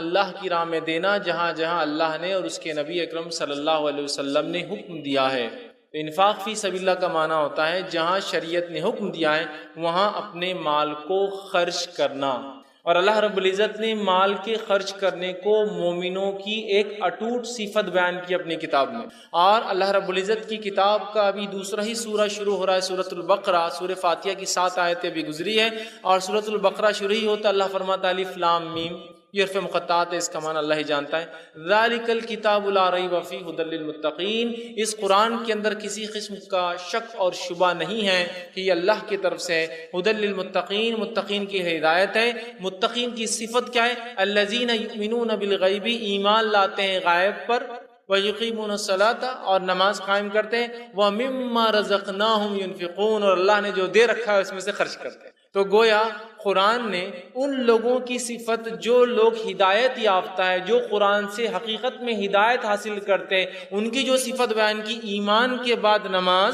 اللہ کی راہ میں دینا جہاں جہاں اللہ نے اور اس کے نبی اکرم صلی اللہ علیہ وسلم نے حکم دیا ہے۔ انفاق فی سبیل اللہ کا معنی ہوتا ہے جہاں شریعت نے حکم دیا ہے وہاں اپنے مال کو خرچ کرنا، اور اللہ رب العزت نے مال کے خرچ کرنے کو مومنوں کی ایک اٹوٹ صفت بیان کی اپنی کتاب میں۔ اور اللہ رب العزت کی کتاب کا ابھی دوسرا ہی سورہ شروع ہو رہا ہے، سورۃ البقرہ۔ سورہ فاتحہ کی 7 آیتیں بھی گزری ہے، اور سورۃ البقرہ شروع ہی ہوتا اللہ فرماتا ہے الف لام میم، یہ حرف مقطعات ہے، اس کا معنی اللہ ہی جانتا ہے۔ ذالک الکتاب لا ریب فیہ ھدی للمتقین، اس قرآن کے اندر کسی قسم کا شک اور شبہ نہیں ہے کہ یہ اللہ کی طرف سے ہے۔ ھدی للمتقین، متقین کی ہدایت ہے۔ متقین کی صفت کیا ہے؟ الذین یؤمنون بالغیب، ایمان لاتے ہیں غائب پر، وَيُقِيمُونَ الصَّلَاةَ، اور نماز قائم کرتے ہیں، وَمِمَّا رَزَقْنَاهُمْ يُنْفِقُونَ، اور اللہ نے جو دے رکھا ہے اس میں سے خرچ کرتے ہیں۔ تو گویا قرآن نے ان لوگوں کی صفت جو لوگ ہدایت یافتہ ہے، جو قرآن سے حقیقت میں ہدایت حاصل کرتے ہیں، ان کی جو صفت بیان کی، ایمان کے بعد نماز،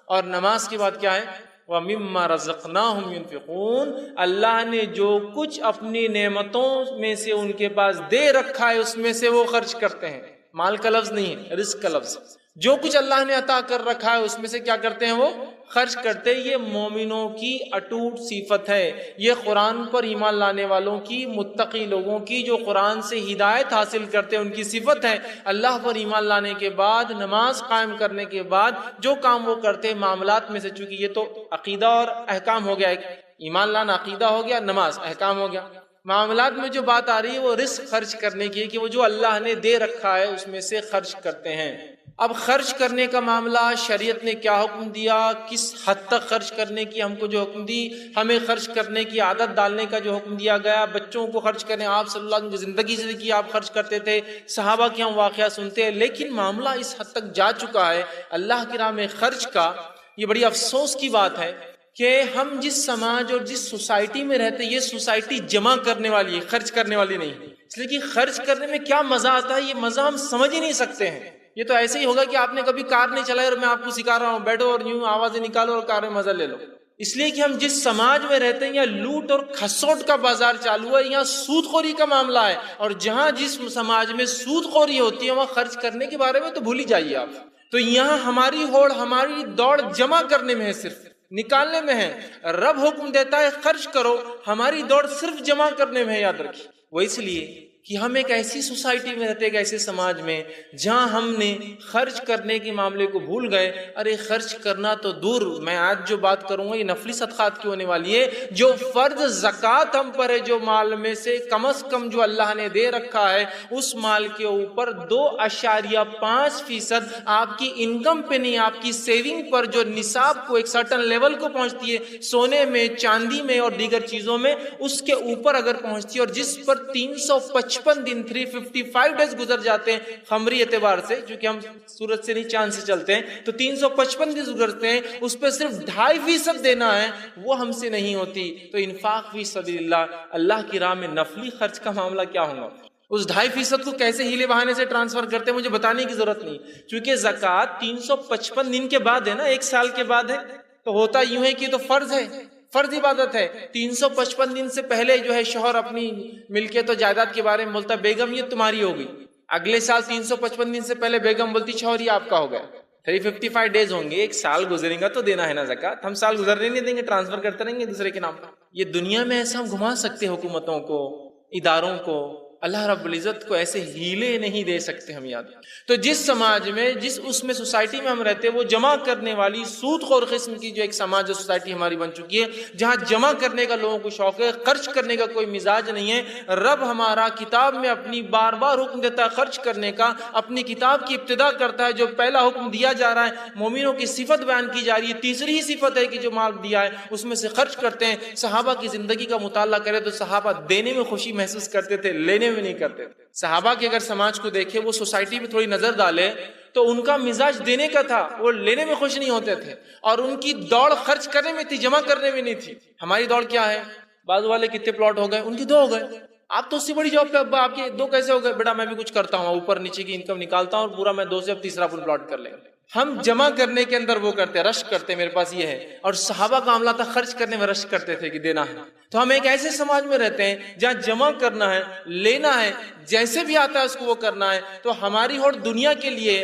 اور نماز کے بعد کیا ہے؟ وَمِمَّا رَزَقْنَاهُمْ يُنْفِقُونَ، اللہ نے جو کچھ اپنی نعمتوں میں سے ان کے پاس دے رکھا ہے اس میں سے وہ خرچ کرتے ہیں۔ مال کا لفظ نہیں ہے، رزق کا لفظ۔ جو کچھ اللہ نے عطا کر رکھا ہے اس میں سے کیا کرتے ہیں؟ وہ خرچ کرتے ہیں۔ یہ مومنوں کی اٹوٹ صفت ہے، یہ قرآن پر ایمان لانے والوں کی، متقی لوگوں کی جو قرآن سے ہدایت حاصل کرتے ہیں ان کی صفت ہے۔ اللہ پر ایمان لانے کے بعد، نماز قائم کرنے کے بعد جو کام وہ کرتے ہیں معاملات میں سے، چونکہ یہ تو عقیدہ اور احکام ہو گیا، ایک ایمان لانا عقیدہ ہو گیا، نماز احکام ہو گیا، معاملات میں جو بات آ رہی ہے وہ رزق خرچ کرنے کی ہے کہ وہ جو اللہ نے دے رکھا ہے اس میں سے خرچ کرتے ہیں۔ اب خرچ کرنے کا معاملہ شریعت نے کیا حکم دیا، کس حد تک خرچ کرنے کی ہم کو جو حکم دی، ہمیں خرچ کرنے کی عادت ڈالنے کا جو حکم دیا گیا، بچوں کو خرچ کرنے، آپ صلی اللہ علیہ وسلم کی زندگی سے کی آپ خرچ کرتے تھے، صحابہ کے ہم واقعہ سنتے ہیں، لیکن معاملہ اس حد تک جا چکا ہے اللہ کی راہ میں خرچ کا۔ یہ بڑی افسوس کی بات ہے کہ ہم جس سماج اور جس سوسائٹی میں رہتے ہیں یہ سوسائٹی جمع کرنے والی ہے، خرچ کرنے والی نہیں، اس لیے کہ خرچ کرنے میں کیا مزہ آتا ہے یہ مزہ ہم سمجھ ہی نہیں سکتے ہیں۔ یہ تو ایسے ہی ہوگا کہ آپ نے کبھی کار نہیں چلائی اور میں آپ کو سکھا رہا ہوں، بیٹھو اور یوں آوازیں نکالو اور کار میں مزہ لے لو۔ اس لیے کہ ہم جس سماج میں رہتے ہیں یہاں لوٹ اور کھسوٹ کا بازار چالو ہے، یہاں سود خوری کا معاملہ ہے، اور جہاں جس سماج میں سود خوری ہوتی ہے وہاں خرچ کرنے کے بارے میں تو بھول ہی جائیے آپ۔ تو یہاں ہماری ہوڑ، ہماری دوڑ جمع کرنے میں ہے، صرف نکالنے میں ہے۔ رب حکم دیتا ہے خرچ کرو، ہماری دوڑ صرف جمع کرنے میں ہے، یاد رکھیے۔ وہ اس لیے کہ ہم ایک ایسی سوسائٹی میں رہتے ہیں، ایک ایسے سماج میں جہاں ہم نے خرچ کرنے کے معاملے کو بھول گئے۔ ارے خرچ کرنا تو دور، میں آج جو بات کروں گا یہ نفلی صدقات کی ہونے والی ہے۔ جو فرض زکوٰۃ ہم پر ہے، جو مال میں سے کم از کم جو اللہ نے دے رکھا ہے اس مال کے اوپر 2.5% آپ کی انکم پہ نہیں، آپ کی سیونگ پر جو نصاب کو ایک سرٹن لیول کو پہنچتی ہے، سونے میں، چاندی میں اور دیگر چیزوں میں، اس کے اوپر اگر پہنچتی ہے، اور جس پر 355 دن 355 ڈیز گزر جاتے ہیں قمری اعتبار سے، چونکہ ہم سورج سے نہیں چاند سے چلتے ہیں، تو 355 دن گزرتے ہیں، اس پہ صرف 2.5% دینا ہے، وہ ہم سے نہیں ہوتی۔ تو انفاق فی سبیل اللہ، اللہ کی راہ میں نفلی خرچ کا معاملہ کیا ہوگا؟ اس 2.5% کو کیسے ہیلے بہانے سے ٹرانسفر کرتے ہیں مجھے بتانے کی ضرورت نہیں، چونکہ زکوٰۃ 355 دن کے بعد ہے نا، 1 سال کے بعد ہے، تو ہوتا یوں ہے کہ تو فرض ہے، فرض عبادت ہے۔ 355 دن سے پہلے جو ہے شوہر اپنی ملکیت و جائیداد کے بارے میں بولتا بیگم یہ تمہاری ہوگی، اگلے سال 355 دن سے پہلے بیگم بولتی شوہر یہ آپ کا ہو گیا۔ 355 ڈیز ہوں گے، 1 سال گزرے گا تو دینا ہے نا زکوٰۃ، ہم سال گزرنے نہیں دیں گے، ٹرانسفر کرتے رہیں گے دوسرے کے نام پر۔ یہ دنیا میں ایسا ہم گھما سکتے حکومتوں کو، اداروں کو، اللہ رب العزت کو ایسے ہیلے نہیں دے سکتے ہم، یاد۔ تو جس سماج میں، جس اس میں سوسائٹی میں ہم رہتے ہیں وہ جمع کرنے والی سود خور قسم کی جو ایک سماج اور سوسائٹی ہماری بن چکی ہے، جہاں جمع کرنے کا لوگوں کو شوق ہے، خرچ کرنے کا کوئی مزاج نہیں ہے۔ رب ہمارا کتاب میں اپنی بار بار حکم دیتا ہے خرچ کرنے کا، اپنی کتاب کی ابتدا کرتا ہے، جو پہلا حکم دیا جا رہا ہے مومنوں کی صفت بیان کی جا رہی ہے، تیسری ہی صفت ہے کہ جو مال دیا ہے اس میں سے خرچ کرتے ہیں۔ صحابہ کی زندگی کا مطالعہ کرے تو صحابہ دینے میں خوشی محسوس کرتے تھے، لینے میں نہیں کرتے تھے۔ صحابہ کے اگر سماج کو دیکھے، وہ سوسائٹی میں تھوڑی نظر ڈالے تو ان کا مزاج دینے کا تھا، وہ لینے میں خوش نہیں ہوتے تھے، اور ان کی دوڑ خرچ کرنے میں تھی، جمع کرنے میں نہیں تھی۔ ہماری دوڑ کیا ہے؟ بازو والے کتنے پلاٹ ہو گئے، ان کی 2 ہو گئے، آپ تو اس سے بڑی جاب پہ، آپ کے 2 کیسے ہو گئے؟ بیٹا میں بھی کچھ کرتا ہوں، اوپر نیچے کی انکم نکالتا ہوں اور پورا میں 2 سے اب تیسرا پلاٹ کر لیں گے۔ ہم جمع کرنے کے اندر وہ کرتے، رش کرتے، میرے پاس یہ ہے، اور صحابہ کا معاملہ تھا خرچ کرنے میں رش کرتے تھے کہ دینا ہے۔ تو ہم ایک ایسے سماج میں رہتے ہیں جہاں جمع کرنا ہے، لینا ہے، جیسے بھی آتا ہے اس کو وہ کرنا ہے. تو ہماری ہوڑ دنیا کے لیے،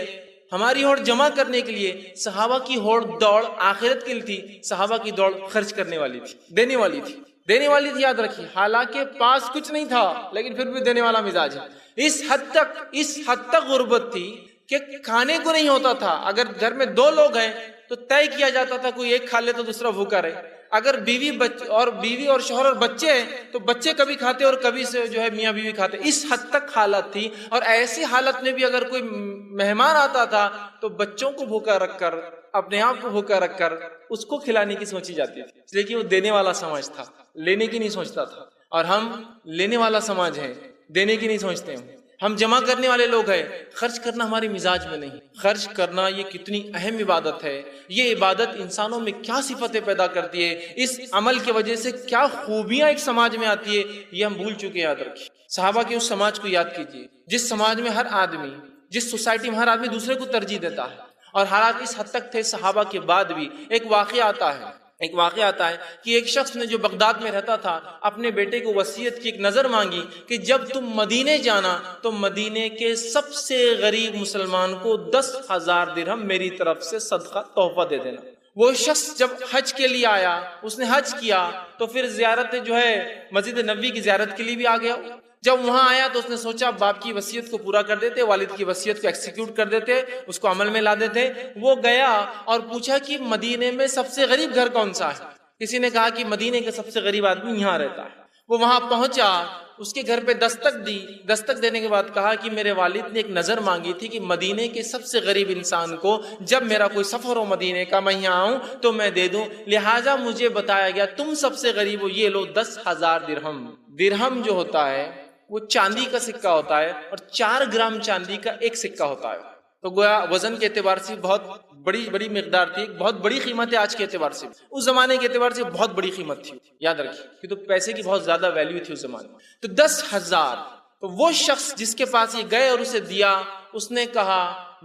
ہماری ہوڑ جمع کرنے کے لیے. صحابہ کی ہوڑ دوڑ آخرت کے لیے تھی، صحابہ کی دوڑ خرچ کرنے والی تھی، دینے والی تھی، دینے والی تھی. یاد رکھیے، حالانکہ پاس کچھ نہیں تھا لیکن پھر بھی دینے والا مزاج ہے. اس حد تک غربت تھی کہ کھانے کو نہیں ہوتا تھا. اگر گھر میں 2 لوگ ہیں تو طے کیا جاتا تھا کوئی ایک کھا لے تو دوسرا بھوکا رہے. اگر بیوی اور شوہر اور بچے ہیں تو بچے کبھی کھاتے اور کبھی سے جو ہے میاں بیوی کھاتے. اس حد تک حالت تھی. اور ایسی حالت میں بھی اگر کوئی مہمان آتا تھا تو بچوں کو بھوکا رکھ کر، اپنے آپ کو بھوکا رکھ کر اس کو کھلانے کی سوچی جاتی تھی، اس لیے کہ وہ دینے والا سماج تھا، لینے کی نہیں سوچتا تھا. اور ہم لینے والا سماج ہے، دینے کی نہیں سوچتے ہیں. ہم جمع کرنے والے لوگ ہیں، خرچ کرنا ہماری مزاج میں نہیں. خرچ کرنا یہ کتنی اہم عبادت ہے. یہ عبادت انسانوں میں کیا صفتیں پیدا کرتی ہے، اس عمل کی وجہ سے کیا خوبیاں ایک سماج میں آتی ہے، یہ ہم بھول چکے. یاد رکھیے، صحابہ کے اس سماج کو یاد کیجیے جس سماج میں ہر آدمی، جس سوسائٹی میں ہر آدمی دوسرے کو ترجیح دیتا ہے. اور حالات اس حد تک تھے صحابہ کے بعد بھی. ایک واقعہ آتا ہے کہ ایک شخص نے جو بغداد میں رہتا تھا اپنے بیٹے کو وصیت کی، ایک نظر مانگی کہ جب تم مدینے جانا تو مدینے کے سب سے غریب مسلمان کو 10,000 درہم میری طرف سے صدقہ تحفہ دے دینا. وہ شخص جب حج کے لیے آیا، اس نے حج کیا تو پھر زیارت جو ہے مسجد نبوی کی زیارت کے لیے بھی آ گیا. جب وہاں آیا تو اس نے سوچا باپ کی وصیت کو پورا کر دیتے، والد کی وصیت کو ایکسیکیوٹ کر دیتے، اس کو عمل میں لا دیتے. وہ گیا اور پوچھا کہ مدینے میں سب سے غریب گھر کون سا ہے. کسی نے کہا کہ مدینے کا سب سے غریب آدمی یہاں رہتا ہے. وہ وہاں پہنچا، اس کے گھر پہ دستک دی. دستک دینے کے بعد کہا کہ میرے والد نے ایک نظر مانگی تھی کہ مدینے کے سب سے غریب انسان کو جب میرا کوئی سفر ہو مدینے کا، میں یہاں آؤں تو میں دے دوں، لہٰذا مجھے بتایا گیا تم سب سے غریب ہو، یہ لو 10,000 درہم. درہم جو ہوتا ہے وہ چاندی کا سکہ ہوتا ہے اور 4 گرام چاندی کا ایک سکہ ہوتا ہے. تو گویا وزن کے اعتبار سے بہت بڑی مقدار تھی، بہت بڑی قیمت ہے. آج کے اعتبار سے، اس زمانے کے اعتبار سے بہت بڑی قیمت تھی. یاد رکھیے کہ تو پیسے کی بہت زیادہ ویلیو تھی اس زمانے میں. تو 10,000. تو وہ شخص جس کے پاس یہ گئے اور اسے دیا، اس نے کہا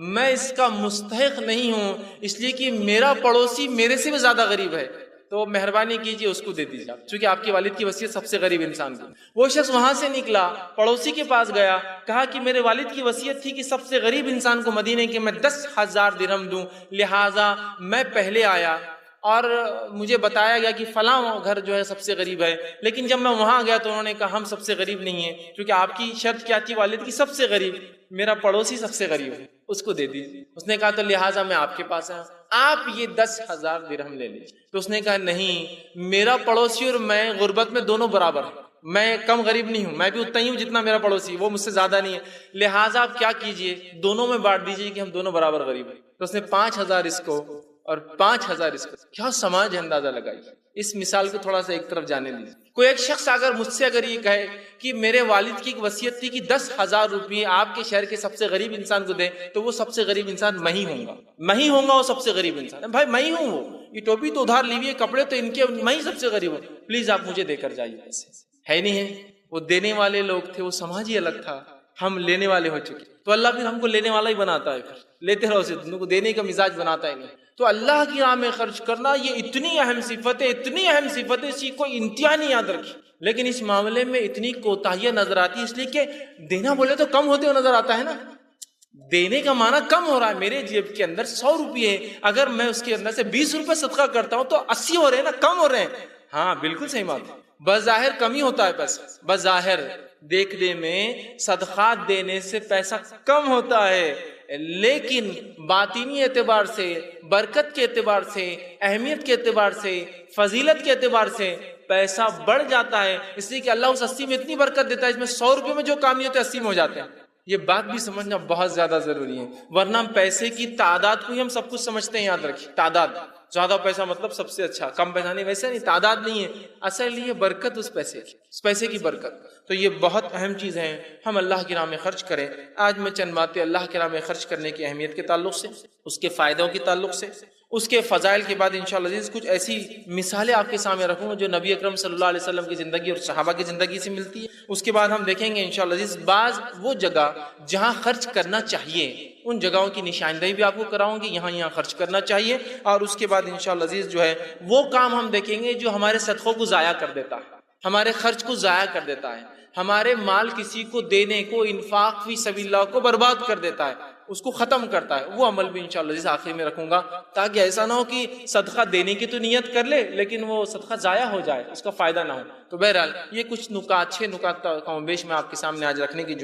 میں اس کا مستحق نہیں ہوں، اس لیے کہ میرا پڑوسی میرے سے بھی زیادہ غریب ہے، تو مہربانی کیجیے اس کو دے دیجیے، چونکہ آپ کے والد کی وصیت سب سے غریب انسان کی. وہ شخص وہاں سے نکلا، پڑوسی کے پاس گیا، کہا کہ میرے والد کی وصیت تھی کہ سب سے غریب انسان کو مدینے کے میں 10,000 درہم دوں، لہٰذا میں پہلے آیا اور مجھے بتایا گیا کہ فلاں گھر جو ہے سب سے غریب ہے. لیکن جب میں وہاں گیا تو انہوں نے کہا ہم سب سے غریب نہیں ہیں، کیونکہ آپ کی شرط کیا تھی والد کی؟ سب سے غریب. میرا پڑوسی سب سے غریب ہے، اس کو دے دیجیے. اس نے کہا تو لہٰذا میں آپ کے پاس آیا، آپ یہ 10,000 درہم لے لیجیے. تو اس نے کہا نہیں، میرا پڑوسی اور میں غربت میں دونوں برابر ہیں، میں کم غریب نہیں ہوں، میں بھی اتنا ہی ہوں جتنا میرا پڑوسی، وہ مجھ سے زیادہ نہیں ہے، لہٰذا آپ کیا کیجئے دونوں میں بانٹ دیجئے کہ ہم دونوں برابر غریب ہیں. تو اس نے 5,000 اس کو اور 5,000 اس کو. کیا سماج ہے، اندازہ لگائیے. اس مثال کو تھوڑا سا ایک طرف جانے دیجیے. کوئی ایک شخص اگر مجھ سے یہ کہے کہ میرے والد کی ایک وصیت تھی کہ 10,000 روپئے آپ کے شہر کے سب سے غریب انسان کو دیں، تو وہ سب سے غریب انسان میں ہی ہوں گا. میں ہی ہوں گا وہ سب سے غریب انسان. بھائی میں ہی ہوں، وہ یہ ٹوپی تو ادھار لی ہوئی ہے، کپڑے تو ان کے، میں ہی سب سے غریب ہوں، پلیز آپ مجھے دے کر جائیے. ایسے ہے نہیں ہے. وہ دینے والے لوگ تھے، وہ سماج ہی الگ تھا. ہم لینے والے ہو چکے، تو اللہ پھر ہم کو لینے والا ہی بناتا ہے. پھر لیتے رہو اسے، تم کو دینے کا مزاج بناتا ہی نہیں. تو اللہ کی راہ میں خرچ کرنا یہ اتنی اہم صفت ہے، اتنی اہم صفت ہے، اس کی کوئی انتہا نہیں یاد رکھی. لیکن اس معاملے میں اتنی کوتاہیاں نظر آتی ہے، اس لیے کہ دینا بولے تو کم ہوتے ہوئے نظر آتا ہے نا. دینے کا معنی کم ہو رہا ہے. میرے جیب کے اندر 100 روپئے ہے، اگر میں اس کے اندر سے 20 روپئے صدقہ کرتا ہوں تو 80 ہو رہے ہیں نا، کم ہو رہے ہیں. ہاں بالکل صحیح بات ہے. بظاہر کم ہی ہوتا ہے، بس بظاہر دیکھنے میں صدقات دینے سے پیسہ کم ہوتا ہے، لیکن باطنی اعتبار سے، برکت کے اعتبار سے، اہمیت کے اعتبار سے، فضیلت کے اعتبار سے پیسہ بڑھ جاتا ہے. اس لیے کہ اللہ اس 80 میں اتنی برکت دیتا ہے، اس میں 100 روپے میں جو کام نہیں ہوتے 80 میں ہو جاتے ہیں. یہ بات بھی سمجھنا بہت زیادہ ضروری ہے، ورنہ ہم پیسے کی تعداد کو ہی ہم سب کچھ سمجھتے ہیں. یاد رکھیے، تعداد، زیادہ پیسہ مطلب سب سے اچھا، کم پیسہ نہیں، ویسے نہیں. تعداد نہیں ہے اصل، یہ برکت اس پیسے کی برکت. تو یہ بہت اہم چیز ہے، ہم اللہ کی راہ میں خرچ کریں. آج میں چند باتیں اللہ کی راہ میں خرچ کرنے کی اہمیت کے تعلق سے، اس کے فائدوں کے تعلق سے، اس کے فضائل کے بعد انشاءاللہ عزیز کچھ ایسی مثالیں آپ کے سامنے رکھوں گا جو نبی اکرم صلی اللہ علیہ وسلم کی زندگی اور صحابہ کی زندگی سے ملتی ہے. اس کے بعد ہم دیکھیں گے انشاءاللہ عزیز بعض وہ جگہ جہاں خرچ کرنا چاہیے، ان جگہوں کی نشاندہی بھی آپ کو کراؤں گی، یہاں خرچ کرنا چاہیے. اور اس کے بعد انشاءاللہ عزیز جو ہے وہ کام ہم دیکھیں گے جو ہمارے صدقوں کو ضائع کر دیتا ہے، ہمارے خرچ کو ضائع کر دیتا ہے، ہمارے مال کسی کو دینے کو، انفاق فی سبیل اللہ کو برباد کر دیتا ہے، اس کو ختم کرتا ہے۔ وہ عمل بھی انشاءاللہ جس آخری میں رکھوں گا، تاکہ ایسا نہ ہو کہ صدقہ دینے کی تو نیت کر لے لیکن وہ صدقہ ضائع ہو جائے، اس کا فائدہ نہ ہو۔ تو بہرحال یہ کچھ نکات، 6 نکات کم و بیش میں آپ کے سامنے آج رکھنے کی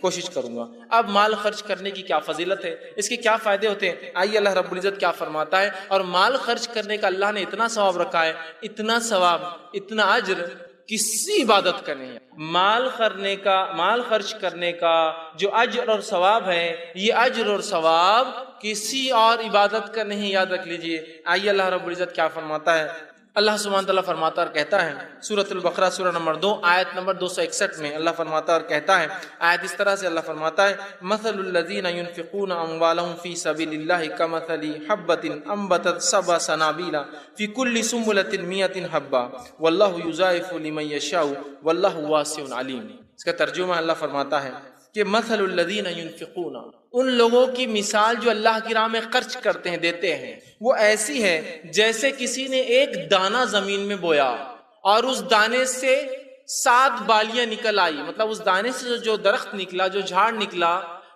کوشش کروں گا۔ اب مال خرچ کرنے کی کیا فضیلت ہے، اس کے کیا فائدے ہوتے ہیں، آئیے اللہ رب العزت کیا فرماتا ہے۔ اور مال خرچ کرنے کا اللہ نے اتنا ثواب رکھا ہے، اتنا ثواب، اتنا اجر کسی عبادت کا نہیں ہے۔ مال خرچ کرنے کا جو اجر اور ثواب ہے، یہ اجر اور ثواب کسی اور عبادت کا نہیں، یاد رکھ لیجئے۔ آئیے اللہ رب العزت کیا فرماتا ہے۔ اللہ سبحانہ تعالیٰ فرماتا اور کہتا ہے، سورۃ البقرہ سورہ نمبر 2 آیت نمبر 261 میں اللہ فرماتا اور کہتا ہے، آیت اس طرح سے اللہ فرماتا ہے، مثل الذین ينفقون اموالهم فی سبیل اللہ کمثل حبۃ انبتت سبع سنابل فی کل سنبلۃ 100 حبۃ واللہ یضاعف لمن یشاء واللہ واسع علیم۔ اس کا ترجمہ اللہ فرماتا ہے کہ مثل الذین ينفقون، ان لوگوں کی مثال جو اللہ کی راہ میں خرچ کرتے ہیں، دیتے ہیں، وہ ایسی ہے جیسے کسی نے ایک دانہ زمین میں بویا اور اس دانے سے 7 بالیاں نکل آئی، مطلب اس دانے سے جو درخت نکلا، جو جھاڑ نکلا،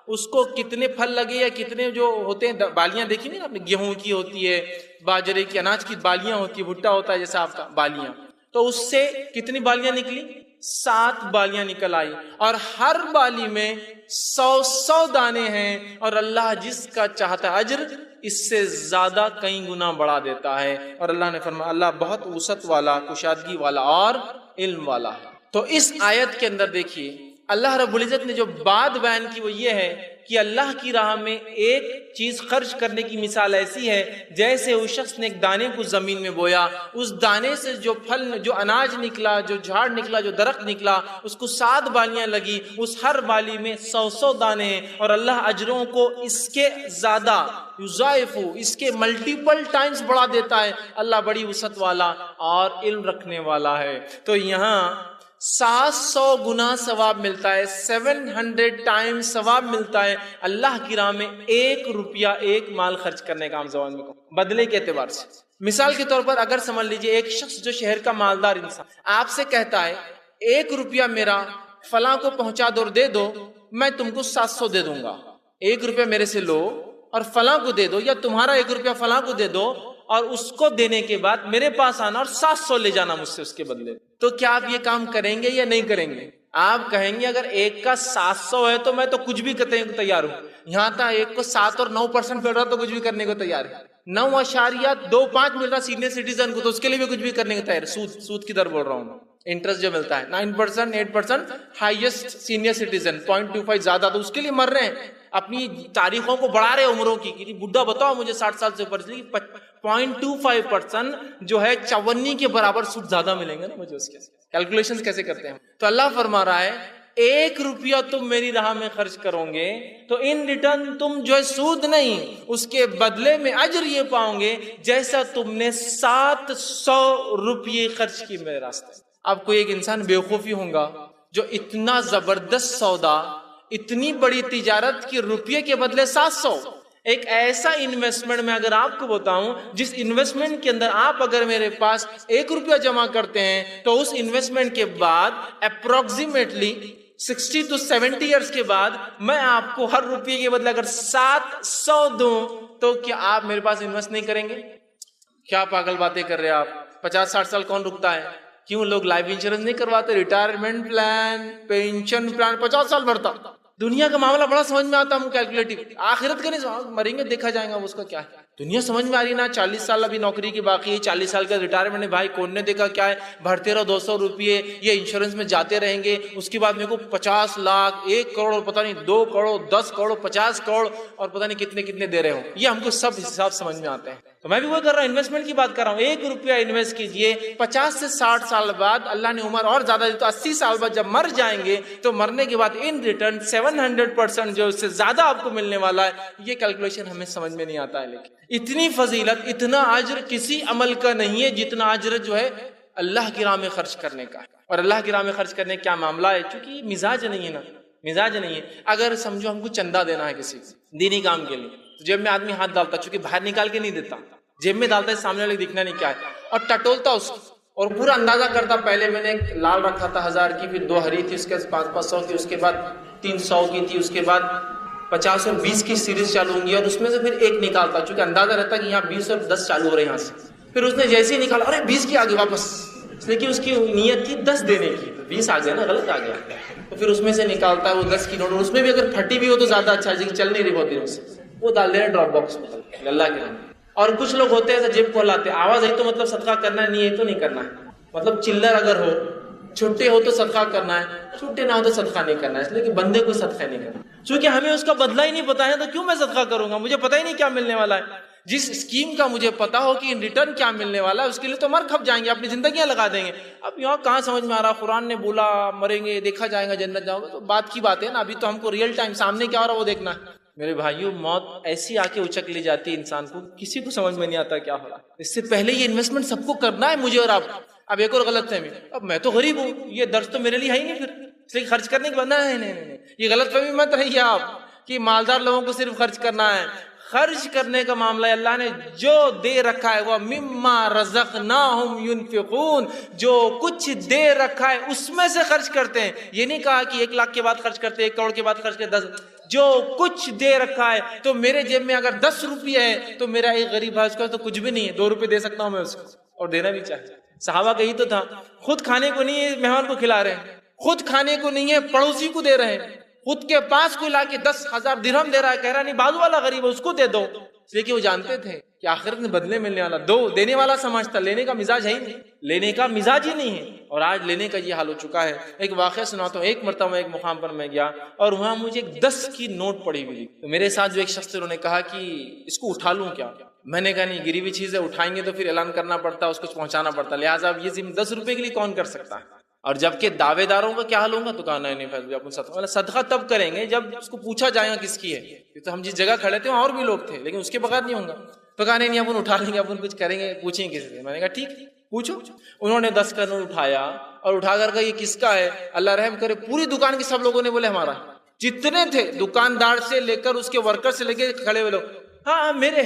اس کو کتنے پھل لگے یا کتنے جو ہوتے ہیں بالیاں، دیکھی نہیں آپ نے، گیہوں کی ہوتی ہے، باجرے کی، اناج کی بالیاں ہوتی ہے، بھٹا ہوتا ہے جیسا آپ کا، بالیاں، تو اس سے کتنی بالیاں نکلی؟ 7 بالیاں نکل آئی، اور ہر بالی میں 100 دانے ہیں، اور اللہ جس کا چاہتا اجر اس سے زیادہ کئی گنا بڑھا دیتا ہے۔ اور اللہ نے فرمایا اللہ بہت وسعت والا، کشادگی والا اور علم والا ہے۔ تو اس آیت کے اندر دیکھیے اللہ رب العزت نے جو بات بیان کی وہ یہ ہے کہ اللہ کی راہ میں ایک چیز خرچ کرنے کی مثال ایسی ہے جیسے اس شخص نے ایک دانے کو زمین میں بویا، اس دانے سے جو پھل، جو اناج نکلا، جو جھاڑ نکلا، جو درخت نکلا، اس کو 7 بالیاں لگی، اس ہر بالی میں 100 دانے ہیں، اور اللہ اجروں کو اس کے زیادہ یضاعف، اس کے ملٹیپل ٹائمز بڑھا دیتا ہے۔ اللہ بڑی وسعت والا اور علم رکھنے والا ہے۔ تو یہاں 700 گنا ثواب ملتا ہے، 700 ٹائم ثواب ملتا ہے اللہ کی راہ میں 1 روپیہ، 1 مال خرچ کرنے کا، عام زبان میں بدلے کے اعتبار سے۔ مثال کے طور پر اگر سمجھ لیجئے ایک شخص جو شہر کا مالدار انسان آپ سے کہتا ہے 1 روپیہ میرا فلاں کو پہنچا دو اور دے دو، میں تم کو 700 دے دوں گا، 1 روپیہ میرے سے لو اور فلاں کو دے دو، یا تمہارا 1 روپیہ فلاں کو دے دو اور اس کو دینے کے بعد میرے پاس آنا اور 700 لے جانا مجھ سے اس کے بدلے۔ تو کیا آپ یہ کام کریں گے یا نہیں کریں گے؟ آپ کہیں گے اگر ایک کا 700 ہے تو میں تو کچھ بھی کرنے کو تیار ہوں، یہاں تک ایک کو 7 اور 9% مل رہا تو کچھ بھی کرنے کو تیار ہے، 9.25 مل رہا سینئر سٹیزن کو تو اس کے لیے بھی کچھ بھی کرنے کو تیار ہے۔ سود کی در بول رہا ہوں، انٹرسٹ جو ملتا ہے 9%، 8%، ہائیسٹ سینئر سٹیزن 0.25 زیادہ، تو اس کے لیے مر رہے ہیں، اپنی تاریخوں کو بڑھا رہے عمروں کی، کہ بڈھا بتاؤ مجھے 60 سال سے اوپر، 0.25% جو ہے 54 کے برابر سود زیادہ ملیں گے نا مجھے، اس کے کیلکولیشن کیسے کرتے ہیں؟ تو اللہ فرما رہا ہے 1 روپیہ تم میری راہ میں خرچ کرو گے تو ان ریٹرن تم جو ہے سود نہیں، اس کے بدلے میں اجر یہ پاؤ گے جیسا تم نے 700 روپیے خرچ کی میرے راستے۔ اب کوئی ایک انسان بیوقوفی ہوگا جو اتنا زبردست سودا، اتنی بڑی تجارت کی روپیے کے بدلے 700، ایک ایسا انویسٹمنٹ میں اگر آپ کو بتاؤں جس انویسٹمنٹ کے اندر آپ اگر میرے پاس 1 روپیہ جمع کرتے ہیں تو اس انویسٹمنٹ کے بعد اپروکسیمیٹلی 60 to 70 ایئرس کے بعد میں آپ کو ہر روپیے کے بدلے اگر 700 دوں تو کیا آپ میرے پاس انویسٹ نہیں کریں گے؟ کیا پاگل باتیں کر رہے ہیں آپ؟ 50-60 سال کون رکتا ہے؟ کیوں لوگ لائف انشورنس نہیں کرواتے؟ ریٹائرمنٹ پلان، پینشن پلان 50 سال بھرتا۔ دنیا کا معاملہ بڑا سمجھ میں آتا ہوں، کیلکولیٹو، آخرت کا نہیں، مریں گے دیکھا جائے گا اس کا کیا ہے۔ دنیا سمجھ میں آ رہی نا، 40 سال ابھی نوکری کی باقی ہے، 40 سال کا ریٹائرمنٹ ہے، بھائی کون نے دیکھا کیا ہے، بھرتے رہو 200 روپیے، یہ انشورنس میں جاتے رہیں گے، اس کے بعد میرے کو 50 لاکھ، 1 کروڑ، پتہ نہیں 2 کروڑ، 10 کروڑ، 50 کروڑ اور پتہ نہیں کتنے دے رہے ہوں، یہ ہم کو سب حساب سمجھ میں آتے ہیں۔ تو میں بھی وہ کر رہا ہوں، انویسٹمنٹ کی بات کر رہا ہوں، 1 روپیہ انویسٹ کیجئے، 50 سے 60 سال بعد اللہ نے عمر اور زیادہ دی تو 80 سال بعد جب مر جائیں گے تو مرنے کے بعد ان ریٹرن 700% جو اس سے زیادہ آپ کو ملنے والا ہے، یہ کیلکولیشن ہمیں سمجھ میں نہیں آتا ہے۔ لیکن اتنی فضیلت، اتنا اجر کسی عمل کا نہیں ہے جتنا اجر جو ہے اللہ کی راہ میں خرچ کرنے کا۔ اور اللہ کی راہ میں خرچ کرنے کا کیا معاملہ ہے؟ چونکہ یہ مزاج نہیں ہے نا، مزاج نہیں ہے۔ اگر سمجھو ہم کو چندہ دینا ہے کسی کو دینی کام کے لیے، تو جیب میں آدمی ہاتھ ڈالتا، چونکہ باہر نکال کے نہیں دیتا، جیب میں ڈالتا ہے، سامنے والے دکھنا نہیں کیا ہے، اور ٹٹولتا اس کو، اور پورا اندازہ کرتا، پہلے میں نے ایک لال رکھا تھا 1000 کی، پھر 2 ہری تھی، اس کے بعد 500 کی، اس کے بعد 300 کی تھی، اس کے بعد 50 اور 20 کی سیریز چالو ہوں گی، اور اس میں سے پھر ایک نکالتا، چونکہ اندازہ رہتا کہ یہاں 20 اور 10 چالو ہو رہے ہیں یہاں سے. پھر اس نے جیسے ہی نکالا، ارے 20 کی آگے واپس، اس لیے کہ اس کی نیت تھی 10 دینے کی، 20 آ گیا نا، غلط آ گیا. تو پھر اس میں سے نکالتا ہے وہ 10 کی نوٹ، اور اس میں بھی اگر پھٹی بھی ہو تو زیادہ اچھا ہے، چل نہیں رہی بہت دنوں سے، وہ ڈال دینا ڈراپ باکس میں اللہ کے نام. اور کچھ لوگ ہوتے ہیں جیب کو لاتے، آواز آئی تو مطلب صدقہ کرنا ہے، نہیں ہے تو نہیں کرنا ہے. مطلب چلر اگر ہو، چھٹے ہو تو صدقہ کرنا ہے، چھٹے نہ ہو تو صدقہ نہیں کرنا ہے، اس لیے کہ بندے کو صدقہ نہیں کرنا، چونکہ ہمیں اس کا بدلہ ہی نہیں پتا ہے، تو کیوں میں صدقہ کروں گا؟ مجھے پتہ ہی نہیں کیا ملنے والا ہے. جس اسکیم کا مجھے پتا ہو کہ ان ریٹرن کیا ملنے والا ہے، اس کے لیے تو مر کھپ جائیں گے، اپنی زندگیاں لگا دیں گے. اب یہاں کہاں سمجھ میں آ رہا، قرآن نے بولا مریں گے، دیکھا جائے گا، جنت جاؤ گے، تو بات کی بات ہے نا. ابھی تو ہم کو ریئل ٹائم سامنے کیا ہو رہا ہے وہ دیکھنا ہے. میرے بھائیوں، موت ایسی آ کے اچک لے جاتی ہے انسان کو، کسی کو سمجھ میں نہیں آتا کیا ہو رہا. اس سے پہلے یہ انویسٹمنٹ سب کو کرنا ہے، مجھے اور آپ. اب ایک اور غلط فہمی، اب میں تو غریب ہوں، یہ درس تو میرے لیے ہے ہی نہیں، پھر اس لیے خرچ کرنے کے بعد نہیں، یہ غلط فہمی مت رہیے آپ کہ مالدار لوگوں کو صرف خرچ کرنا ہے. خرچ کرنے کا معاملہ ہے، اللہ نے جو دے رکھا ہے وہ مما رزقناہم ينفقون، جو کچھ دے رکھا ہے اس میں سے خرچ کرتے ہیں. یہ نہیں کہا کہ 1 لاکھ کے بعد خرچ کرتے، 1 کروڑ کے بعد خرچ کرتے، 10. جو کچھ دے رکھا ہے، تو میرے جیب میں اگر 10 روپے ہے تو میرا ایک غریب ہے، اس کا تو کچھ بھی نہیں ہے، 2 روپے دے سکتا ہوں میں اس کو، اور دینا بھی چاہیے. صحابہ کا یہی تو تھا، خود کھانے کو نہیں ہے مہمان کو کھلا رہے ہیں، خود کھانے کو نہیں ہے پڑوسی کو دے رہے ہیں، خود کے پاس کوئی لا کے 10,000 درہم دے رہا ہے، کہہ رہا نہیں بازو والا غریب ہے اس کو دے دو، اس لیے کہ وہ جانتے تھے کہ آخرت میں بدلے ملنے والا. دو دینے والا سمجھتا، لینے کا مزاج ہے ہی نہیں، لینے کا مزاج ہی نہیں ہے، اور آج لینے کا یہ حال ہو چکا ہے. ایک واقعہ سناتا ہوں. ایک مرتبہ ایک مقام پر میں گیا اور وہاں مجھے 10 کی نوٹ پڑی ہوئی، تو میرے ساتھ جو ایک شخص تھے انہوں نے کہا کہ اس کو اٹھا لوں کیا؟ میں نے کہا نہیں، گری ہوئی چیز ہے، اٹھائیں گے تو پھر اعلان کرنا پڑتا ہے، اس کو پہنچانا پڑتا، لہٰذا اب یہ 10 روپے کے لیے کون کر سکتا ہے؟ اور جبکہ دعوے داروں کا کیا حال ہوگا، تو کہا نہیں، صدقہ تب کریں گے جب اس کو پوچھا جائے گا کس کی ہے. تو ہم جس جگہ کھڑے تھے وہاں اور بھی لوگ تھے، لیکن اس کے بغیر نہیں ہوگا. تو کہا نہیں اپن اٹھا لیں گے، اپن کچھ کریں گے، پوچھیں کسی سے. میں نے کہا ٹھیک پوچھو. انہوں نے 10 کا نوٹ اٹھایا اور اٹھا کر کہا یہ کس کا ہے؟ اللہ رحم کرے پوری دکان کے سب لوگوں نے بولے ہمارا. جتنے تھے دکاندار سے لے کر اس کے ورکر سے لے کے کھڑے ہوئے لوگ، ہاں میرے.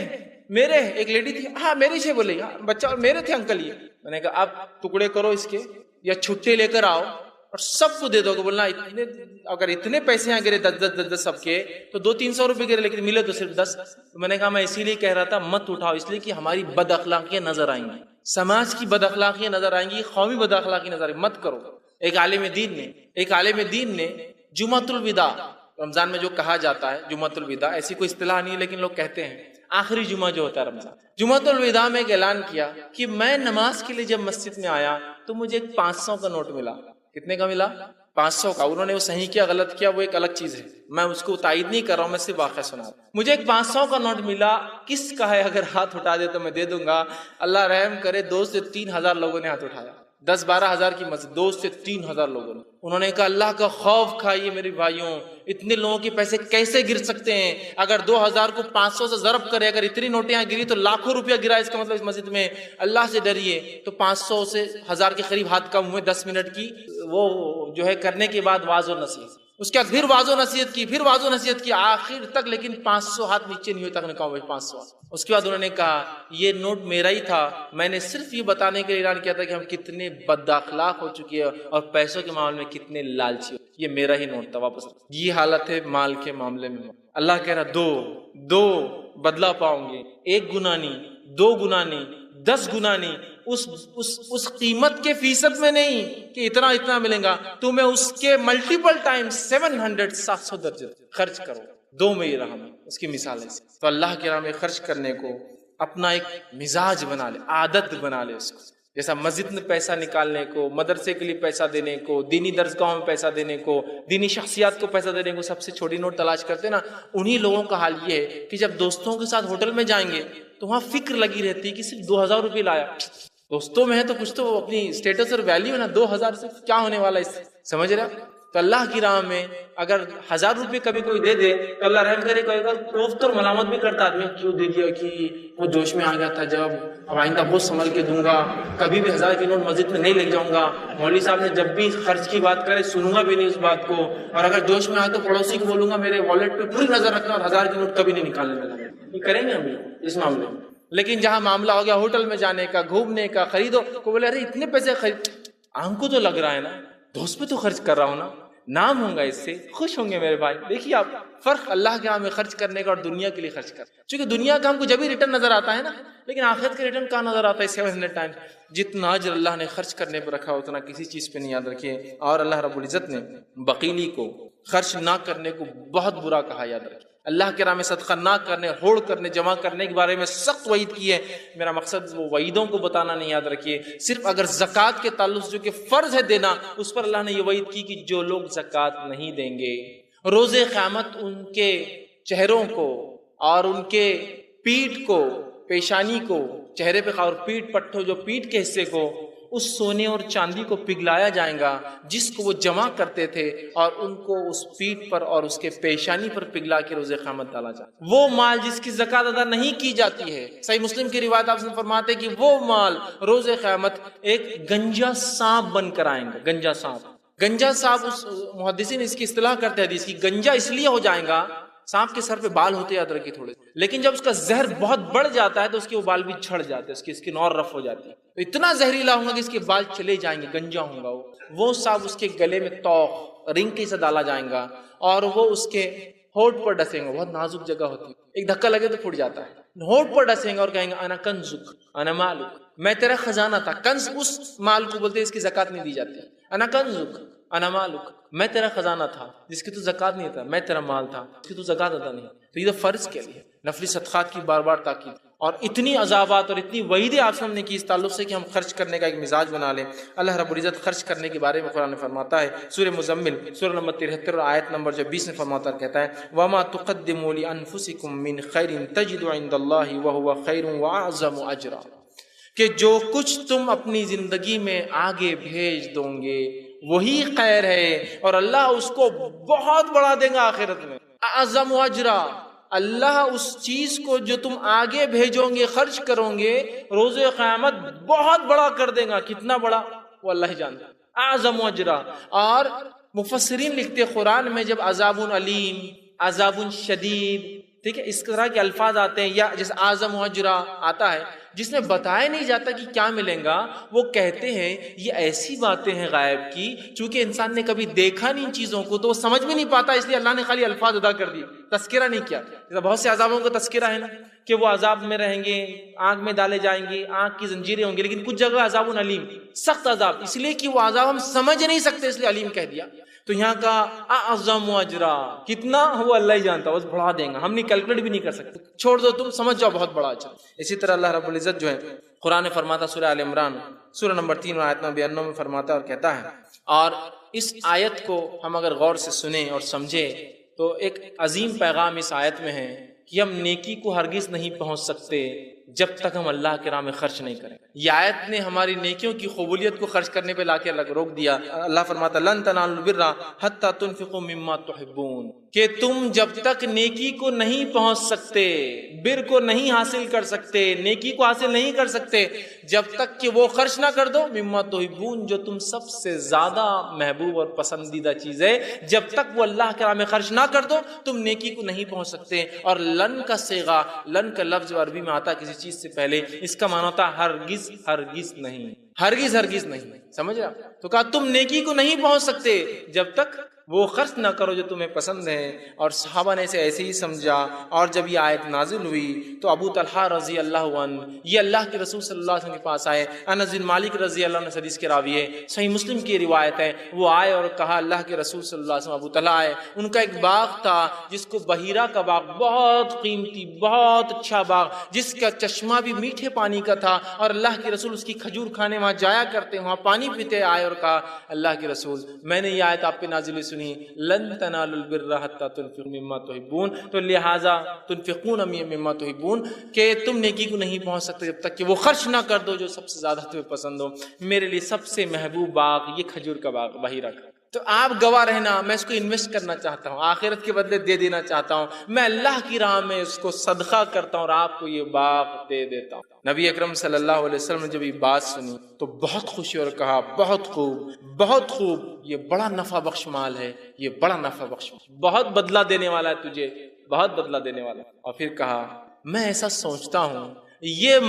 ایک لیڈی تھی، ہاں میری سے بولے، ہاں بچہ اور میرے تھے انکل. یہ میں نے کہا آپ ٹکڑے کرو اس کے، یا چھٹے لے کر آؤ اور سب کو دے دو. بولنا اگر اتنے پیسے یہاں گرے 10 سب کے تو 200-300 روپے گرے، لیکن ملے تو صرف 10. میں نے کہا میں اسی لیے کہہ رہا تھا مت اٹھاؤ، اس لیے کہ ہماری بد اخلاقیاں نظر آئیں گی، سماج کی بد اخلاقیاں نظر آئیں گی، قومی بد اخلاقی نظر آئیں گی، مت کرو. ایک عالم دین نے جمعۃ الوداع، رمضان میں جو کہا جاتا ہے جمعۃ الوداع، ایسی کوئی اصطلاح نہیں ہے لیکن لوگ کہتے ہیں آخری جمعہ جو ہوتا ہے رمضان، جمعۃ الوداع میں ایک اعلان کیا کہ میں نماز کے لیے جب مسجد میں آیا تو مجھے ایک 500 کا نوٹ ملا. کتنے کا ملا؟ 500 کا. انہوں نے وہ صحیح کیا غلط کیا وہ ایک الگ چیز ہے، میں اس کو تائید نہیں کر رہا ہوں، میں صرف واقعہ سنا رہا ہوں. مجھے ایک 500 کا نوٹ ملا. کس کا ہے؟ اگر ہاتھ اٹھا دے تو میں دے دوں گا. اللہ رحم کرے 2 سے 3 ہزار لوگوں نے ہاتھ اٹھایا. 10-12 ہزار کی مسجد، 2 سے 3 ہزار لوگوں نے. انہوں نے کہا اللہ کا خوف کھائیے میرے بھائیوں، اتنے لوگوں کے پیسے کیسے گر سکتے ہیں؟ اگر 2000 کو 500 سے ضرب کرے، اگر اتنی نوٹیں یہاں گری تو لاکھوں روپیہ گرا، اس کا مطلب اس مسجد میں. اللہ سے ڈریے. تو 500 سے 1000 کے قریب ہاتھ کم ہوئے 10 منٹ کی وہ جو ہے کرنے کے بعد واعظ و نصیحت، اس کے بعد پھر واعظ و نصیحت کی، پھر واعظ و نصیحت کی، آخر تک لیکن 500 ہاتھ نیچے نہیں ہوئے تک. نے کہا 500. اس کے بعد انہوں نے کہا یہ نوٹ میرا ہی تھا، میں نے صرف یہ بتانے کے لیے اعلان کیا تھا کہ ہم کتنے بد اخلاق ہو چکے ہیں اور پیسوں کے معاملے میں کتنے لالچی. یہ میرا ہی نوٹ تھا، واپس. یہ حالت ہے مال کے معاملے میں. اللہ کہہ رہا دو بدلہ پاؤں گے، 1 گنا نہیں، 2 گنا نہیں، 10 گنا نہیں، اس قیمت کے فیصد میں نہیں کہ اتنا ملے گا، تمہیں اس کے ملٹیپل ٹائم 700 درجے خرچ کرو. 2 میں یہ رہا اس کی مثال ہے. تو اللہ کے راہ میں خرچ کرنے کو اپنا ایک مزاج بنا لے، عادت بنا لے اس کو. جیسا مسجد میں پیسہ نکالنے کو، مدرسے کے لیے پیسہ دینے کو، دینی درسگاہوں میں پیسہ دینے کو، دینی شخصیات کو پیسہ دینے کو سب سے چھوٹی نوٹ تلاش کرتے نا، انہی لوگوں کا حال یہ ہے کہ جب دوستوں کے ساتھ ہوٹل میں جائیں گے تو وہاں فکر لگی رہتی ہے کہ صرف 2000 روپے لایا. دوستوں میں ہے تو کچھ تو اپنی اسٹیٹس اور ویلیو ہے نا، 2000 سے کیا ہونے والا ہے، سمجھ رہا؟ تو اللہ کی راہ میں اگر 1000 روپے کبھی کوئی دے دے تو اللہ رحم کرے، کوئی اگر کوفت اور ملامت بھی کرتا آدمی، کیوں دے دیا کہ وہ جوش میں آ گیا تھا، جب اب آئندہ بہت سنبھل کے دوں گا، کبھی بھی 1000 کی نوٹ مسجد میں نہیں لے جاؤں گا، مولوی صاحب نے جب بھی خرچ کی بات کرے سنوں گا بھی نہیں اس بات کو، اور اگر جوش میں آئے تو پڑوسی کو بولوں گا میرے والیٹ پہ پوری نظر رکھنا، اور 1000 کی نوٹ کبھی نہیں نکالنے لگا. یہ کریں گے ہم اس معاملے میں. لیکن جہاں معاملہ ہو گیا ہوٹل میں جانے کا، گھومنے کا، خریدو، کو بولے ارے اتنے پیسے خرید، آنکھ کو تو لگ رہا ہے نا، دوست پہ تو خرچ کر رہا ہوں نا، نام ہوں گا اس سے، خوش ہوں گے میرے بھائی۔ دیکھیے آپ فرق اللہ کے راہ میں خرچ کرنے کا اور دنیا کے لیے خرچ کرنا، چونکہ دنیا کا ہم کو جب ہی ریٹرن نظر آتا ہے نا، لیکن آخرت کا ریٹرن کہاں نظر آتا ہے 700 ٹائمز۔ جتنا اجر اللہ نے خرچ کرنے پہ رکھا اتنا کسی چیز پہ نہیں، یاد رکھیے۔ اور اللہ رب العزت نے بخیلی کو، خرچ نہ کرنے کو بہت برا کہا، یاد رکھیے۔ اللہ کے راہ میں صدقہ نہ کرنے، ہوڑ کرنے، جمع کرنے کے بارے میں سخت وعید کی ہے۔ میرا مقصد وہ وعیدوں کو بتانا نہیں، یاد رکھیے، صرف اگر زکوٰۃ کے تعلق جو کہ فرض ہے دینا، اس پر اللہ نے یہ وعید کی کہ جو لوگ زکوٰۃ نہیں دیں گے، روز قیامت ان کے چہروں کو اور ان کے پیٹھ کو، پیشانی کو، چہرے پہ اور پیٹھ پٹھوں جو پیٹھ کے حصے کو، اس سونے اور چاندی کو پگھلایا جائے گا جس کو وہ جمع کرتے تھے، اور ان کو اس پیٹھ پر اور اس کے پیشانی پر پگھلا کے روز قیامت ڈالا جائے۔ وہ مال جس کی زکوٰۃ ادا نہیں کی جاتی ہے، صحیح مسلم کی روایت آپ سے فرماتے ہیں کہ وہ مال روز قیامت ایک گنجا سانپ بن کر آئیں گا۔ گنجا سانپ، گنجا سانپ، اس محدثین اس کی اصطلاح کرتے ہیں حدیث کی، گنجا اس لیے ہو جائے گا، سانپ کے سر پہ بال ہوتے، یاد رکھیے تھوڑے، لیکن جب اس کا زہر بہت بڑھ جاتا ہے تو اس کے وہ بال بھی جھڑ جاتے ہیں، اس کی اسکن اور رف ہو جاتی ہے، تو اتنا زہریلا ہوگا کہ اس کے بال چلے جائیں گے، گنجا ہوں گا وہ سانپ اس کے گلے میں توق رنگ کے سے ڈالا جائے گا، اور وہ اس کے ہونٹ پر ڈسیں گا، بہت نازک جگہ ہوتی ہے، ایک دھکا لگے تو پھوٹ جاتا ہے، ہونٹ پر ڈسیں گا اور کہیں گے انا کنزک انا مالک، میں تیرا خزانہ تھا۔ کنز اس مال کو بولتے ہیں اس کی زکوٰۃ نہیں دی جاتی، انا کنزک انا مالک، میں تیرا خزانہ تھا جس کی تو زکوٰۃ نہیں تھا، میں تیرا مال تھا جس کی تو زکوٰۃ ادا نہیں۔ تو یہ تو فرض کے لیے، نفلی صدقات کی بار بار تاکید، اور اتنی عذابات اور اتنی وعیدیں آپ سے ہم نے کی اس تعلق سے کہ ہم خرچ کرنے کا ایک مزاج بنا لیں۔ اللہ رب العزت خرچ کرنے کے بارے میں قرآن میں فرماتا ہے، سورہ مزمل سورہ نمبر 73 آیت نمبر 20 میں فرماتا ہے، کہتا ہے وَمَا تُقَدِّمُوا لِأَنفُسِكُم مِّن خَيْرٍ تَجِدُوا عِندَ اللَّهِ وَهُوَ خَيْرٌ وَأَعْظَمُ أَجْرًا، کہ جو کچھ تم اپنی زندگی میں آگے بھیج دو گے وہی خیر ہے، اور اللہ اس کو بہت بڑا دے گا آخرت میں۔ اعظم اجرا، اللہ اس چیز کو جو تم آگے بھیجو گے، خرچ کرو گے، روز قیامت بہت بڑا کر دے گا۔ کتنا بڑا وہ اللہ ہی جانتا، اعظم اجرا۔ اور مفسرین لکھتے قرآن میں جب عذاب علیم، عذاب شدید، ٹھیک ہے، اس طرح کے الفاظ آتے ہیں، یا جیسے اعظم اجرا آتا ہے جس میں بتایا نہیں جاتا کہ کیا ملیں گا، وہ کہتے ہیں یہ ایسی باتیں ہیں غائب کی، چونکہ انسان نے کبھی دیکھا نہیں چیزوں کو تو وہ سمجھ بھی نہیں پاتا، اس لیے اللہ نے خالی الفاظ ادا کر دیے، تذکرہ نہیں کیا۔ جیسا بہت سے عذابوں کا تذکرہ ہے نا، کہ وہ عذاب میں رہیں گے، آگ میں ڈالے جائیں گے، آگ کی زنجیریں ہوں گی، لیکن کچھ جگہ عذاب علیم، سخت عذاب، اس لیے کہ وہ عذاب ہم سمجھ نہیں سکتے، اس لیے علیم کہہ دیا۔ تو یہاں کا اعظم اجرا کتنا وہ اللہ ہی جانتا، بس بڑھا دیں گا، ہم نہیں کیلکولیٹ بھی نہیں کر سکتے، چھوڑ دو تم سمجھ جاؤ بہت بڑا اجر۔ اسی طرح اللہ رب العزت جو ہے قرآن فرماتا، سورہ آل عمران سورہ نمبر 3 آیت نمبر 92 میں فرماتا ہے اور کہتا ہے، اور اس آیت کو ہم اگر غور سے سنیں اور سمجھیں تو ایک عظیم پیغام اس آیت میں ہے کہ ہم نیکی کو ہرگز نہیں پہنچ سکتے جب تک ہم اللہ کے راہ میں خرچ نہیں کریں۔ یہ آیت نے ہماری نیکیوں کی قبولیت کو خرچ کرنے پہ لا کے روک دیا۔ اللہ فرماتا لن تنالوا البر حتی تنفقوا مما تحبون، کہ تم جب تک نیکی کو نہیں پہنچ سکتے، بر کو نہیں حاصل کر سکتے، نیکی کو حاصل نہیں کر سکتے جب تک کہ وہ خرچ نہ کر دو مما تحبون، جو تم سب سے زیادہ محبوب اور پسندیدہ چیز ہے، جب تک وہ اللہ کے راہ میں خرچ نہ کر دو تم نیکی کو نہیں پہنچ سکتے۔ اور لن کا صیغہ، لن کا لفظ عربی میں آتا ہے کسی چیز سے پہلے، اس کا معنی ہوتا ہے ہرگز ہرگز نہیں، ہرگز ہرگز نہیں، سمجھ رہا؟ تو کہا تم نیکی کو نہیں پہنچ سکتے جب تک وہ خرچ نہ کرو جو تمہیں پسند ہے۔ اور صحابہ نے اسے ایسے ہی سمجھا، اور جب یہ آیت نازل ہوئی تو ابو طلحہ رضی اللہ عنہ یہ اللہ کے رسول صلی اللہ علیہ وسلم کے پاس آئے، انس بن مالک رضی اللہ عنہ حدیث کے راوی ہے، صحیح مسلم کی روایت ہے، وہ آئے اور کہا اللہ کے رسول صلی اللہ علیہ وسلم، ابو طلحہ آئے، ان کا ایک باغ تھا جس کو بحیرہ کا باغ، بہت قیمتی بہت اچھا باغ جس کا چشمہ بھی میٹھے پانی کا تھا، اور اللہ کے رسول اس کی کھجور کھانے وہاں جایا کرتے، وہاں پانی پیتے۔ آئے اور کہا اللہ کے رسول میں نے یہ آیت آپ پہ نازل سنی، لن تنالوا البر حتی تنفقوا مما تحبون، تو لہٰذا تنفقون مما تحبون، کہ تم نیکی کو نہیں پہنچ سکتے جب تک کہ وہ خرچ نہ کر دو جو سب سے زیادہ تمہیں پسند ہو۔ میرے لیے سب سے محبوب باغ یہ کھجور کا باغ بحیرہ کا، تو آپ گواہ رہنا، میں اس کو انویسٹ کرنا چاہتا ہوں، آخرت کے بدلے دے دینا چاہتا ہوں، میں اللہ کی راہ میں اس کو صدقہ کرتا ہوں اور آپ کو یہ باغ دے دیتا ہوں۔ نبی اکرم صلی اللہ علیہ وسلم نے جب یہ بات سنی تو بہت خوشی اور کہا بہت خوب بہت خوب، یہ بڑا نفع بخش مال ہے، یہ بڑا نفع بخش مال، بہت بدلہ دینے والا ہے تجھے، بہت بدلہ دینے والا ہے۔ اور پھر کہا میں ایسا سوچتا ہوں یہ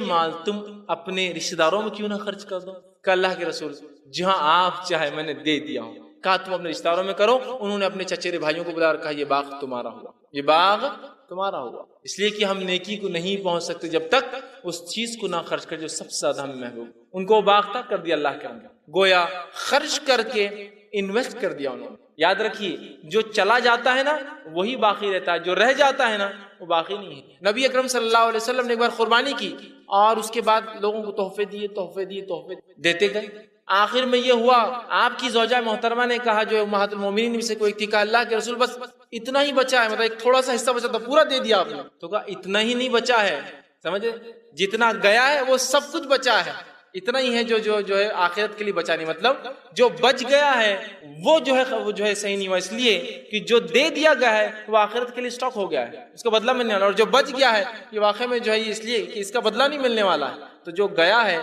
مال تم اپنے رشتہ داروں میں کیوں نہ خرچ کر دو؟ کہ اللہ کے رسول جہاں آپ چاہے میں نے دے دیا ہوں. کہا تم اپنے رشتہ داروں میں کرو. انہوں نے اپنے چچیرے بھائیوں کو بلا اور کہا یہ باغ تمہارا ہوا، یہ باغ تمہارا ہوا. اس لیے کہ ہم نیکی کو نہیں پہنچ سکتے جب تک اس چیز کو نہ خرچ کر جو سب سے زیادہ ہمیں محبوب. ان کو باغ تک کر دیا اللہ کے اندر، گویا خرچ کر کے انویسٹ کر دیا انہوں نے. یاد رکھیے جو چلا جاتا ہے نا وہی باقی رہتا ہے، جو رہ جاتا ہے نا وہ باقی نہیں ہے. نبی اکرم صلی اللہ علیہ وسلم نے ایک بار قربانی کی اور اس کے بعد لوگوں کو تحفے دیے دیتے گئے. آخر میں یہ ہوا آپ کی زوجہ محترمہ نے کہا جو امہات المومنین میں سے کوئی تھی، کہا اللہ کے رسول بس اتنا ہی بچا ہے، مطلب ایک تھوڑا سا حصہ بچا تھا پورا دے دیا آپ نے. تو کہا اتنا ہی نہیں بچا ہے، سمجھے جتنا گیا ہے وہ سب کچھ بچا ہے، اتنا ہی ہے جو ہے آخرت کے لیے بچا نہیں. مطلب جو بچ گیا ہے وہ جو ہے صحیح نہیں ہوا، اس لیے کہ جو دے دیا گیا ہے وہ آخرت کے لیے اسٹاک ہو گیا ہے، اس کا بدلہ ملنے والا. اور جو بچ گیا ہے یہ واقعی میں جو ہے اس لیے کہ اس کا بدلہ نہیں ملنے والا ہے. تو جو گیا ہے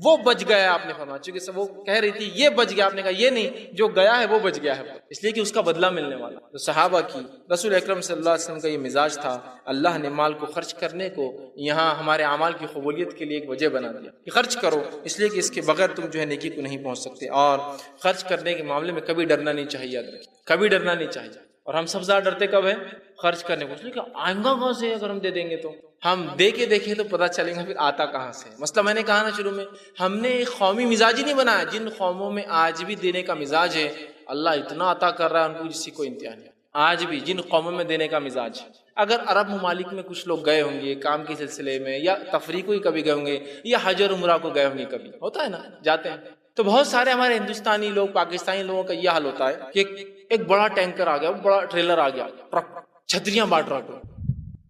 وہ بچ گیا ہے، آپ نے فرمایا. چونکہ وہ کہہ رہی تھی یہ بچ گیا، آپ نے کہا یہ نہیں، جو گیا ہے وہ بچ گیا ہے، اس لیے کہ اس کا بدلہ ملنے والا. تو صحابہ کی رسول اکرم صلی اللہ علیہ وسلم کا یہ مزاج تھا. اللہ نے مال کو خرچ کرنے کو یہاں ہمارے اعمال کی قبولیت کے لیے ایک وجہ بنا دیا کہ خرچ کرو، اس لیے کہ اس کے بغیر تم جو ہے نیکی کو نہیں پہنچ سکتے. اور خرچ کرنے کے معاملے میں کبھی ڈرنا نہیں چاہیے، کبھی ڈرنا نہیں چاہیے. اور ہم سب زیادہ ڈرتے کب ہے؟ خرچ کرنے کو. اس لیے کہ آئیں گا کہاں سے؟ اگر ہم دے دیں گے تو ہم دے کے دیکھیں تو پتہ چلے گا پھر آتا کہاں سے. مثلا میں نے کہا نا شروع میں، ہم نے ایک قومی مزاج ہی نہیں بنایا. جن قوموں میں آج بھی دینے کا مزاج ہے اللہ اتنا عطا کر رہا ہے ان کو جس کی کوئی انتہا نہیں. آج بھی جن قوموں میں دینے کا مزاج ہے، اگر عرب ممالک میں کچھ لوگ گئے ہوں گے کام کے سلسلے میں یا تفریح کو ہی کبھی گئے ہوں گے یا حج اور عمرہ کو گئے ہوں گے، کبھی ہوتا ہے نا جاتے ہیں، تو بہت سارے ہمارے ہندوستانی لوگ پاکستانی لوگوں کا یہ حال ہوتا ہے کہ ایک بڑا ٹینکر آ گیا، بڑا ٹریلر آ گیا، ٹرک چھتریاں بانٹ رہا ہے،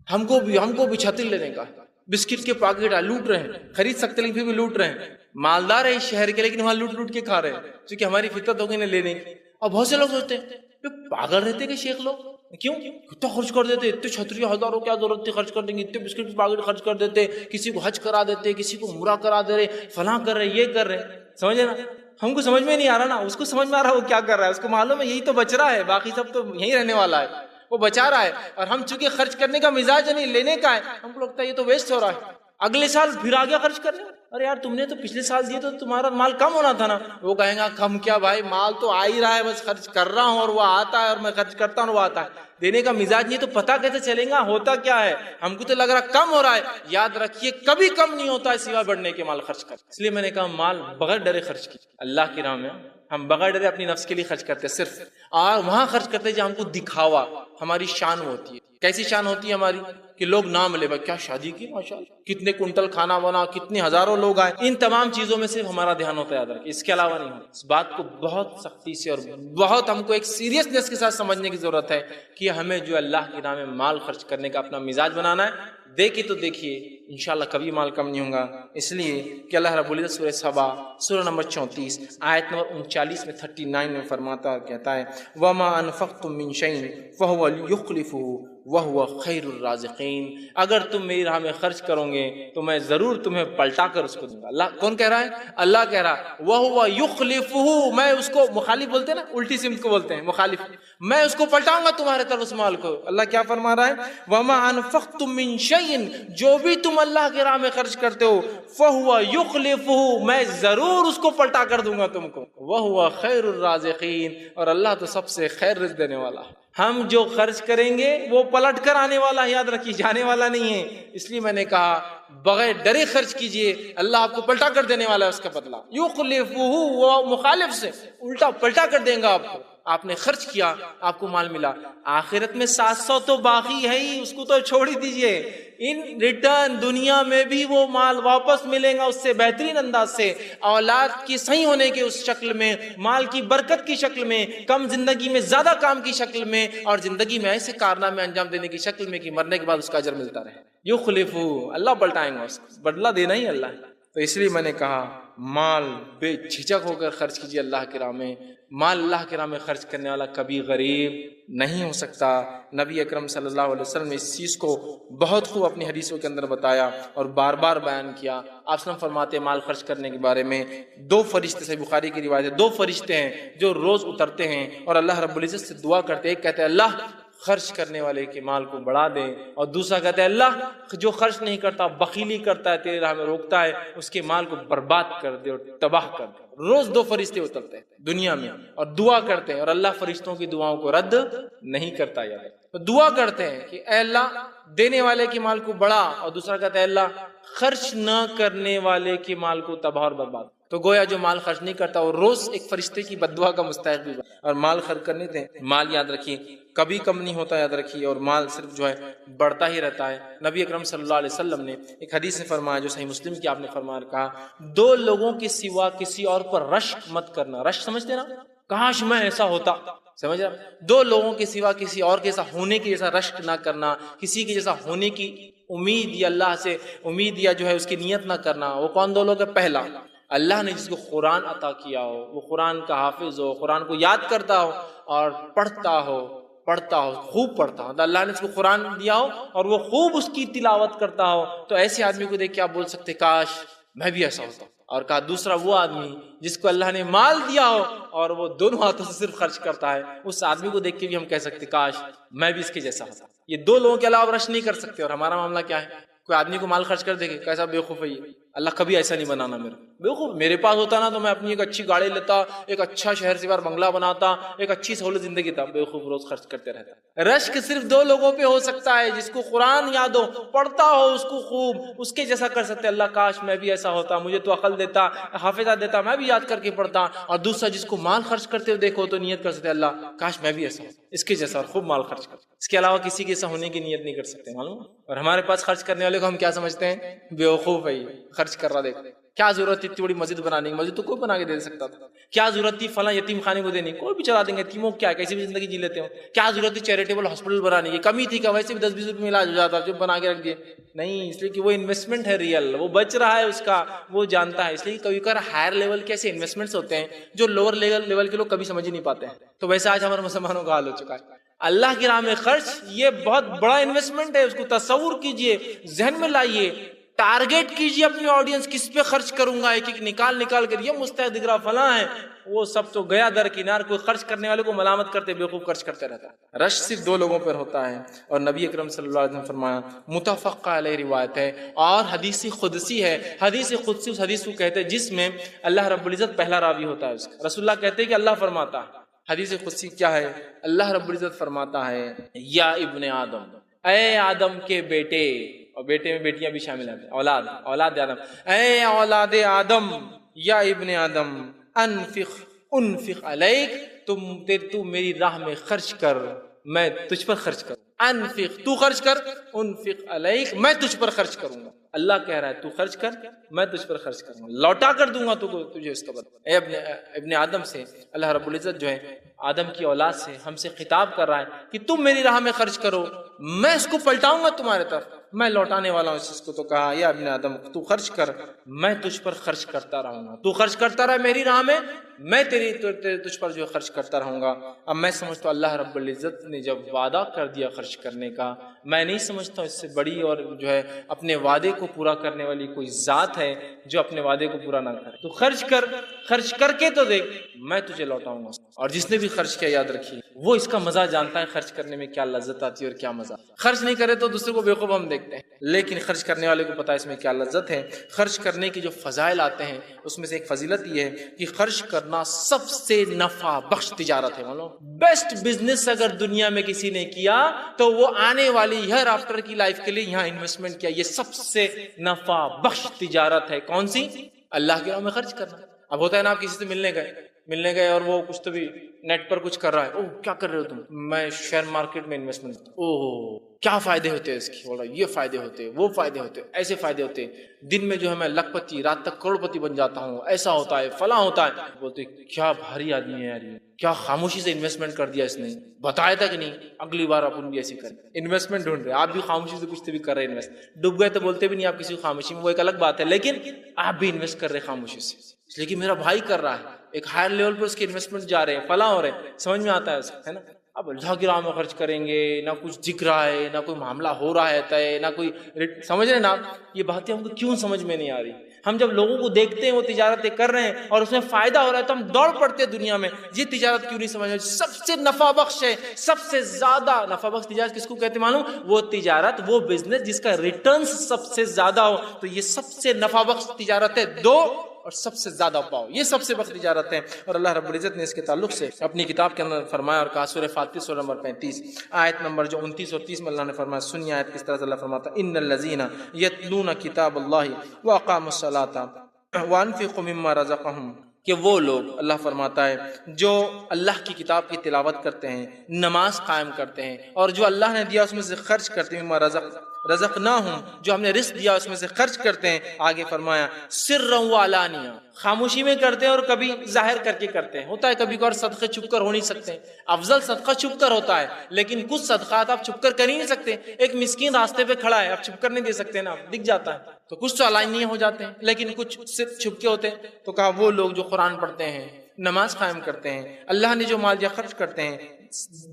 ہم کو بھی چھتری لینے کا، بسکٹ کے پاکٹ لوٹ رہے ہیں، خرید سکتے لیکن پھر بھی لوٹ رہے ہیں. مالدار ہے اس شہر کے لیکن وہاں لوٹ کے کھا رہے ہیں کیونکہ ہماری فطرت ہو گئی نا لینے کی. اور بہت سے لوگ سوچتے ہیں پاگل رہتے کہ شیخ لوگ کیوں کتنا خرچ کر دیتے، اتنے چھتری ہزاروں کیا ضرورت تھی خرچ کر دیں گے، اتنے بسکٹ کے پاکٹ خرچ کر دیتے، کسی کو حج کرا دیتے، کسی کو عمرہ کرا دے رہے، فلاں کر رہے، یہ کر رہے. سمجھے نا، ہم کو سمجھ میں نہیں آ رہا نا، اس کو سمجھ میں آ رہا وہ کیا کر رہا ہے، اس کو معلوم ہے یہی تو بچ رہا ہے، باقی سب تو یہی رہنے والا ہے، وہ بچا رہا ہے. اور ہم چونکہ خرچ کرنے کا مزاج نہیں لینے کا ہے، ہم کو لگتا ہے یہ تو ویسٹ ہو رہا ہے، اگلے سال پھر آ گیا خرچ کرنے. ارے یار تم نے تو پچھلے سال دیے تو تمہارا مال کم ہونا تھا نا. وہ کہیں گا کم کیا بھائی، مال تو آ ہی رہا ہے، بس خرچ کر رہا ہوں اور وہ آتا ہے، اور میں خرچ کرتا ہوں وہ آتا ہے. دینے کا مزاج نہیں تو پتہ کیسے چلے گا ہوتا کیا ہے؟ ہم کو تو لگ رہا کم ہو رہا ہے. یاد رکھیے کبھی کم نہیں ہوتا ہے سوائے بڑھنے کے مال خرچ کر. اس لیے میں نے کہا مال بغیر ڈرے خرچ کی اللہ کی راہ میں. ہم بغیر ڈرے اپنی نفس کے لیے خرچ کرتے صرف، اور وہاں خرچ کرتے جہاں ہم کو دکھاوا. ہماری شان ہوتی ہے. کیسی شان ہوتی ہے ہماری؟ کہ لوگ نام لے، کیا شادی کی ماشاءاللہ، کتنے کنٹل کھانا بنا، کتنے ہزاروں لوگ آئے. ان تمام چیزوں میں صرف ہمارا دھیان ہوتا ہے، یاد رکھیں اس کے علاوہ نہیں. اس بات کو بہت سختی سے اور بہت ہم کو ایک سیریسنس کے ساتھ سمجھنے کی ضرورت ہے کہ ہمیں جو اللہ کی راہ میں مال خرچ کرنے کا اپنا مزاج بنانا ہے. دیکھیں تو دیکھیے انشاءاللہ کبھی مال کم نہیں ہوگا. اس لیے کہ اللہ رب العزت سورہ سبا سورہ نمبر 34 آیت نمبر 39 میں 39 میں فرماتا کہتا ہے وَمَا أَنفَقْتُم مِّن شَيْءٍ فَهُوَ يُخْلِفُهُ وَهُوَ خَيْرُ الرَّازِقِينَ. اگر تم میری راہ میں خرچ کرو گے تو میں ضرور تمہیں پلٹا کر اس کو دوں گا. اللہ کون کہہ رہا ہے؟ اللہ کہہ رہا ہے وَهُوَ يُخْلِفُهُ، میں اس کو مخالف بولتے ہیں نا، الٹی سمت کو بولتے ہیں مخالف، میں اس کو پلٹاؤں گا تمہارے طرف اس مال کو. اللہ کیا فرما رہا ہے؟ وَمَا أَنفَقْتُم مِّن شَيْءٍ، جو بھی تم اللہ کی راہ میں خرچ کرتے ہو فَهُوَ يُخْلِفُهُ، میں ضرور اس کو پلٹا کر دوں گا تم کو. وَهُوَ خَيْرُ الرَّازِقِينَ، اور اللہ تو سب سے خیر رزق دینے والا ہے. ہم جو خرچ کریں گے وہ پلٹ کر آنے والا ہے، یاد رکھیے جانے والا نہیں ہے. اس لیے میں نے کہا بغیر ڈرے خرچ کیجئے، اللہ آپ کو پلٹا کر دینے والا ہے اس کا بدلہ. یخلفہ، وہ مخالف سے الٹا پلٹا کر دیں گا آپ کو. آپ نے خرچ کیا، آپ کو مال ملا، آخرت میں 700 تو باقی ہے ہی، اس کو تو چھوڑ ہی دیجئے. ان ریٹرن دنیا میں بھی وہ مال واپس ملے گا اس سے بہترین انداز سے، اولاد کی صحیح ہونے کے اس شکل میں، مال کی برکت کی شکل میں، کم زندگی میں زیادہ کام کی شکل میں، اور زندگی میں ایسے کارنامے انجام دینے کی شکل میں کہ مرنے کے بعد اس کا اجر ملتا رہے. یخلفہ، اللہ پلٹائیں گا، اس کو بدلہ دینا ہی اللہ ہے. تو اس لیے میں نے کہا مال بے جھجک ہو کر خرچ کیجیے اللہ کی راہ میں. مال اللہ کی راہ میں خرچ کرنے والا کبھی غریب نہیں ہو سکتا. نبی اکرم صلی اللہ علیہ وسلم نے اس چیز کو بہت خوب اپنی حدیثوں کے اندر بتایا اور بار بار بیان کیا. آپ وسلم فرماتے ہیں مال خرچ کرنے کے بارے میں، 2 فرشتے، صحیح بخاری کی روایت ہے، 2 فرشتے ہیں جو روز اترتے ہیں اور اللہ رب العزت سے دعا کرتے ہیں. ایک کہتے ہیں اللہ خرچ کرنے والے کے مال کو بڑھا دیں، اور دوسرا کہتے ہیں اللہ جو خرچ نہیں کرتا، بخیلی کرتا ہے، تیرے راہ میں روکتا ہے، اس کے مال کو برباد کر دے اور تباہ کر دے۔ روز 2 فرشتے اترتے ہیں دنیا میں اور دعا کرتے ہیں، اور اللہ فرشتوں کی دعاؤں کو رد نہیں کرتا۔ یار تو دعا کرتے ہیں کہ اے اللہ دینے والے کے مال کو بڑھا، اور دوسرا کہتا ہے اللہ خرچ نہ کرنے والے کے مال کو تباہ اور برباد۔ تو گویا جو مال خرچ نہیں کرتا وہ روز ایک فرشتے کی بد دعا کا مستحق بھی بنا۔ اور مال خرچ کرنے دیں، مال یاد رکھیے کبھی کم نہیں ہوتا، یاد رکھیے، اور مال صرف جو ہے بڑھتا ہی رہتا ہے۔ نبی اکرم صلی اللہ علیہ وسلم نے ایک حدیث میں فرمایا، جو صحیح مسلم کی آپ نے فرمایا، کہا 2 لوگوں کے سوا کسی اور پر رشک مت کرنا۔ رشک سمجھتے نا، کاش میں ایسا ہوتا، سمجھ رہا؟ 2 لوگوں کے سوا کسی اور کے جیسا ہونے کے جیسا رشک نہ کرنا، کسی کے جیسا ہونے کی امید یا اللہ سے امید یا جو ہے اس کی نیت نہ کرنا۔ وہ کون 2 لوگ ہیں؟ پہلا، اللہ نے جس کو قرآن عطا کیا ہو، وہ قرآن کا حافظ ہو، قرآن کو یاد کرتا ہو اور پڑھتا ہو، خوب پڑھتا ہو۔ اللہ نے اس کو قرآن دیا ہو اور وہ خوب اس کی تلاوت کرتا ہو، تو ایسے آدمی کو دیکھ کے آپ بول سکتے کاش میں بھی ایسا ہوتا۔ اور کہا دوسرا وہ آدمی جس کو اللہ نے مال دیا ہو اور وہ دونوں ہاتھوں سے صرف خرچ کرتا ہے، اس آدمی کو دیکھ کے بھی ہم کہہ سکتے کاش میں بھی اس کے جیسا ہوتا۔ یہ 2 لوگوں کے علاوہ رش نہیں کر سکتے۔ اور ہمارا معاملہ کیا ہے؟ کوئی آدمی کو مال خرچ کر دے گا، کیسا بیوقوف ہے یہ، اللہ کبھی ایسا نہیں بنانا میرا بیوقوف۔ میرے پاس ہوتا نا تو میں اپنی ایک اچھی گاڑی لیتا، ایک اچھا شہر سے باہر بنگلہ بناتا، ایک اچھی سہولت زندگی تھا۔ بیوقوف روز خرچ کرتے رہتا ہے۔ رشک صرف 2 لوگوں پہ ہو سکتا ہے، جس کو قرآن یاد ہو، پڑھتا ہو اس کو خوب، اس کے جیسا کر سکتے اللہ کاش میں بھی ایسا ہوتا، مجھے تو عقل دیتا، حافظہ دیتا، میں بھی یاد کر کے پڑھتا۔ اور دوسرا جس کو مال خرچ کرتے ہوئے دیکھو تو نیت کر سکتے اللہ کاش میں بھی ایسا ہوتا، اس کے جیسا، اور خوب مال خرچ کرتا۔ اس کے علاوہ کسی کے ایسا ہونے کی نیت نہیں کر سکتے، معلوم۔ اور ہمارے پاس خرچ کرنے والے کو ہم کیا سمجھتے ہیں؟ بیوقوف ہے، خرچ کر رہا۔ دیکھ کیا ضرورت تھی اتنی بڑی مسجد بنانے کی؟ مسجد تو کوئی بنا کے دے سکتا تھا۔ کیا ضرورت تھی فلاں یتیم خانے کو دینے کی؟ کوئی بھی چلا دیں گے، یتیموں کیا کیسی بھی زندگی جی لیتے ہو۔ کیا ضرورت تھی چیریٹیبل ہاسپٹل بنانے کی؟ کمی تھی کہ ویسے بھی 10-20 روپے میں علاج ہو جاتا، جو بنا کے رکھ دیے؟ نہیں، اس لیے کہ وہ انویسٹمنٹ ہے ریئل، وہ بچ رہا ہے اس کا، وہ جانتا ہے۔ اس لیے کبھی کبھار ہائر لیول کے ایسے انویسٹمنٹس ہوتے ہیں جو لوور لیول کے لوگ کبھی سمجھ ہی نہیں پاتے ہیں۔ تو ویسے آج ہمارے مسلمانوں کا حال ہو چکا ہے۔ اللہ کی راہ میں خرچ یہ بہت بڑا انویسٹمنٹ ہے، اس کو تصور کیجئے، ذہن میں لائیے، ٹارگیٹ کیجئے اپنی آڈینس کس پہ خرچ کروں گا، ایک ایک نکال کر یہ مستحق دکھ رہا فلاں ہے، وہ سب تو گیا درکنار۔ کوئی خرچ کرنے والے کو ملامت کرتے بیوقوف خرچ کرتے رہتا ہے۔ رش صرف 2 لوگوں پر ہوتا ہے، اور نبی اکرم صلی اللہ علیہ وسلم نے فرمایا، متفق علیہ روایت ہے اور حدیث قدسی ہے۔ حدیث قدسی اس حدیث کو کہتے ہیں جس میں اللہ رب العزت پہلا راوی ہوتا ہے اس کا۔ رسول اللہ کہتے ہیں کہ اللہ فرماتا ہے، حدیث قدسی کیا ہے؟ اللہ رب العزت فرماتا ہے یا ابن آدم، اے آدم کے بیٹے، اور بیٹے میں بیٹیاں بھی شامل ہیں، اولاد آدم، اے اولاد آدم، یا ابن آدم، انفق علیک، تو میری راہ میں خرچ کر، میں تجھ پر خرچ کروں۔ انفق، تو خرچ کر، انفق علیک، میں تجھ پر خرچ کروں گا۔ اللہ کہہ رہا ہے تو خرچ کر، میں تجھ پر خرچ کروں گا، لوٹا کر دوں گا تجھے اس کا بدلہ۔ اے ابن آدم سے اللہ رب العزت جو ہے آدم کی اولاد سے ہم سے خطاب کر رہا ہے کہ تم میری راہ میں خرچ کرو، میں اس کو پلٹاؤں گا تمہارے طرف، میں لوٹانے والا ہوں اس چیز کو۔ تو کہا یا ابن آدم تو خرچ کر، میں تجھ پر خرچ کرتا رہوں گا، تو خرچ کرتا رہا میری راہ میں، میں تجھ پر جو خرچ کرتا رہوں گا۔ اب میں سمجھتا ہوں اللہ رب العزت نے جب وعدہ کر دیا خرچ کرنے کا، میں نہیں سمجھتا اس سے بڑی اور جو ہے اپنے وعدے کو پورا کرنے والی کوئی ذات ہے جو اپنے وعدے کو پورا نہ کرے۔ تو خرچ کر کے تو دیکھ، میں تجھے لوٹاؤں گا۔ اور جس نے بھی خرچ کیا یاد رکھیے وہ اس کا مزہ جانتا ہے، خرچ کرنے میں کیا لذت آتی ہے اور کیا مزہ۔ خرچ نہیں کرے تو دوسرے کو بیوقوف ہم دیکھتے ہیں، لیکن خرچ کرنے والے کو پتا ہے اس میں کیا لذت ہے۔ خرچ کرنے کی جو فضائل آتے ہیں اس میں سے ایک فضیلت یہ ہے کہ خرچ کرنا سب سے نفع بخش تجارت ہے۔ بیسٹ بزنس اگر دنیا میں کسی نے کیا تو وہ آنے والی ہر آفٹر کی لائف کے لیے یہاں انویسٹمنٹ کیا، یہ سب سے نفع بخش تجارت ہے۔ کون سی؟ اللہ کی راہ میں خرچ کرنا۔ اب ہوتا ہے نا آپ کسی سے ملنے گئے اور وہ کچھ تو بھی نیٹ پر کچھ کر رہا ہے، اوہ کیا کر رہے ہو تم؟ میں شیئر مارکیٹ میں انویسٹمنٹ، اوہ کیا فائدے ہوتے ہیں اس کی، بولا یہ فائدے ہوتے، وہ فائدے ہوتے، ایسے فائدے ہوتے، دن میں جو ہے میں لاکھ پتی، رات تک کروڑ پتی بن جاتا ہوں، ایسا ہوتا ہے، فلاں ہوتا ہے۔ بولتے کیا بھاری آدمی ہے یار، یہ کیا خاموشی سے انویسٹمنٹ کر دیا اس نے، بتایا تھا کہ نہیں اگلی بار اپن بھی ایسی کریں۔ انویسٹمنٹ ڈھونڈ رہے، آپ بھی خاموشی سے کچھ تو بھی کر رہے انویسٹ، ڈوب گئے تو بولتے بھی نہیں آپ کسی کو خاموشی میں، وہ ایک الگ بات ہے، لیکن آپ بھی انویسٹ کر رہے خاموشی سے، اس لیے کہ میرا بھائی کر رہا ہے، ایک ہائر لیول پہ اس کے انویسٹمنٹ جا رہے ہیں، فلاں ہو رہے ہیں، سمجھ میں آتا ہے اس ہے نا۔ اب اللہ کی راہ میں خرچ کریں گے، نہ کچھ دکھ رہا ہے، نہ کوئی معاملہ ہو رہا ہے طے، نہ کوئی، سمجھ رہے نا آپ، یہ باتیں ہم کو کیوں سمجھ میں نہیں آ رہی؟ ہم جب لوگوں کو دیکھتے ہیں وہ تجارتیں کر رہے ہیں اور اس میں فائدہ ہو رہا ہے تو ہم دوڑ پڑتے ہیں دنیا میں، یہ تجارت کیوں نہیں سمجھ رہے؟ سب سے نفع بخش ہے، سب سے زیادہ نفع بخش تجارت کس کو کہتے ہیں معلوم؟ وہ تجارت، وہ بزنس جس کا ریٹرنز سب سے زیادہ ہو، تو یہ سب سے نفع بخش تجارت ہے، دو اور سب سے زیادہ پاؤ، یہ سب سے بخش تجارت ہے۔ اور اللہ رب العزت نے اس کے تعلق سے اپنی کتاب کے اندر فرمایا اور کہا، سورہ فاتر سورہ نمبر 35 آیت نمبر جو 29 اور 30 میں اللہ نے فرمایا، سنیے آیت کس طرح سے اللہ فرماتا ہے، ان الذین یتلون کتاب اللہ واقاموا الصلاۃ وانفقوا مما رزقهم، کہ وہ لوگ، اللہ فرماتا ہے، جو اللہ کی کتاب کی تلاوت کرتے ہیں، نماز قائم کرتے ہیں، اور جو اللہ نے دیا اس میں سے خرچ کرتے ہیں، مما رزقناہم، جو ہم نے رزق دیا اس میں سے خرچ کرتے ہیں۔ آگے فرمایا سرا وعلانیہ، خاموشی میں کرتے ہیں اور کبھی ظاہر کر کے کرتے ہیں۔ ہوتا ہے کبھی کبھار صدقے چھپ کر ہو نہیں سکتے، افضل صدقہ چھپ کر ہوتا ہے، لیکن کچھ صدقات آپ چھپ کر ہی نہیں سکتے۔ ایک مسکین راستے پہ کھڑا ہے، آپ چھپ کر نہیں دے سکتے نا، دکھ جاتا ہے، تو کچھ تو علانیہ ہو جاتے ہیں، لیکن کچھ صرف چھپ کے ہوتے ہیں۔ تو کہا وہ لوگ جو قرآن پڑھتے ہیں، نماز قائم کرتے ہیں، اللہ نے جو مال دیا خرچ کرتے ہیں،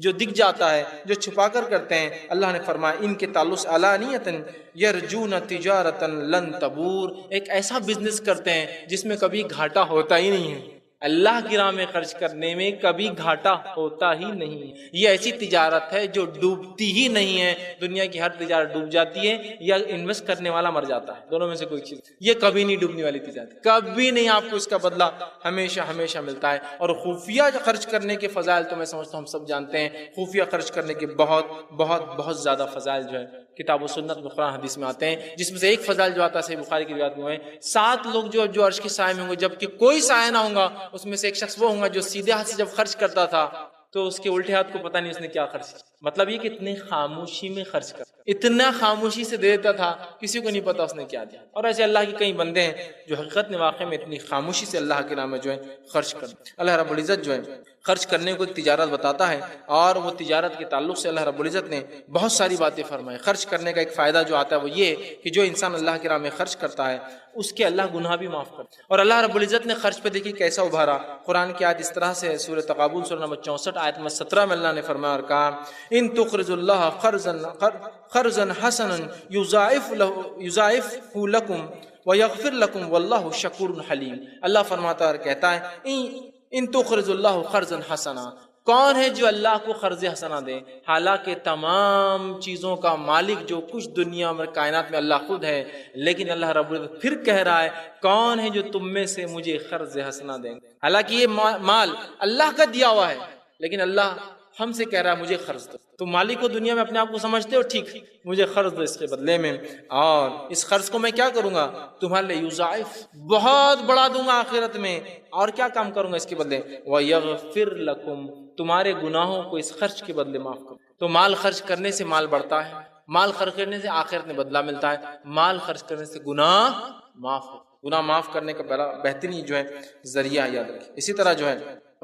جو دکھ جاتا ہے، جو چھپا کر کرتے ہیں، اللہ نے فرمایا ان کے تعلق علانیۃ یرجون تجارتا لن تبور، ایک ایسا بزنس کرتے ہیں جس میں کبھی گھاٹا ہوتا ہی نہیں ہے۔ اللہ کی راہ میں خرچ کرنے میں کبھی گھاٹا ہوتا ہی نہیں، یہ ایسی تجارت ہے جو ڈوبتی ہی نہیں ہے۔ دنیا کی ہر تجارت ڈوب جاتی ہے یا انویسٹ کرنے والا مر جاتا ہے، دونوں میں سے کوئی چیز، یہ کبھی نہیں ڈوبنے والی تجارت، کبھی نہیں، آپ کو اس کا بدلہ ہمیشہ ہمیشہ ملتا ہے۔ اور خفیہ خرچ کرنے کے فضائل تو میں سمجھتا ہوں ہم سب جانتے ہیں، خفیہ خرچ کرنے کے بہت بہت بہت زیادہ فضائل جو ہے کتاب و سنت میں، قرآن حدیث میں آتے ہیں، جس میں سے ایک فضائل جو آتا ہے صحیح بخاری کی روایت میں ہے، 7 لوگ جو عرش کے سائے میں ہوں گے جبکہ کوئی سایہ نہ ہوگا، اس میں سے ایک شخص وہ ہوگا جو سیدھے ہاتھ سے جب خرچ کرتا تھا تو اس کے الٹے ہاتھ کو پتہ نہیں اس نے کیا خرچ کیا۔ مطلب یہ کہ اتنی خاموشی میں خرچ کرتا، اتنا خاموشی سے دے دیتا تھا، کسی کو نہیں پتا اس نے کیا دیا۔ اور ایسے اللہ کے کئی بندے ہیں جو حقیقت میں واقع میں اتنی خاموشی سے اللہ کے نام میں جو ہے خرچ کرتے۔ اللہ رب العزت جو ہے خرچ کرنے کو تجارت بتاتا ہے، اور وہ تجارت کے تعلق سے اللہ رب العزت نے بہت ساری باتیں فرمائی۔ خرچ کرنے کا ایک فائدہ جو آتا ہے وہ یہ کہ جو انسان اللہ کی راہ میں خرچ کرتا ہے اس کے اللہ گناہ بھی معاف کرتا ہے۔ اور اللہ رب العزت نے خرچ پہ دیکھی کیسا ابھارا، قرآن کی آیت اس طرح سے سورہ تغابن سورہ نمبر 64 آیت نمبر 17 میں اللہ نے فرمایا اور کہا، ان تقرضوا اللہ قرضا حسنا یضاعفہ لکم ویغفر لکم واللہ شکور حلیم۔ اللہ فرماتا ہے اور کہتا ہے، ان تقرضوا اللہ قرضا حسنا، کون ہے جو اللہ کو قرض حسنا دے؟ حالانکہ تمام چیزوں کا مالک جو کچھ دنیا میں کائنات میں اللہ خود ہے، لیکن اللہ رب العزت پھر کہہ رہا ہے کون ہے جو تم میں سے مجھے قرض حسنا دیں گے؟ حالانکہ یہ مال اللہ کا دیا ہوا ہے، لیکن اللہ ہم سے کہہ رہا ہے مجھے قرض دو۔ تم مالک کو دنیا میں اپنے آپ کو سمجھتے ہو، ٹھیک، مجھے قرض دو اس کے بدلے میں، اور اس قرض کو میں کیا کروں گا؟ تمہارے لیے یضاعف، بہت بڑا دوں گا آخرت میں، اور کیا کام کروں گا اس کے بدلے؟ وَيَغْفِرْ لَكُمْ، تمہارے گناہوں کو اس خرچ کے بدلے معاف کروں۔ تو مال خرچ کرنے سے مال بڑھتا ہے، مال خرچ کرنے سے آخرت میں بدلہ ملتا ہے، مال خرچ کرنے سے گناہ معاف ہو، گناہ معاف کرنے کا بڑا بہترین جو ہے ذریعہ یاد رکھیں۔ اسی طرح جو ہے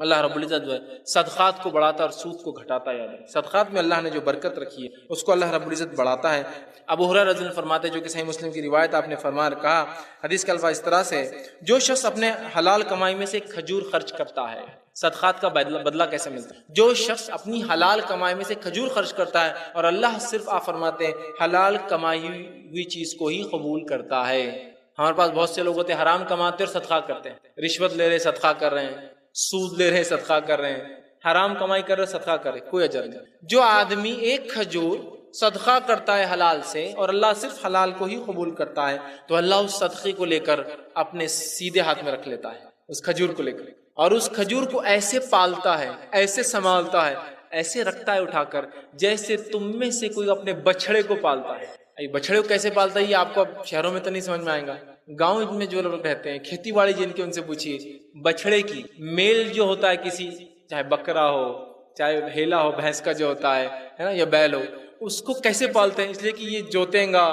اللہ رب العزت جو ہے صدقات کو بڑھاتا اور سود کو گھٹاتا ہے، یاد رکھیں۔ صدقات میں اللہ نے جو برکت رکھی ہے اس کو اللہ رب العزت بڑھاتا ہے۔ ابو ہریرہ رضی اللہ عنہ فرماتے ہیں، جو کہ صحیح مسلم کی روایت، آپ نے فرمایا اور کہا، حدیث کے الفاظ اس طرح سے، جو شخص اپنے حلال کمائی میں سے ایک کھجور خرچ کرتا ہے، صدقات کا بدلہ کیسے ملتا ہے؟ جو شخص اپنی حلال کمائی میں سے کھجور خرچ کرتا ہے، اور اللہ صرف آپ فرماتے ہیں حلال کمائی ہوئی چیز کو ہی قبول کرتا ہے۔ ہمارے پاس بہت سے لوگ ہوتے ہیں حرام کماتے اور صدقہ کرتے ہیں، رشوت لے رہے صدقہ کر رہے ہیں، سود لے رہے صدقہ کر رہے ہیں، حرام کمائی کر رہے صدقہ کر رہے، کوئی اجر نہیں۔ جو آدمی ایک کھجور صدقہ کرتا ہے حلال سے، اور اللہ صرف حلال کو ہی قبول کرتا ہے، تو اللہ اس صدقے کو لے کر اپنے سیدھے ہاتھ میں رکھ لیتا ہے، اس کھجور کو لے کر، اور اس کھجور کو ایسے پالتا ہے، ایسے سنبھالتا ہے، ایسے رکھتا ہے اٹھا کر، جیسے تم میں سے کوئی اپنے بچڑے کو پالتا ہے۔ بچڑے کو کیسے پالتا ہے یہ آپ کو اب شہروں میں تو نہیں سمجھ میں آئے گا، گاؤں میں جو لوگ رہتے ہیں، کھیتی باڑی جن کے، ان سے پوچھیے، بچڑے کی میل جو ہوتا ہے کسی، چاہے بکرا ہو، چاہے ہیلا ہو، بھینس کا جو ہوتا ہے نا، یا بیل ہو، اس کو کیسے پالتے ہیں؟ اس لیے کہ یہ جوتیں گا،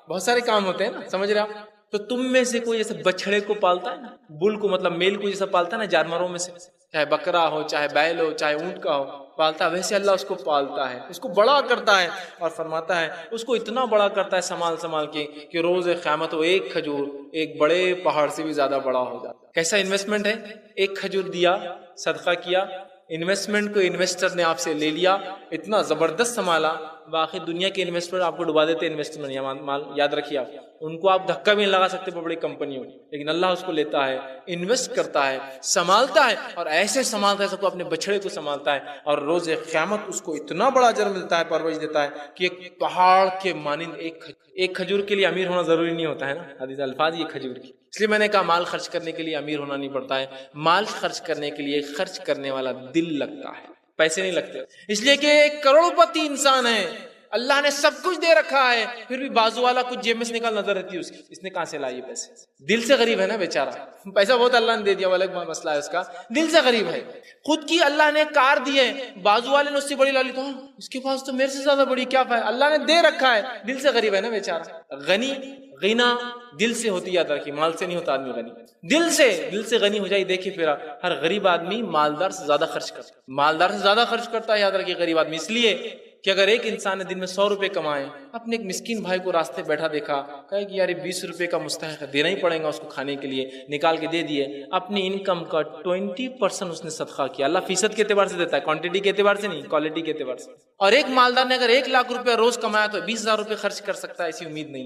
بہت سارے کام ہوتے ہیں نا، سمجھ رہے آپ؟ تو تم میں سے کوئی جیسے بچڑے کو پالتا ہے نا، بل کو مطلب میل کو جیسا پالتا ہے نا جانوروں میں سے، چاہے بکرا ہو، چاہے بیل ہو، چاہے اونٹ کا ہو، پالتا ہے، ویسے اللہ اس کو پالتا ہے، اس کو بڑا کرتا ہے، اور فرماتا ہے اس کو اتنا بڑا کرتا ہے سنبھال کے کہ روز قیامت وہ ایک کھجور ایک بڑے پہاڑ سے بھی زیادہ بڑا ہو جاتا ہے۔ کیسا انویسٹمنٹ ہے؟ ایک کھجور دیا، صدقہ کیا، انویسٹمنٹ کو انویسٹر نے آپ سے لے لیا، اتنا زبردست سنبھالا، باقی دنیا کے انویسٹر آپ کو ڈبا دیتے ہیں انویسٹمنٹ مال، یاد رکھیے آپ ان کو آپ دھکا بھی نہیں لگا سکتے بڑی کمپنیوں، لیکن اللہ اس کو لیتا ہے، انویسٹ کرتا ہے، سنبھالتا ہے، اور ایسے سنبھالتا ہے سب کو، اپنے بچڑے کو سنبھالتا ہے، اور روز قیامت اس کو اتنا بڑا اجر ملتا ہے، پرورش دیتا ہے کہ ایک پہاڑ کے مانند ایک کھجور کے لیے امیر ہونا ضروری نہیں ہوتا ہے نا، حدیث الفاظ یہ کھجور کی، اس لیے میں نے کہا مال خرچ کرنے کے لیے امیر ہونا نہیں پڑتا ہے، مال خرچ کرنے کے لیے خرچ کرنے والا دل لگتا ہے، پیسے نہیں لگتے، اس لیے کہ ایک کروڑ پتی انسان ہے، اللہ نے سب کچھ دے رکھا ہے، پھر بھی بازو والا کچھ جیب میں سے نکال نظر رہتی ہے اس نے کہاں سے لائے پیسے، دل سے غریب ہے نا بیچارہ، پیسہ بہت اللہ نے دے دیا، الگ مسئلہ ہے اس کا، دل سے غریب ہے، خود کی اللہ نے کار دی ہے، بازو والے نے اس سے بڑی لا لی، تو اس کے پاس تو میرے سے زیادہ بڑی کیا ہے، اللہ نے دے رکھا ہے، دل سے غریب ہے نا بیچارہ، غنی غنا دل سے ہوتی یاد رکھیے، مال سے نہیں ہوتا آدمی غنی، دل سے غنی ہو جائے، دیکھیے پھر ہر غریب آدمی مالدار سے زیادہ خرچ کرتا ہے، مالدار سے زیادہ خرچ کرتا ہے، یاد رکھیے غریب آدمی، اس لیے کہ اگر ایک انسان نے دن میں 100 روپے کمائے، اپنے ایک مسکین بھائی کو راستے بیٹھا دیکھا، کہا کہ یار 20 روپے کا مستحق ہے، دینا ہی پڑے گا اس کو کھانے کے لیے، نکال کے دے دیے، اپنی انکم کا 20% اس نے صدقہ کیا، اللہ فیصد کے اعتبار سے دیتا ہے، کوانٹٹی کے اعتبار سے نہیں، کوالٹی کے اعتبار سے، اور ایک مالدار نے اگر 1 لاکھ روپے روز کمایا تو 20,000 روپے خرچ کر سکتا ہے، ایسی امید نہیں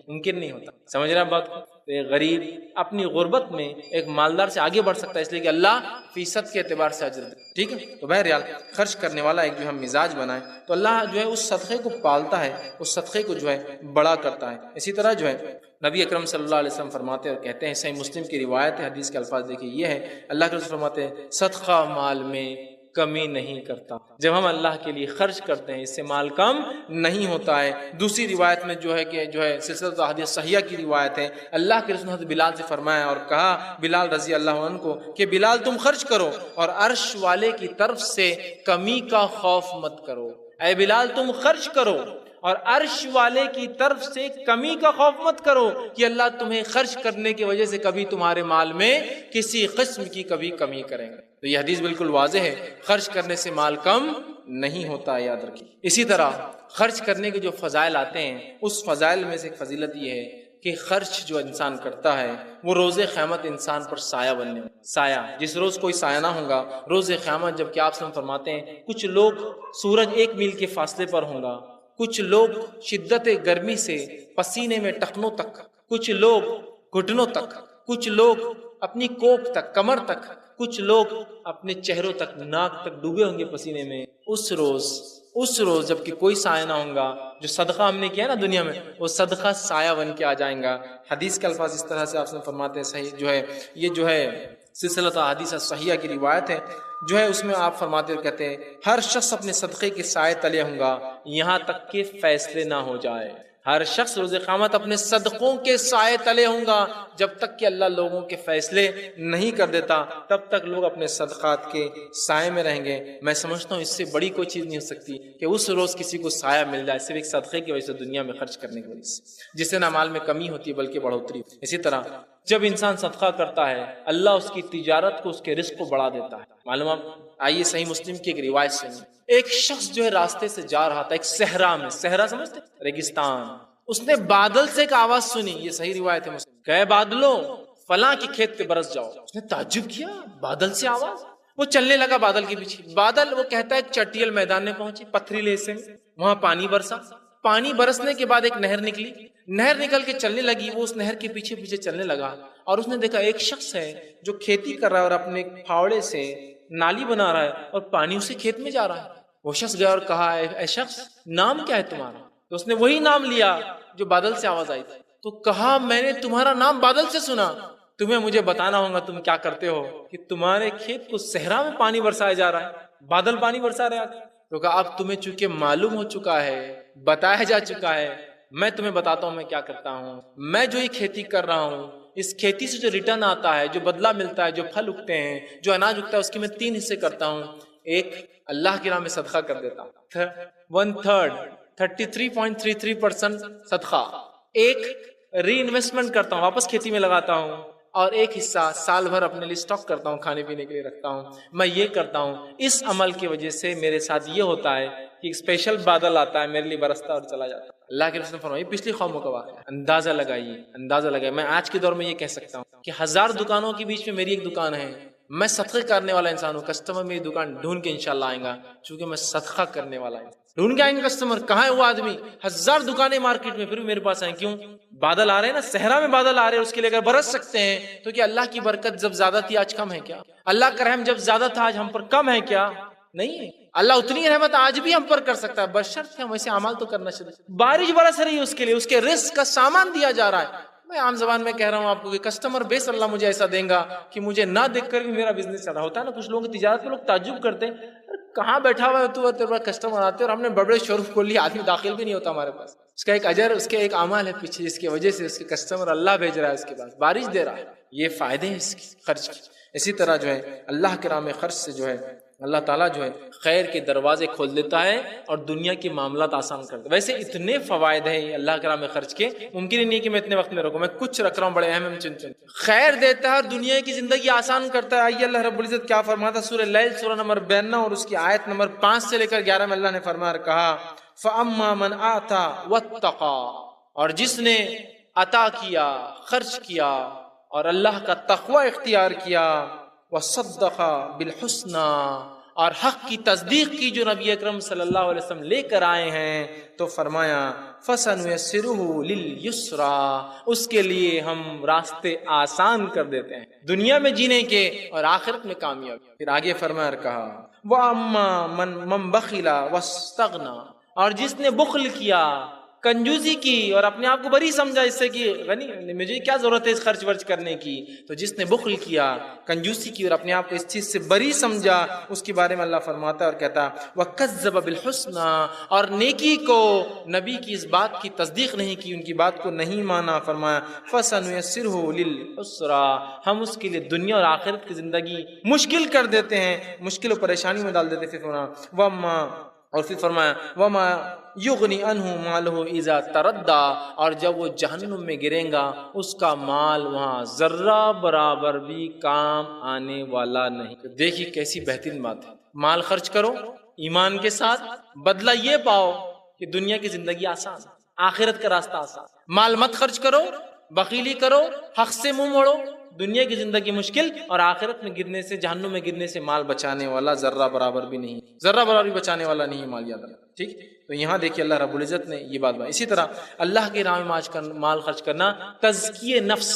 ممکن نہیں ہوتا، سمجھ رہے ہیں بات کو؟ ایک غریب اپنی غربت میں ایک مالدار سے آگے بڑھ سکتا ہے، اس لیے کہ اللہ فیصد کے اعتبار سے اجر دے، ٹھیک ہے؟ تو بہرحال خرچ کرنے والا ایک جو ہم مزاج بنائیں تو اللہ جو ہے اس صدقے کو پالتا ہے، اس صدقے کو جو ہے بڑا کرتا ہے۔ اسی طرح جو ہے نبی اکرم صلی اللہ علیہ وسلم فرماتے اور کہتے ہیں، صحیح مسلم کی روایت ہے، حدیث کے الفاظ دیکھیے یہ ہے، اللہ کے رسول فرماتے ہیں صدقہ مال میں کمی نہیں کرتا، جب ہم اللہ کے لیے خرچ کرتے ہیں اس سے مال کم نہیں ہوتا ہے۔ دوسری روایت میں جو ہے کہ جو ہے سلسلۃ احادیث صحیحہ کی روایت ہے، اللہ کے رسول حضرت بلال سے فرمایا اور کہا بلال رضی اللہ عنہ کو کہ بلال تم خرچ کرو اور عرش والے کی طرف سے کمی کا خوف مت کرو، اے بلال تم خرچ کرو اور عرش والے کی طرف سے کمی کا خوف مت کرو کہ اللہ تمہیں خرچ کرنے کی وجہ سے کبھی تمہارے مال میں کسی قسم کی کبھی کمی کریں گے۔ تو یہ حدیث بالکل واضح ہے، خرچ کرنے سے مال کم نہیں ہوتا، یاد رکھیے۔ اسی طرح خرچ کرنے کے جو فضائل آتے ہیں، اس فضائل میں سے ایک فضیلت یہ ہے کہ خرچ جو انسان کرتا ہے وہ روز قیامت انسان پر سایہ بننے، سایہ جس روز کوئی سایہ نہ ہوگا روز قیامت، جب کہ آپ سے فرماتے ہیں کچھ لوگ سورج 1 میل کے فاصلے پر ہوگا، کچھ لوگ شدت گرمی سے پسینے میں ٹخنوں تک، کچھ لوگ گھٹنوں تک، کچھ لوگ اپنی کوکھ تک، کمر تک، کچھ لوگ اپنے چہروں تک، ناک تک ڈوبے ہوں گے پسینے میں، اس روز جب کہ کوئی سایہ نہ ہوگا، جو صدقہ ہم نے کیا نا دنیا میں وہ صدقہ سایہ بن کے آ جائیں گا۔ حدیث کے الفاظ اس طرح سے آپ سے فرماتے ہیں، صحیح جو ہے یہ جو ہے سلسلۃ احادیث صحیحہ کی روایت ہے، جو ہے اس میں آپ فرماتے اور کہتے ہیں ہر شخص اپنے صدقے کے سائے تلے ہوں گا یہاں تک کہ فیصلے نہ ہو جائے، ہر شخص روز قیامت اپنے صدقوں کے سائے تلے ہوں گا، جب تک کہ اللہ لوگوں کے فیصلے نہیں کر دیتا تب تک لوگ اپنے صدقات کے سائے میں رہیں گے۔ میں سمجھتا ہوں اس سے بڑی کوئی چیز نہیں ہو سکتی کہ اس روز کسی کو سایہ مل جائے صرف ایک صدقے کی وجہ سے، دنیا میں خرچ کرنے کی وجہ سے، جس سے نہ مال میں کمی ہوتی ہے بلکہ بڑھوتری ہوتی ہے۔ اسی طرح جب انسان صدقہ کرتا ہے اللہ اس کی تجارت کو، اس کے رزق کو بڑھا دیتا ہے، معلوم آپ؟ آئیے صحیح مسلم کی ایک روایت سنیں، ایک شخص جو ہے راستے سے جا رہا تھا ایک صحرا میں، صحرا سمجھتے ریگستان، اس نے بادل سے ایک آواز سنی، یہ صحیح روایت ہے مسلم، کہ بادلوں فلاں کے کھیت پہ برس جاؤ، اس نے تعجب کیا بادل سے آواز، وہ چلنے لگا بادل کے پیچھے، بادل وہ کہتا ہے ایک چٹیل میدان میں پہنچی، پتھریلے حصے میں، وہاں پانی برسا، پانی برسنے کے بعد ایک نہر نکلی، نہر نکل کے چلنے لگی، وہ اس نہر کے پیچھے پیچھے چلنے لگا اور اس نے دیکھا ایک شخص ہے جو کھیتی کر رہا ہے اور اپنے پھاوڑے سے نالی بنا رہا ہے اور پانی اسے کھیت میں جا رہا ہے۔ وہ شخص گیا اور کہا اے شخص نام کیا ہے تمہارا؟ تو اس نے وہی نام لیا جو بادل سے آواز آئی تھی، تو کہا میں نے تمہارا نام بادل سے سنا، تمہیں مجھے بتانا ہوگا تم کیا کرتے ہو کہ تمہارے کھیت کو صحرا میں پانی برسایا جا رہا ہے، بادل پانی برسا رہے ہیں۔ تو کہا اب تمہیں چونکہ معلوم ہو چکا ہے، بتایا جا چکا ہے، میں تمہیں بتاتا ہوں میں کیا کرتا ہوں۔ میں جو یہ کھیتی کر رہا ہوں اس کھیتی سے جو ریٹرن آتا ہے، جو بدلہ ملتا ہے، جو پھل اگتے ہیں، جو اناج اگتا ہے، اس کے میں 3 حصے کرتا ہوں، ایک اللہ کی راہ میں صدقہ کر دیتا ہوں، 1/3 33.33% صدقہ، ایک ری انویسٹمنٹ کرتا ہوں، واپس کھیتی میں لگاتا ہوں، اور ایک حصہ سال بھر اپنے لیے اسٹاک کرتا ہوں، کھانے پینے کے لیے رکھتا ہوں۔ میں یہ کرتا ہوں، اس عمل کی وجہ سے میرے ساتھ یہ ہوتا ہے کہ ایک اسپیشل بادل آتا ہے میرے لیے، برستا اور چلا جاتا ہے۔ اللہ کے رسول نے فرمایا پچھلی قوموں کا واقعہ، اندازہ لگائیے۔ میں آج کے دور میں یہ کہہ سکتا ہوں کہ 1000 دکانوں کے بیچ میں میری ایک دکان ہے، میں صدقے کرنے والا انسان ہوں، کسٹمر میری دکان ڈھونڈ کے انشاءاللہ آئیں گا، چونکہ میں صدقہ کرنے والا ہوں۔ ڈھونڈ کے آئیں گے کسٹمر، کہاں ہے وہ آدمی؟ 1000 دکانیں مارکیٹ میں، پھر بھی میرے پاس آئیں۔ کیوں؟ بادل آ رہے ہیں نا، صحرا میں بادل آ رہے ہیں، اس کے لیے اگر برس سکتے ہیں تو کیا اللہ کی برکت جب زیادہ تھی آج کم ہے کیا؟ اللہ کا رحم جب زیادہ تھا آج ہم پر کم ہے کیا؟ نہیں، اللہ اتنی رحمت آج بھی ہم پر کر سکتا ہے، بشرط ہم ایسے اعمال تو کرنا چاہیے۔ بارش برس رہی ہے، اس کے لیے اس کے رزق کا سامان دیا جا رہا ہے۔ میں عام زبان میں کہہ رہا ہوں آپ کو کہ کسٹمر بیس اللہ مجھے ایسا دیں گا کہ مجھے نہ دیکھ کر بھی میرا بزنس چل رہا ہوتا ہے نا۔ کچھ لوگوں کی تجارت میں لوگ تعجب کرتے ہیں، کہاں بیٹھا ہوا ہے تو تیرے پاس کسٹمر آتے ہیں، اور ہم نے بڑے بڑے شو روم کھول لیے، آدمی داخل بھی نہیں ہوتا ہمارے پاس۔ اس کا ایک اجر، اس کے ایک عمل ہے پیچھے، جس کی وجہ سے اس کے کسٹمر اللہ بھیج رہا ہے، اس کے پاس بارش دے رہا ہے۔ یہ فائدے ہیں اس خرچ کے۔ اسی طرح جو ہے اللہ کے راہ میں خرچ سے جو ہے اللہ تعالیٰ جو ہے خیر کے دروازے کھول دیتا ہے اور دنیا کے معاملات آسان کر دیتا ہے۔ ویسے اتنے فوائد ہیں اللہ کے راہ میں خرچ کے، ممکن ہی نہیں کہ میں اتنے وقت میں رکھوں، میں کچھ رکھ رہا ہوں بڑے اہم چن خیر دیتا ہے اور دنیا کی زندگی آسان کرتا ہے۔ آئیے اللہ رب العزت کیا فرماتا ہے سورہ لیل سورہ نمبر 92 اور اس کی آیت نمبر 5 سے لے کر 11 میں اللہ نے فرمایا اور کہا فَأَمَّا مَنْ آتَى وَاتَّقَى، اور جس نے عطا کیا، خرچ کیا اور اللہ کا تقوی اختیار کیا، وَصَدَّقَ بِالْحُسْنَى، اور حق کی تصدیق کی جو نبی اکرم صلی اللہ علیہ وسلم لے کر آئے ہیں، تو فرمایا فَسَنُيَسِّرُهُ لِلْيُسْرَى، اس کے لیے ہم راستے آسان کر دیتے ہیں دنیا میں جینے کے اور آخرت میں کامیابی۔ پھر آگے فرمایا اور کہا وَأَمَّا مَن بَخِلَ وَاسْتَغْنَى، اور جس نے بخل کیا، کنجوسی کی اور اپنے آپ کو بری سمجھا اس سے کہ غنی مجھے کیا ضرورت ہے اس خرچ ورچ کرنے کی، تو جس نے بخل کیا، کنجوسی کی اور اپنے آپ کو اس چیز سے بری سمجھا، اس کے بارے میں اللہ فرماتا ہے اور کہتا وَكَذَّبَ بِالْحُسْنَى، اور نیکی کو، نبی کی اس بات کی تصدیق نہیں کی، ان کی بات کو نہیں مانا، فرمایا فَسَنُيَسِّرُهُ لِلْعُسْرَى، ہم اس کے لیے دنیا اور آخرت کی زندگی مشکل کر دیتے ہیں، مشکل و پریشانی میں ڈال دیتے ہیں۔ پھر فرمایا اور پھر فرمایا وَمَا یغنی عنہ مالہ اذا تردی، اور جب وہ جہنم میں گرے گا اس کا مال وہاں ذرہ برابر بھی کام آنے والا نہیں۔ دیکھیے کیسی بہترین بات ہے، مال خرچ کرو ایمان کے ساتھ، بدلہ یہ پاؤ کہ دنیا کی زندگی آسان، آخرت کا راستہ آسان۔ مال مت خرچ کرو، بخیلی کرو، حق سے منہ موڑو، دنیا کی زندگی مشکل اور آخرت میں گرنے سے، جہنم میں گرنے سے مال بچانے والا ذرہ برابر بھی نہیں، ذرہ برابر بھی بچانے والا نہیں مال، یاد رکھنا، ٹھیک۔ تو یہاں دیکھیے اللہ رب العزت نے یہ بات۔ اسی طرح اللہ کے راہ میں مال خرچ کرنا تزکیہ نفس،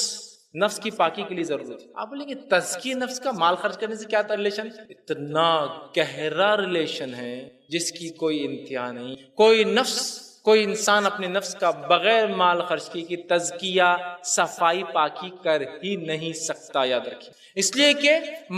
نفس کی پاکی کے لیے ضرورت ہے۔ آپ بولیں گے تزکیہ نفس کا مال خرچ کرنے سے کیا ریلیشن؟ اتنا گہرا ریلیشن ہے جس کی کوئی انتہا نہیں۔ کوئی انسان اپنے نفس کا بغیر مال خرچ کی تزکیہ، صفائی، پاکی کر ہی نہیں سکتا، یاد رکھیں۔ اس لیے کہ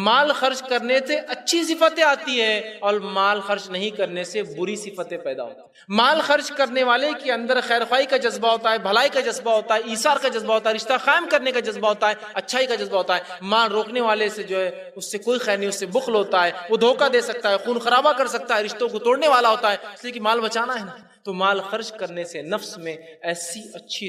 مال خرچ کرنے سے اچھی صفتیں آتی ہیں اور مال خرچ نہیں کرنے سے بری صفتیں پیدا ہوتی ہیں۔ مال خرچ کرنے والے کے اندر خیر خواہی کا جذبہ ہوتا ہے، بھلائی کا جذبہ ہوتا ہے، ایثار کا جذبہ ہوتا ہے، رشتہ قائم کرنے کا جذبہ ہوتا ہے، اچھائی کا جذبہ ہوتا ہے۔ مال روکنے والے سے جو ہے اس سے کوئی خیر نہیں، اس سے بخل ہوتا ہے، وہ دھوکہ دے سکتا ہے، خون خرابہ کر سکتا ہے، رشتوں کو توڑنے والا ہوتا ہے، اس لیے کہ مال بچانا ہے نا۔ تو مال خرچ کرنے سے نفس میں ایسی اچھی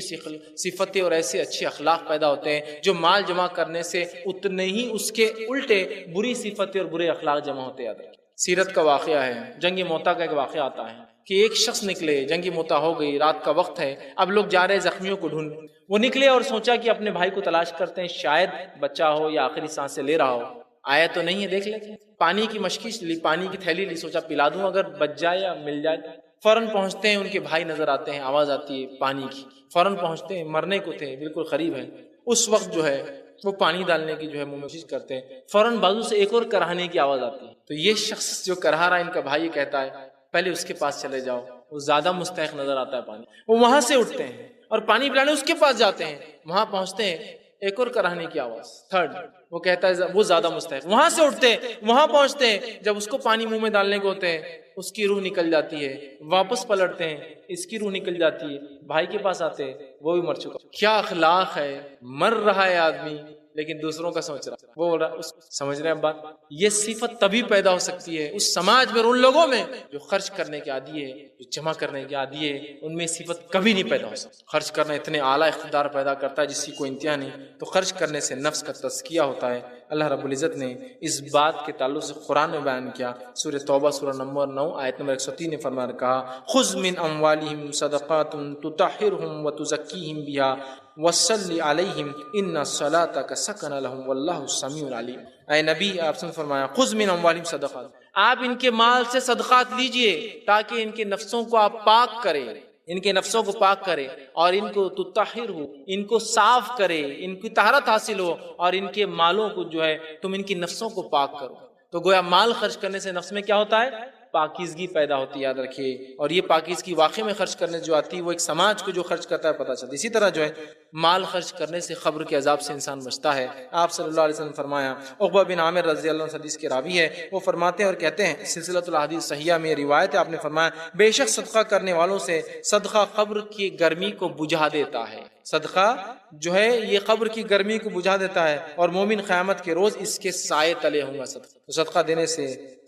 صفتیں اور ایسے اچھے اخلاق پیدا ہوتے ہیں، جو مال جمع کرنے سے اتنے ہی اس کے الٹے بری صفتیں اور برے اخلاق جمع ہوتے ہیں۔ سیرت کا واقعہ ہے، جنگ موتا کا ایک واقعہ آتا ہے کہ ایک شخص نکلے، جنگ موتا ہو گئی، رات کا وقت ہے، اب لوگ جا رہے ہیں زخمیوں کو ڈھونڈنے۔ وہ نکلے اور سوچا کہ اپنے بھائی کو تلاش کرتے ہیں، شاید بچہ ہو یا آخری سانسیں لے رہا ہو، آیا تو نہیں ہے، دیکھ لیتے ہیں۔ پانی کی مشکش لی، پانی کی تھیلی لی، سوچا پلا دوں اگر بچ جائے یا مل جائے۔ فوراً پہنچتے ہیں، ان کے بھائی نظر آتے ہیں، آواز آتی ہے پانی کی، فوراً پہنچتے ہیں، مرنے کو تھے، بالکل قریب ہیں۔ اس وقت جو ہے وہ پانی ڈالنے کی جو ہے کوشش کرتے ہیں، فوراً بازو سے ایک اور کراہنے کی آواز آتی ہے۔ تو یہ شخص جو کرا رہا ہے، ان کا بھائی کہتا ہے پہلے اس کے پاس چلے جاؤ، وہ زیادہ مستحق نظر آتا ہے پانی۔ وہ وہاں سے اٹھتے ہیں اور پانی پلانے اس کے پاس جاتے ہیں، وہاں پہنچتے ہیں، ایک اور کراہنے کی آواز، تھرڈ، وہ کہتا ہے وہ زیادہ مستحق۔ وہاں سے اٹھتے ہیں، وہاں پہنچتے ہیں، جب اس کو پانی منہ میں ڈالنے کو ہوتے ہیں، اس کی روح نکل جاتی ہے، واپس پلٹتے ہیں، اس کی روح نکل جاتی ہے، بھائی کے پاس آتے ہیں، وہ بھی مر چکا۔ کیا اخلاق ہے، مر رہا ہے آدمی لیکن دوسروں کا سوچ رہا ہے، وہ بول رہا، سمجھ رہے ہیں بات؟ یہ صفت تبھی پیدا ہو سکتی ہے اس سماج میں، ان لوگوں میں جو خرچ کرنے کے عادی ہے، جمع کرنے کے عادی ہے ان میں صفت کبھی نہیں پیدا ہو سکتی. خرچ کرنا اتنے اعلیٰ اقتدار پیدا کرتا ہے جس کی کوئی انتہا نہیں. تو خرچ کرنے سے نفس کا تزکیہ ہوتا ہے. اللہ رب العزت نے اس بات کے تعلق سے قرآن میں بیان کیا. سورہ توبہ سورہ نمبر 9 آیت نمبر 103 نے فرمایا کہا خذ من اموالہم صدقات تطہرہم وتزکیہم بہا وصلی علیہم ان صلاتک سکن لہم واللہ سمیع العلیم. اے نبی آپ نے فرمایا خذ من اموالہم صدقات، آپ ان کے مال سے صدقات لیجئے تاکہ ان کے نفسوں کو آپ پاک کریں، ان کے نفسوں کو پاک کرے اور ان کو تطہر ہو، ان کو صاف کرے، ان کی طہارت حاصل ہو، اور ان کے مالوں کو جو ہے تم ان کی نفسوں کو پاک کرو. تو گویا مال خرچ کرنے سے نفس میں کیا ہوتا ہے؟ پاکیزگی پیدا ہوتی ہے، یاد رکھیے. اور یہ پاکیزگی واقعی میں خرچ کرنے جو آتی ہے وہ ایک سماج کو جو خرچ کرتا ہے پتہ چلتا ہے. اسی طرح جو ہے مال خرچ کرنے سے قبر کے عذاب سے انسان بچتا ہے. آپ صلی اللہ علیہ وسلم فرمایا، عقبہ بن عامر رضی اللہ عنہ حدیث کے راوی ہے، وہ فرماتے ہیں اور کہتے ہیں، سلسلۃ الاحادیث صحیحہ میں روایت ہے، آپ نے فرمایا بے شک صدقہ کرنے والوں سے صدقہ قبر کی گرمی کو بجھا دیتا ہے. صدقہ جو ہے یہ قبر کی گرمی کو بجھا دیتا ہے اور مومن قیامت کے روز اس کے سائے تلے ہوں گا. صدقہ دینے سے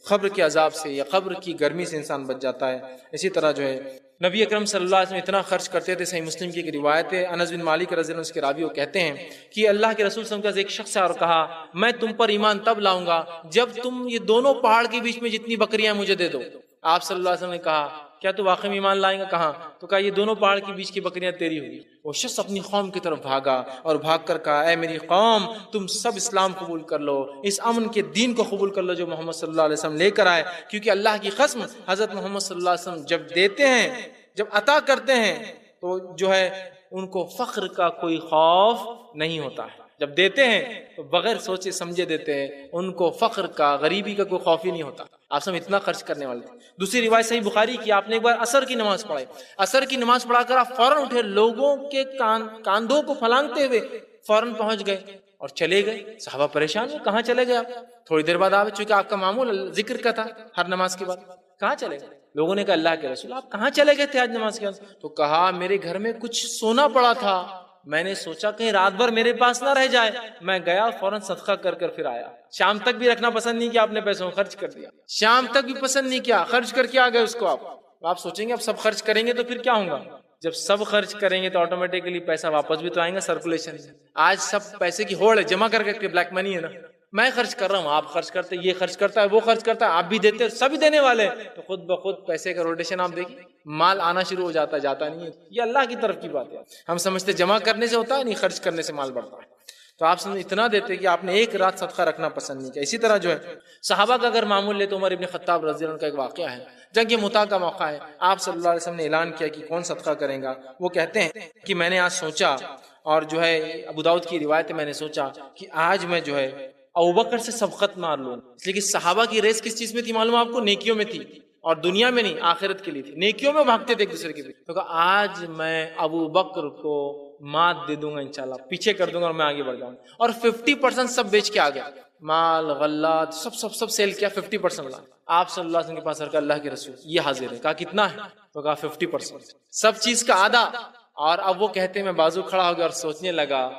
قبر کے عذاب سے یا قبر کی گرمی سے انسان بچ جاتا ہے. اسی طرح جو ہے نبی اکرم صلی اللہ علیہ وسلم اتنا خرچ کرتے تھے. صحیح مسلم کی ایک روایت ہے، انس بن مالک رضی اللہ عنہ اس کے راوی وہ کہتے ہیں کہ اللہ کے رسول صلی اللہ علیہ وسلم کا ایک شخص ہے اور کہا میں تم پر ایمان تب لاؤں گا جب تم یہ دونوں پہاڑ کے بیچ میں جتنی بکریاں مجھے دے دو. آپ صلی اللہ علیہ وسلم نے کہا کیا تو واقعی ایمان لائیں گا؟ کہاں؟ تو کہا یہ دونوں پہاڑ کے بیچ کی بکریاں تیری ہوگی. وہ شخص اپنی قوم کی طرف بھاگا اور بھاگ کر کہا اے میری قوم تم سب اسلام قبول کر لو، اس امن کے دین کو قبول کر لو جو محمد صلی اللہ علیہ وسلم لے کر آئے. کیونکہ اللہ کی قسم حضرت محمد صلی اللہ علیہ وسلم جب دیتے ہیں، جب عطا کرتے ہیں تو جو ہے ان کو فخر کا کوئی خوف نہیں ہوتا ہے. جب دیتے ہیں تو بغیر سوچے سمجھے دیتے ہیں، ان کو فخر کا، غریبی کا کوئی خوف ہی نہیں ہوتا. آپ سب اتنا خرچ کرنے والے تھے. دوسری روایت صحیح بخاری کی، آپ نے ایک بار عصر کی نماز پڑھائی، عصر کی نماز پڑھا کر آپ فوراً اٹھے، لوگوں کے کاندھوں کو پھلانگتے ہوئے فوراً پہنچ گئے اور چلے گئے. صحابہ پریشان ہوئے کہاں چلے گئے آپ؟ تھوڑی دیر بعد آپ، چونکہ آپ کا معمول ذکر کا تھا ہر نماز کے بعد، کہاں چلے گئے؟ لوگوں نے کہا اللہ کے رسول آپ کہاں چلے گئے تھے آج نماز کے بعد؟ تو کہا میرے گھر میں کچھ سونا پڑا تھا، میں نے سوچا کہیں رات بھر میرے پاس نہ رہ جائے، میں گیا فوراً صدقہ کر کر پھر آیا. شام تک بھی رکھنا پسند نہیں کیا آپ نے، پیسوں خرچ کر دیا. شام تک بھی پسند نہیں کیا، خرچ کر کے آ گئے اس کو. آپ سوچیں گے اب سب خرچ کریں گے تو پھر کیا ہوگا؟ جب سب خرچ کریں گے تو آٹومیٹکلی پیسہ واپس بھی تو آئیں گا، سرکولیشن. آج سب پیسے کی ہوڑ ہے، جمع کر کے بلیک منی ہے نا. میں خرچ کر رہا ہوں، آپ خرچ کرتے، یہ خرچ کرتا ہے، وہ خرچ کرتا ہے، آپ بھی دیتے، سبھی دینے والے، تو خود بخود پیسے کا روٹیشن آپ دیکھیں، مال آنا شروع ہو جاتا ہے، جاتا نہیں ہے. یہ اللہ کی طرف کی بات ہے. ہم سمجھتے جمع کرنے سے ہوتا ہے، نہیں، خرچ کرنے سے مال بڑھتا ہے. تو آپ سمجھ اتنا دیتے کہ آپ نے ایک رات صدقہ رکھنا پسند نہیں کیا. اسی طرح جو ہے صحابہ کا اگر معمول لے تو عمر ابن خطاب رضی اللہ عنہ کا ایک واقعہ ہے، جنگ مؤتہ کا موقع ہے. آپ صلی اللہ علیہ وسلم نے اعلان کیا کہ کون صدقہ کرے گا. وہ کہتے ہیں کہ میں نے آج سوچا، اور جو ہے ابو داؤد کی روایت ہے، میں نے سوچا کہ آج میں جو ہے ابوبکر سے سبقت مار لوں. اس لیے کہ صحابہ کی ریس کس چیز میں تھی معلوم آپ کو؟ نیکیوں میں تھی، اور دنیا میں نہیں، آخرت کے لیے تھی. نیکیوں میں بھاگتے تھے ایک دوسرے کے پیچھے. تو کہا آج میں ابوبکر کو مات دے دوں گا انشاءاللہ، پیچھے کر دوں گا اور میں آگے بڑھ جاؤں گا. اور 50% سب بیچ کے آ گیا، مال غلات سب سیل کیا، 50% لا. آپ صلی اللہ علیہ وسلم کے پاس رکھا اللہ کے رسول یہ حاضر ہے. کہا کتنا ہے؟ تو کہا 50%، سب چیز کا آدھا. اور اب وہ کہتے میں بازو کھڑا ہو گیا اور سوچنے لگا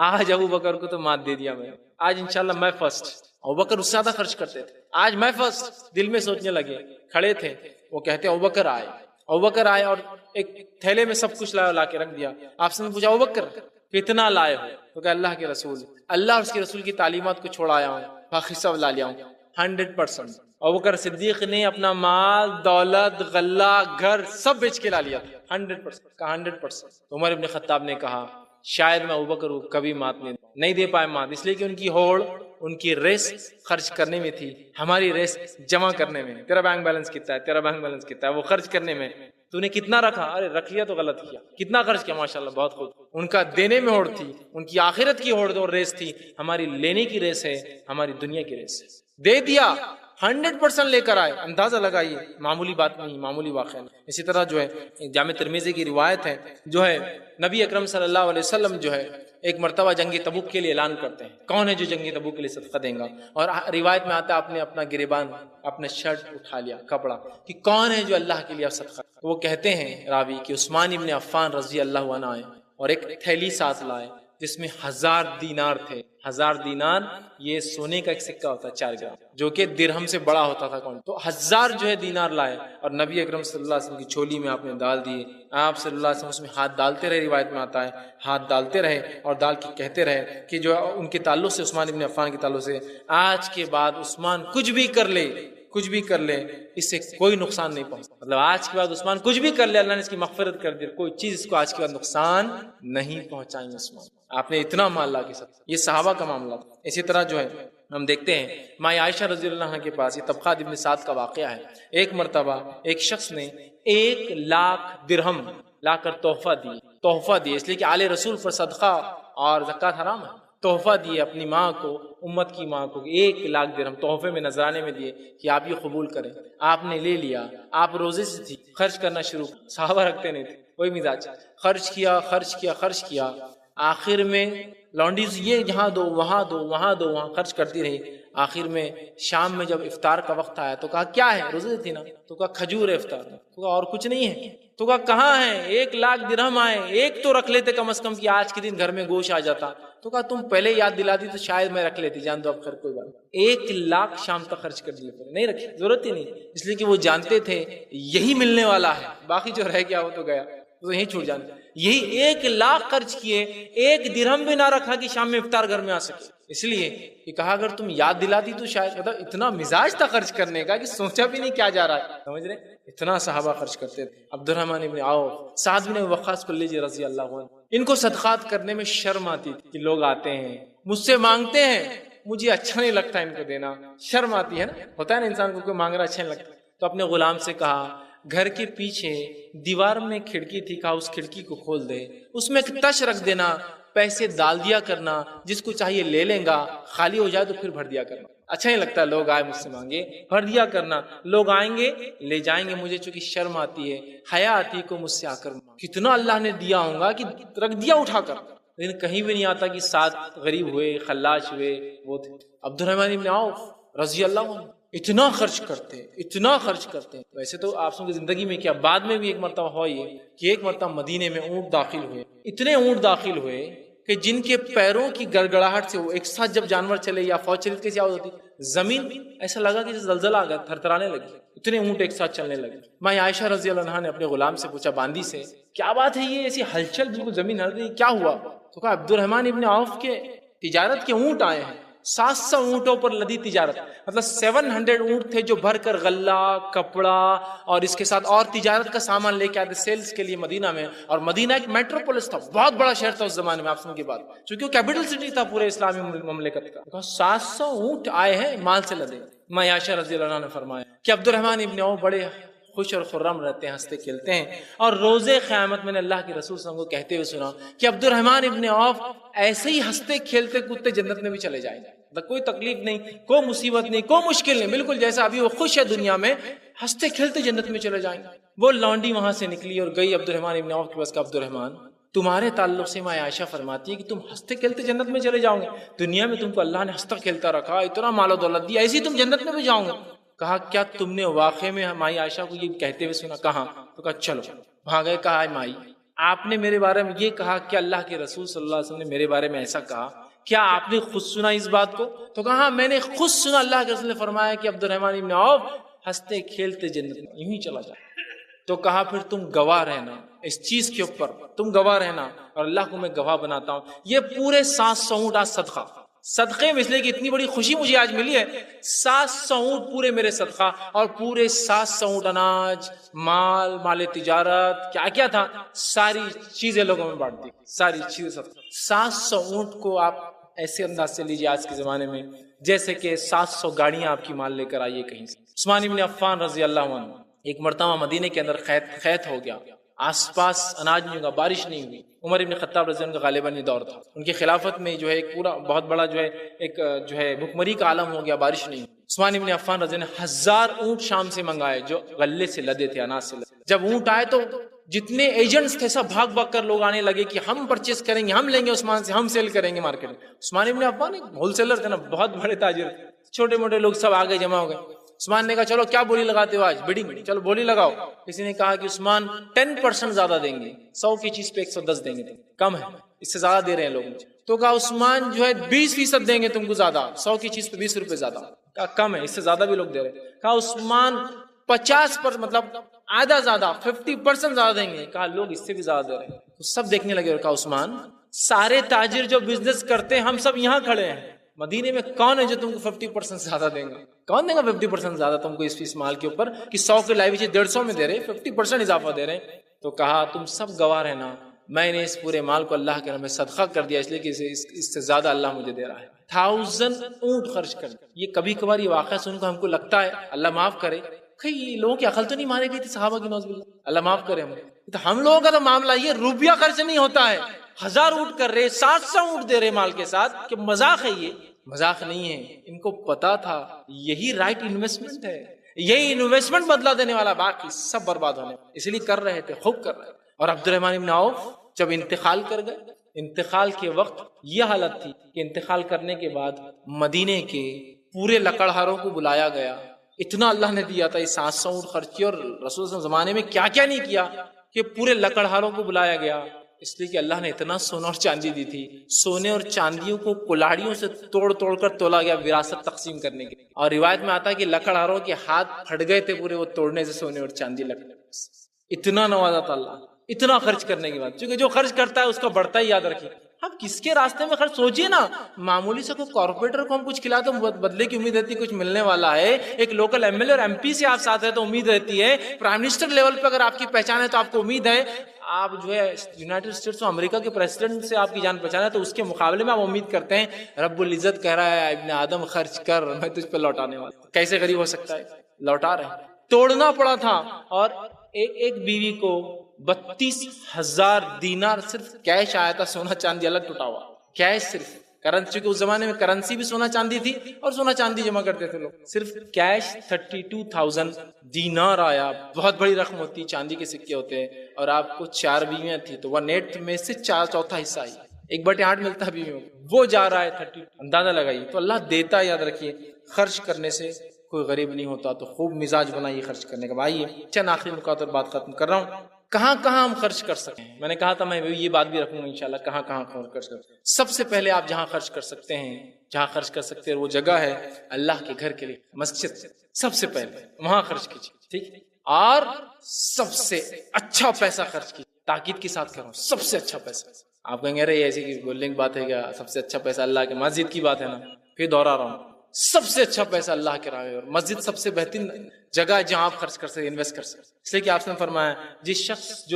آج ابوبکر کو تو مات دے دیا میں، آج انشاءاللہ میں فرسٹ. ابوبکر اس سے زیادہ خرچ کرتے تھے، آج میں فرسٹ. دل میں سوچنے لگے، کھڑے تھے، وہ کہتے ابوبکر آئے اور ایک تھیلے میں سب کچھ لا کے رکھ دیا. آپ سے پوچھا ابوبکر کتنا لائے ہو؟ تو کہ اللہ کے رسول، اللہ اور اس کے رسول کی تعلیمات کو چھوڑ آیا ہوں، باقی سب لا لیا ہوں. 100%. ابوبکر صدیق نے اپنا مال، دولت، غلہ، گھر سب بیچ کے لا لیا. 100%. کہا 100%. عمر ابن خطاب نے کہا شاید میں ابوبکر کو کبھی مات نہیں دے پائے مات، اس لیے کہ ان کی ہوڑ، ان کی ریس خرچ کرنے میں تھی، ہماری ریس جمع کرنے میں. تیرا بینک بیلنس کتنا ہے، تیرا بینک بیلنس کتنا ہے، وہ خرچ کرنے میں. تو نے کتنا رکھا؟ ارے رکھ لیا تو غلط کیا. کتنا خرچ کیا؟ ماشاءاللہ بہت خوب. ان کا دینے میں ہوڑ تھی، ان کی آخرت کی ہوڑ اور ریس تھی. ہماری لینے کی ریس ہے، ہماری دنیا کی ریس ہے. دے دیا، 100% لے کر آئے. اندازہ لگائیے، معمولی بات نہیں، معمولی واقعہ نہیں. اسی طرح جو ہے جامع ترمذی کی روایت ہے، جو ہے نبی اکرم صلی اللہ علیہ وسلم جو ہے ایک مرتبہ جنگ تبوک کے لیے اعلان کرتے ہیں کون ہے جو جنگ تبوک کے لیے صدقہ دیں گا. اور روایت میں آتا ہے آپ نے اپنا گریبان، اپنا شرٹ اٹھا لیا، کپڑا، کہ کون ہے جو اللہ کے لیے صدقہ. وہ کہتے ہیں راوی کہ عثمان ابن عفان رضی اللہ عنہ آئے اور ایک تھیلی ساتھ لائے جس میں 1000 دینار تھے. 1000 دینار یہ سونے کا ایک سکہ ہوتا ہے 4 گرام، جو کہ درہم سے بڑا ہوتا تھا. کون تو 1000 جو ہے دینار لائے اور نبی اکرم صلی اللہ علیہ وسلم کی چولی میں آپ نے ڈال دیے. آپ صلی اللہ علیہ وسلم اس میں ہاتھ ڈالتے رہے، روایت میں آتا ہے ہاتھ ڈالتے رہے اور ڈال کے کہتے رہے کہ جو ان کے تعلق سے، عثمان ابن عفان کے تعلق سے، آج کے بعد عثمان کچھ بھی کر لے، کچھ بھی کر لے، اس سے کوئی نقصان نہیں پہنچتا. مطلب آج کے بعد عثمان کچھ بھی کر لے، اللہ نے اس کی مغفرت کر دی، کوئی چیز اس کو آج کے بعد نقصان نہیں پہنچائیں گے. عثمان آپ نے اتنا مال لا کے ساتھ. یہ صحابہ کا معاملہ تھا. اسی طرح جو ہے ہم دیکھتے ہیں ماں عائشہ رضی اللہ عنہ کے پاس، یہ طبقات ابن سعد کا واقعہ ہے. ایک مرتبہ ایک شخص نے 1 لاکھ درہم لا کر تحفہ دی، اس لیے کہ آل رسول پر صدقہ اور زکوٰۃ حرام ہے. تحفہ دیے اپنی ماں کو، امت کی ماں کو 1 لاکھ درہم تحفے میں نذرانے میں دیے کہ آپ یہ قبول کریں. آپ نے لے لیا، آپ روزے سے تھی، خرچ کرنا شروع. صحابہ رکھتے نہیں تھے کوئی مزاج، خرچ کیا. آخر میں لانڈیز یہ یہاں دو وہاں خرچ کرتی رہی. آخر میں شام میں جب افطار کا وقت آیا تو کہا کیا ہے؟ روزے تھی نا. تو کہا کھجور ہے افطار. تو کہا اور کچھ نہیں ہے. تو کہا کہاں ہے؟ 1 لاکھ درہم آئے، ایک تو رکھ لیتے کم از کم کہ آج کے دن گھر میں گوشت آ جاتا. تو کہا تم پہلے یاد دلا دی تو شاید میں رکھ لیتی. جان دو اب خیر کوئی بات. 1 لاکھ شام تک خرچ کر دیے، نہیں رکھی، ضرورت ہی نہیں. اس لیے کہ وہ جانتے تھے یہی ملنے والا ہے، باقی جو رہ گیا وہ تو گیا، تو یہی چھوٹ جانا. یہی 1 لاکھ خرچ کیے، 1 درہم بھی نہ رکھا کہ شام میں افطار گھر میں آ سکے. اس لیے کہ کہا اگر تم یاد دلاتی تو شاید، مطلب اتنا مزاج تھا خرچ کرنے کا کہ سوچا بھی نہیں کیا جا رہا ہے. سمجھ رہے؟ اتنا صحابہ خرچ کرتے تھے. عبد الرحمن ابن عوف، سعد بن وقاص کو لیجیے رضی اللہ عنہ. ان کو صدقات کرنے میں شرم آتی تھی کہ لوگ آتے ہیں مجھ سے مانگتے ہیں، مجھے اچھا نہیں لگتا ان کو دینا، شرم آتی ہے نا. ہوتا ہے نا انسان کو کوئی مانگ رہا اچھا نہیں لگتا. تو اپنے غلام سے کہا گھر کے پیچھے دیوار میں کھڑکی تھی، کہا اس کھڑکی کو کھول دے، اس میں ایک تش رکھ دینا، پیسے ڈال دیا کرنا، جس کو چاہیے لے لیں گا، خالی ہو جائے تو پھر بھر دیا کرنا. اچھا نہیں لگتا لوگ آئے مجھ سے مانگے، بھر دیا کرنا. لوگ آئیں گے لے جائیں گے، مجھے چونکہ شرم آتی ہے، حیا آتی ہے کو مجھ سے آ کر. کتنا اللہ نے دیا ہوگا کہ رکھ دیا اٹھا کر. لیکن کہیں بھی نہیں آتا کہ 7 غریب ہوئے، خلاش ہوئے، وہ تھے. عبد الرحمن ابن عوف رضی اللہ عنہ اتنا خرچ کرتے. ویسے تو آپ سن کی زندگی میں کیا، بعد میں بھی ایک مرتبہ ہوا یہ کہ ایک مرتبہ مدینے میں اونٹ داخل ہوئے. اتنے اونٹ داخل ہوئے کہ جن کے پیروں کی گڑگڑاہٹ سے، وہ ایک ساتھ جب جانور چلے یا فوج چلی کیسی آواز ہوتی، زمین ایسا لگا کہ زلزلہ آ گیا، تھرتھرانے لگی. اتنے اونٹ ایک ساتھ چلنے لگے. ماں عائشہ رضی اللہ عنہا نے اپنے غلام سے پوچھا، باندی سے، کیا بات ہے یہ ایسی ہلچل، بالکل زمین ہل رہی، کیا ہوا؟ تو کہا عبد الرحمن ابن عوف کے تجارت کے اونٹ آئے ہیں. 700 اونٹوں پر لدی تجارت، مطلب 700 اونٹ تھے جو بھر کر غلہ، کپڑا اور اس کے ساتھ اور تجارت کا سامان لے کے آتے سیلز کے لیے مدینہ میں. اور مدینہ ایک میٹروپولس تھا، بہت بڑا شہر تھا اس زمانے میں، آپ سن کے بعد، چونکہ وہ کیپٹل سٹی تھا پورے اسلامی مملکت کا. 700 اونٹ آئے ہیں مال سے لدے. ماں عائشہ رضی اللہ عنہ نے فرمایا کہ عبد الرحمن ابن عوف بڑے خوش اور خرم رہتے ہیں، ہنستے کھیلتے ہیں. اور روز قیامت میں نے اللہ کے رسول صلی اللہ علیہ وسلم کو کہتے ہوئے سنا کہ عبد الرحمن ابن عوف ایسے ہی ہنستے کھیلتے کودتے جنت میں بھی چلے جائیں گے. کوئی تکلیف نہیں، کوئی مصیبت نہیں، کوئی مشکل نہیں، بالکل جیسا ابھی وہ خوش ہے دنیا میں، ہنستے کھیلتے جنت میں چلے جائیں گے. وہ لانڈی وہاں سے نکلی اور گئی عبد الرحمن ابن عوف کے پاس. عبد الرحمن، تمہارے تعلق سے ماں عائشہ فرماتی ہے کہ تم ہنستے کھیلتے جنت میں چلے جاؤ گے. دنیا میں تم کو اللہ نے ہنستا کھیلتا رکھا، اتنا مال و دولت دیا، ایسی تم جنت میں بھی جاؤ گے. کہا کیا تم نے واقعے میں مائی عائشہ کو یہ کہتے ہوئے سنا؟ کہاں؟ تو کہا چلو. وہاں گئے. کہا مائی، آپ نے میرے بارے میں یہ کہا کہ اللہ کے رسول صلی اللہ علیہ وسلم نے میرے بارے میں ایسا کہا، کیا آپ نے خود سنا اس بات کو؟ تو کہا ہاں میں نے خود سنا، اللہ کے رسول نے فرمایا کہ عبد الرحمن ابن عوف ہنستے کھیلتے جنت میں یوں ہی چلا جائے. تو کہا پھر تم گواہ رہنا اس چیز کے اوپر، تم گواہ رہنا اور اللہ کو میں گواہ بناتا ہوں. یہ پورے 700 اونٹ آج صدقے میں، اس لیے کہ اتنی بڑی خوشی مجھے آج ملی ہے. 700 اونٹ پورے میرے صدقہ، اور پورے 700 اونٹ اناج، مال تجارت، کیا کیا تھا، ساری چیزیں لوگوں میں بانٹ دی، ساری چیزیں صدقہ. 700 اونٹ کو آپ ایسے انداز سے لیجیے آج کے زمانے میں جیسے کہ 700 گاڑیاں آپ کی مال لے کر آئیے کہیں سے. عثمان بن عفان رضی اللہ عنہ، ایک مرتبہ مدینے کے اندر خیت ہو گیا، آس پاس اناج نہیں ہوگا، بارش نہیں ہوئی. عمر بن خطاب رضی اللہ عنہ کا غالباً یہ دور تھا. ان کی خلافت میں جو ہے ایک پورا بہت بڑا ایک بھکمری کا عالم ہو گیا، بارش نہیں. عثمان بن عفان رضی اللہ عنہ 1000 اونٹ شام سے منگائے جو غلے سے لدے تھے، اناج سے لدے. جب اونٹ آئے تو جتنے ایجنٹس تھے سب بھاگ بھاگ کر لوگ آنے لگے کہ ہم پرچیز کریں گے، ہم لیں گے عثمان سے، ہم سیل کریں گے مارکیٹ میں. عثمان بن عفان ایک ہول سیلر تھے نا، بہت بڑے تاجر، چھوٹے موٹے لوگ سب آگے جمع ہو گئے. عثمان نے کہا چلو کیا بولی لگاتے ہو آج؟ بڈنگ، چلو بولی لگاؤ. کسی نے کہا کہ عثمان 10% زیادہ دیں گے، 100 کی چیز پہ 110 دیں گے، کم ہے، اس سے زیادہ دے رہے ہیں لوگ. تو کہا عثمان جو ہے 20% دیں گے تم کو زیادہ، 100 کی چیز پہ 20 روپے زیادہ. کہا کم ہے، اس سے زیادہ بھی لوگ دے رہے ہیں. کہا عثمان 50% مطلب آدھا زیادہ 50% زیادہ دیں گے. کہا لوگ اس سے بھی زیادہ دے رہے ہیں. تو سب دیکھنے لگے اور کہا عثمان سارے تاجر جو بزنس کرتے ہیں ہم سب یہاں کھڑے ہیں، مدینے میں کون ہے جو تم کو 50% زیادہ دیں گا؟ کون دے گا 50% زیادہ تم کو اس مال کے اوپر کہ 100 کے لائی ہوئی 150 میں دے رہے، 50% اضافہ دے رہے ہیں. تو کہا تم سب گواہ ہیں نا، میں نے اس پورے مال کو اللہ کے نام میں صدقہ کر دیا، اس لیے کہ اس سے زیادہ اللہ مجھے دے رہا ہے. 1000 اونٹ خرچ کر. یہ کبھی کبھار یہ واقعہ سن کر ہم کو لگتا ہے اللہ معاف کرے کہ لوگوں کی عقل تو نہیں مارے گئی تھی صحابہ کی، نوز باللہ، اللہ معاف کرے ہم لوگوں کا تو معاملہ یہ روپیہ خرچ نہیں ہوتا ہے. 1000 اونٹ کر رہے، 700 اونٹ دے رہے مال کے ساتھ، کہ مذاق ہے؟ یہ مذاق نہیں ہے. ان کو پتا تھا یہی رائٹ انویسٹمنٹ ہے، یہی انویسٹمنٹ بدلا دینے والا، باقی سب برباد ہونے، اس لیے کر رہے تھے، خوب کر رہے. اور عبد الرحمن بن عوف جب انتقال کر گئے، انتقال کے وقت یہ حالت تھی کہ انتقال کرنے کے بعد مدینے کے پورے لکڑہاروں کو بلایا گیا. اتنا اللہ نے دیا تھا، 700 اونٹ خرچ کیا، اور رسول صلی اللہ علیہ وسلم زمانے میں کیا کیا نہیں کیا کہ پورے لکڑہاروں کو بلایا گیا. اس لیے کہ اللہ نے اتنا سونا اور چاندی دی تھی. سونے اور چاندیوں کو کلاڑیوں سے توڑ توڑ کر تولا گیا وراثت تقسیم کرنے کے. اور روایت میں آتا ہے کہ لکڑہاروں کے ہاتھ پھٹ گئے تھے پورے، وہ توڑنے سے سونے اور چاندی لگ. اتنا نوازا تھا اللہ، اتنا خرچ کرنے کے بعد. کیونکہ جو خرچ کرتا ہے اس کا بڑھتا ہی، یاد رکھیے. ہم کس کے راستے میں خرچ، سوچیے نا، معمولی سے کوئی کارپوریٹر کو ہم کچھ کھلا تو بدلے کی امید رہتی ہے، کچھ ملنے والا ہے. ایک لوکل ایم ایل اے اور ایم پی سے آپ ساتھ ہیں تو امید رہتی ہے. پرائم منسٹر لیول پہ اگر آپ کی پہچان ہے تو آپ کو امید ہے. آپ جو ہے یونائٹڈ اسٹیٹس اور امریکہ کے پریزیڈنٹ سے آپ کی جان پہچان ہے تو اس کے مقابلے میں آپ امید کرتے ہیں رب العزت کہہ رہا ہے ابن آدم خرچ کر، میں تجھ پہ لوٹانے والا. کیسے غریب ہو سکتا ہے؟ لوٹا رہے ہیں. توڑنا پڑا تھا. اور ایک بیوی کو 32,000 دینار صرف کیش آیا تھا، سونا چاندی الگ ٹوٹا ہوا کیش صرف. کرنسی کے اس زمانے میں کرنسی بھی سونا چاندی تھی اور سونا چاندی جمع کرتے تھے لوگ. صرف کیش 32,000 دینار آیا. بہت بڑی رقم ہوتی ہے، چاندی کے سکے ہوتے ہیں. اور آپ کو 4 بیویاں تھی تو 1/8 میں سے 4/4 حصہ آئی، 1/8 ملتا ہے بیویوں کو، وہ جا رہا ہے 30. اندازہ لگائیے. تو اللہ دیتا ہے، یاد رکھیے. خرچ کرنے سے کوئی غریب نہیں ہوتا. تو خوب مزاج بنائیے خرچ کرنے کا. آئیے چند آخری نکات اور بات ختم کر رہا ہوں. کہاں کہاں ہم خرچ کر سکتے ہیں؟ میں نے کہا تھا میں یہ بات بھی رکھوں گا انشاءاللہ، کہاں کہاں خرچ کر سکتے ہیں. سب سے پہلے آپ جہاں خرچ کر سکتے ہیں، جہاں خرچ کر سکتے ہیں وہ جگہ ہے اللہ کے گھر کے لیے، مسجد. سب سے پہلے وہاں خرچ کیجیے، ٹھیک. اور سب سے اچھا پیسہ خرچ کیجیے. تاکید کے ساتھ کہہ رہا ہوں، سب سے اچھا پیسہ. آپ کہیں گے ارے ایسی بولنے کی بات ہے کیا، سب سے اچھا پیسہ اللہ کے مسجد کی بات ہے نا. پھر دوہرا رہا ہوں، سب سے اچھا پیسہ اللہ کے راہ میں، اور مسجد سب سے بہترین جگہ ہے جہاں آپ خرچ کر سکتے، انویسٹ کر سکتے. اس لیے کہ آپ نے فرمایا جو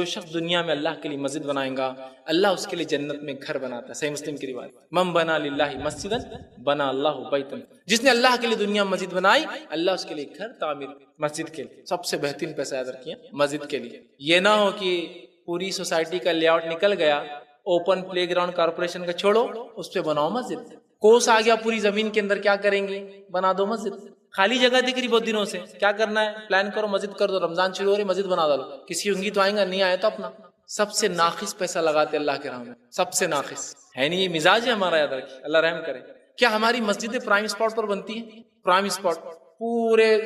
شخص دنیا میں اللہ کے لیے مسجد بنائے گا، اللہ اس کے لیے جنت میں گھر بناتا ہے. صحیح مسلم کی روایت، من بنا للہ مسجدا بنا اللہ بیتا. جس نے اللہ کے لیے دنیا میں مسجد بنائی، اللہ اس کے لیے گھر تعمیر. مسجد کے لیے سب سے بہترین پیسہ یاد رکھیے، مسجد کے لیے. یہ نہ ہو کہ پوری سوسائٹی کا لے آؤٹ نکل گیا، اوپن پلے گراؤنڈ کارپوریشن کا چھوڑو، اس پہ بناؤ مسجد. کوس آ گیا پوری زمین کے اندر، کیا کریں گے؟ بنا دو مسجد. خالی جگہ دکھ رہی بہت دنوں سے، کیا کرنا ہے؟ پلان کرو مسجد کر دو. رمضان شروع ہو رہی، مسجد بنا دو. کسی ہوں گی تو آئیں گا، نہیں آئے تو اپنا. سب سے ناقص پیسہ لگاتے اللہ کے راہ میں، سب سے ناقص ہے. نہیں یہ مزاج ہے ہمارا، یاد رکھیے. اللہ رحم کرے. کیا ہماری مسجدیں پرائم اسپاٹ پر بنتی ہیں؟ پرائم اسپاٹ پورے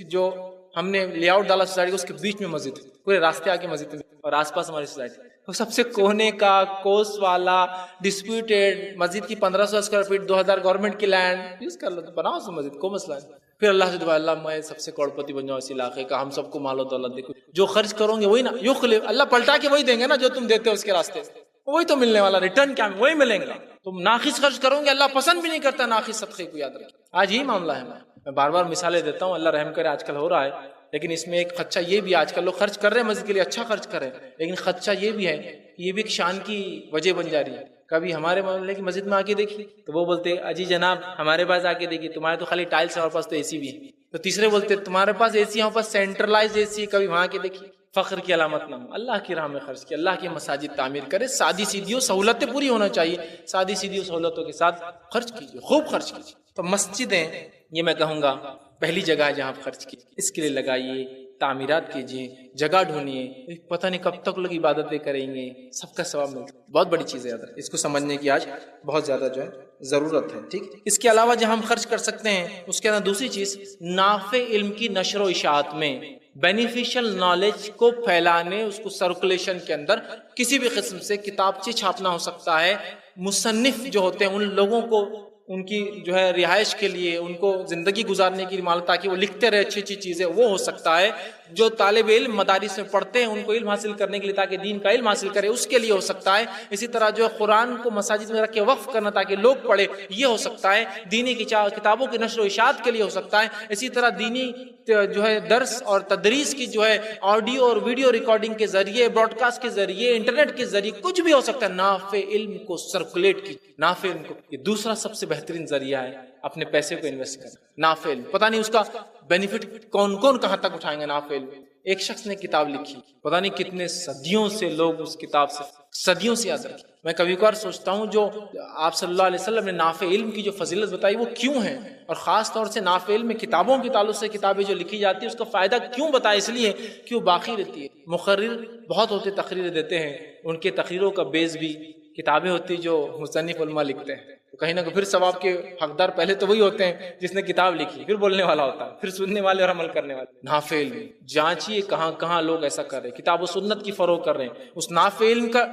جو ہم نے لے آؤٹ ڈالا سوسائٹی کو، اس کے بیچ میں مسجد، پورے راستے آگے مسجد ہے، اور آس پاس ہماری سوسائٹی. وہ سب سے کونے کا کوس والا ڈسپیوٹیڈ مسجد کی 1500 اسکوائر فٹ 2000 گورنمنٹ کی لینڈ یوز کر لو، بناؤ اس مسجد کو، مسئلہ ہے. پھر اللہ سے دعا، اللہ میں سب سے کروڑپتی بن جاؤں اس علاقے کا، ہم سب کو مال و دولت دے. جو خرچ کرو گے وہی نا یخلف، اللہ پلٹا کے وہی دیں گے نا جو تم دیتے ہو اس کے راستے، وہی تو ملنے والا. ریٹرن کیا وہی ملیں گا. تم ناقص خرچ کرو گے، اللہ پسند بھی نہیں کرتا ناقص صدقے کو، یاد رکھیں. آج یہی معاملہ ہے. میں بار بار مثالیں دیتا ہوں، اللہ رحم کرے. آج کل ہو رہا ہے، لیکن اس میں ایک خدشہ یہ بھی ہے، آج کل لوگ خرچ کر رہے ہیں مسجد کے لیے، اچھا خرچ کر رہے ہیں، لیکن خدشہ یہ بھی ہے کہ یہ بھی ایک شان کی وجہ بن جا رہی ہے. کبھی ہمارے محلے کی مسجد میں آ کے دیکھیے تو وہ بولتے اجی جناب ہمارے پاس آ کے دیکھیے، تمہارے تو خالی ٹائلس ہے، ہمارے پاس تو اے سی بھی ہے. تو تیسرے بولتے تمہارے پاس اے سی ہے، ہمارے پاس سینٹرلائز اے سی ہے، کبھی وہاں کے دیکھیے. فخر کی علامت نہ ہو. اللہ کی راہ میں خرچ کیا، اللہ کی مساجد تعمیر کرے. سادی سیدھی ہو، سہولتیں پوری ہونا چاہیے، سادی سیدھی سہولتوں کے ساتھ خرچ کیجیے، خوب خرچ کیجیے. تو مسجدیں، یہ میں کہوں گا پہلی جگہ ہے جہاں آپ خرچ کیجیے، اس کے لیے لگائیے. تعمیرات کیجیے، جگہ ڈھونڈیے، پتہ نہیں کب تک لوگ عبادتیں کریں گے، سب کا ثواب ملتا ہے۔ بہت بڑی چیز ہے یاد رکھیں، اس کو سمجھنے کی آج بہت زیادہ جو ہے ضرورت ہے، ٹھیک۔ اس کے علاوہ جہاں ہم خرچ کر سکتے ہیں اس کے اندر دوسری چیز نافع علم کی نشر و اشاعت میں، بینیفیشل نالج کو پھیلانے، اس کو سرکولیشن کے اندر کسی بھی قسم سے کتابچے چھاپنا ہو سکتا ہے، مصنف جو ہوتے ہیں ان لوگوں کو ان کی جو ہے رہائش کے لیے، ان کو زندگی گزارنے کی مال تاکہ وہ لکھتے رہے اچھی اچھی چیزیں، وہ ہو سکتا ہے۔ جو طالب علم مدارس میں پڑھتے ہیں ان کو علم حاصل کرنے کے لیے تاکہ دین کا علم حاصل کرے، اس کے لیے ہو سکتا ہے۔ اسی طرح جو ہے قرآن کو مساجد میں رکھ کے وقف کرنا تاکہ لوگ پڑھے، یہ ہو سکتا ہے۔ دینی کتابوں کی نشر و اشاعت کے لیے ہو سکتا ہے۔ اسی طرح دینی جو ہے درس اور تدریس کی جو ہے آڈیو اور ویڈیو ریکارڈنگ کے ذریعے، براڈ کاسٹ کے ذریعے، انٹرنیٹ کے ذریعے، کچھ بھی ہو سکتا ہے۔ نافع علم کو سرکولیٹ کی، نافع علم کو، یہ دوسرا سب سے بہترین ذریعہ ہے اپنے پیسے کو انویسٹ کرنا۔ نافع علم، پتہ نہیں اس کا بینیفٹ کون کون کہاں تک اٹھائیں گے۔ نافع علم، ایک شخص نے کتاب لکھی، پتہ نہیں کتنے صدیوں سے لوگ اس کتاب سے صدیوں سے یاد رکھیں۔ میں کبھی کبھار سوچتا ہوں جو آپ صلی اللہ علیہ وسلم نے نافع علم کی جو فضیلت بتائی وہ کیوں ہے، اور خاص طور سے نافع علم میں کتابوں کے تعلق سے کتابیں جو لکھی جاتی ہیں اس کا فائدہ کیوں بتایا، اس لیے کہ وہ باقی رہتی ہے۔ مقرر بہت ہوتے تقریریں دیتے ہیں، ان کے تقریروں کا بیس بھی کتابیں ہوتی جو مصنف علماء لکھتے ہیں، تو کہیں نہ کہیں پھر ثواب کے حقدار پہلے تو وہی ہوتے ہیں جس نے کتاب لکھی، پھر بولنے والا ہوتا ہے، پھر سننے والے اور عمل کرنے والے۔ نافع علم جانچیے کہاں کہاں لوگ ایسا کر رہے ہیں، کتاب و سنت کی فروغ کر رہے ہیں۔ اس نافع علم کا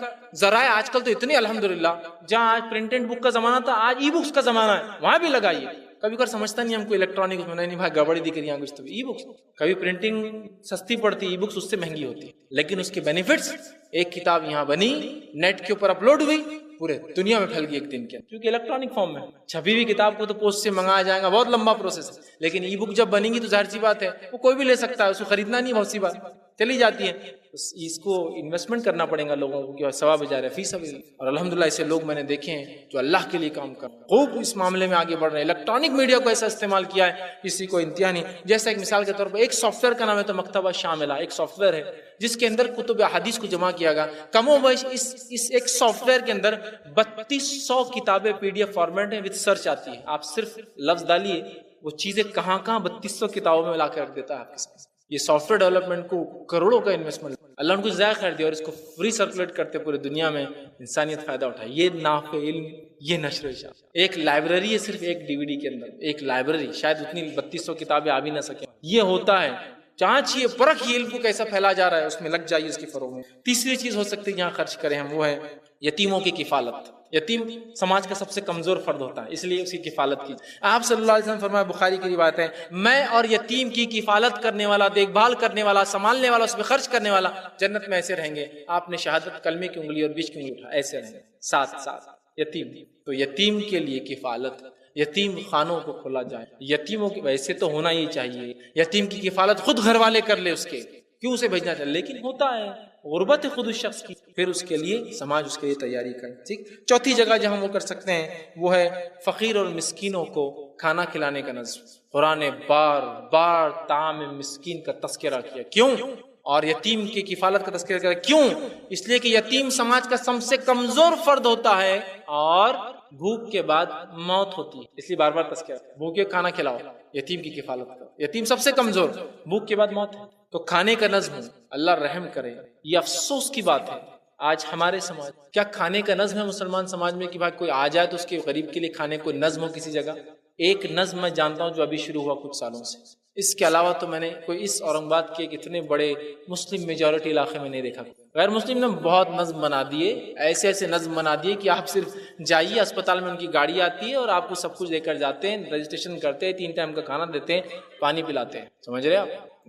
ذرائع آج کل تو اتنے الحمدللہ، جہاں آج پرنٹڈ بک کا زمانہ تھا آج ای بکس کا زمانہ ہے، وہاں بھی لگائیے۔ کبھی کبھار سمجھتا نہیں ہم کو الیکٹرانک میں نہیں بھائی گڑبڑی دکھ رہی ہے کچھ، تو ای بکس کبھی پرنٹنگ سستی پڑتی، ای بکس اس سے مہنگی ہوتی ہے، لیکن اس کے بینیفٹس، ایک کتاب یہاں بنی، نیٹ کے اوپر اپلوڈ ہوئی، پورے دنیا میں پھیل گئی ایک دن کے اندر، کیونکہ الیکٹرانک فارم میں چھپی ہوئی کتاب کو تو پوسٹ سے منگایا جائے گا، بہت لمبا پروسیس ہے، لیکن ای بک جب بنے گی تو ظاہر سی بات ہے وہ کوئی بھی لے سکتا ہے، اس کو خریدنا نہیں، بہت سی بات چلی جاتی ہے۔ اس کو انویسٹمنٹ کرنا پڑے گا لوگوں کو کہ ثواب جا رہا ہے فی سبیل اللہ، اور الحمدللہ ایسے لوگ میں نے دیکھے ہیں جو اللہ کے لیے کام کر رہے ہیں، خوب اس معاملے میں آگے بڑھ رہے ہیں۔ الیکٹرانک میڈیا کو ایسا استعمال کیا ہے کسی کو انتہا نہیں۔ جیسا ایک مثال کے طور پر ایک سافٹ ویئر کا نام ہے تو مکتبہ شاملہ، ایک سافٹ ویئر ہے جس کے اندر کتب احادیث کو جمع کیا گیا، کم و بیش اس ایک سافٹ ویئر کے اندر 3200 کتابیں PDF فارمیٹ میں وتھ سرچ آتی ہے۔ آپ صرف لفظ ڈالیے، وہ چیزیں کہاں کہاں 3200 کتابوں میں لا کے رکھ دیتا ہے آپ کے سامنے۔ یہ سافٹ ویئر ڈیولپمنٹ کو کروڑوں کا انویسٹمنٹ، اللہ ان کو ضائع کر دیا اور اس کو فری سرکولیٹ کرتے پورے دنیا میں، انسانیت فائدہ اٹھائے۔ یہ نافع علم، یہ نشر و اشاعت۔ ایک لائبریری ہے صرف ایک DVD کے اندر، ایک لائبریری، شاید اتنی 3200 کتابیں آ بھی نہ سکیں۔ یہ ہوتا ہے، چاہیے پرکھیے علم کو کیسا پھیلا جا رہا ہے، اس میں لگ جائیے اس کی فروغ میں۔ تیسری چیز ہو سکتی ہے جہاں خرچ کریں ہم، وہ ہے یتیموں کی کفالت۔ یتیم سماج کا سب سے کمزور فرد ہوتا ہے، اس لیے اس کی کفالت کی۔ آپ صلی اللہ علیہ وسلم فرمایا، بخاری کی روایت ہے، میں اور یتیم کی کفالت کرنے والا، دیکھ بھال کرنے والا، سنبھالنے والا، اس میں خرچ کرنے والا جنت میں ایسے رہیں گے۔ آپ نے شہادت کلمے کی انگلی اور بیچ کی انگلی اٹھا، ایسے رہیں گے ساتھ ساتھ۔ یتیم، تو یتیم کے لیے کفالت، یتیم خانوں کو کھولا جائے، یتیموں کی ویسے تو ہونا ہی چاہیے، یتیم کی کفالت خود گھر والے کر لے، اس کے کیوں اسے بھیجنا چاہیے، لیکن ہوتا ہے غربت ہے خود اس شخص کی، پھر اس کے لیے سماج اس کے لیے تیاری کرے، ٹھیک۔ چوتھی جگہ جہاں وہ کر سکتے ہیں وہ ہے فقیر اور مسکینوں کو کھانا کھلانے کا نظم۔ قرآن بار بار طعام مسکین کا تذکرہ کیا، کیوں؟ اور یتیم کی کفالت کا تذکرہ کیا، کیوں؟ اس لیے کہ یتیم سماج کا سب سے کمزور فرد ہوتا ہے اور بھوک کے بعد موت ہوتی ہے، اس لیے بار بار تذکرہ، بھوکے کھانا کھلاؤ، یتیم کی کفالت کرو۔ یتیم سب سے کمزور، بھوک کے بعد موت ہے، تو کھانے کا نظم ہو، اللہ رحم کرے۔ یہ افسوس کی بات ہے آج ہمارے سماج، کیا کھانے کا نظم ہے مسلمان سماج میں کہ بھائی کوئی آ جائے تو اس کے غریب کے لیے کھانے کو نظم ہو کسی جگہ؟ ایک نظم میں جانتا ہوں جو ابھی شروع ہوا کچھ سالوں سے، اس کے علاوہ تو میں نے کوئی اس اورنگ آباد کے اتنے بڑے مسلم میجورٹی علاقے میں نہیں دیکھا۔ غیر مسلم نے بہت نظم بنا دیے، ایسے ایسے نظم بنا دیے کہ آپ صرف جائیے، اسپتال میں ان کی گاڑی آتی ہے اور آپ کو سب کچھ لے کر جاتے ہیں، رجسٹریشن کرتے ہیں، 3 ٹائم کا کھانا دیتے ہیں، پانی پلاتے ہیں، سمجھ رہے آپ؟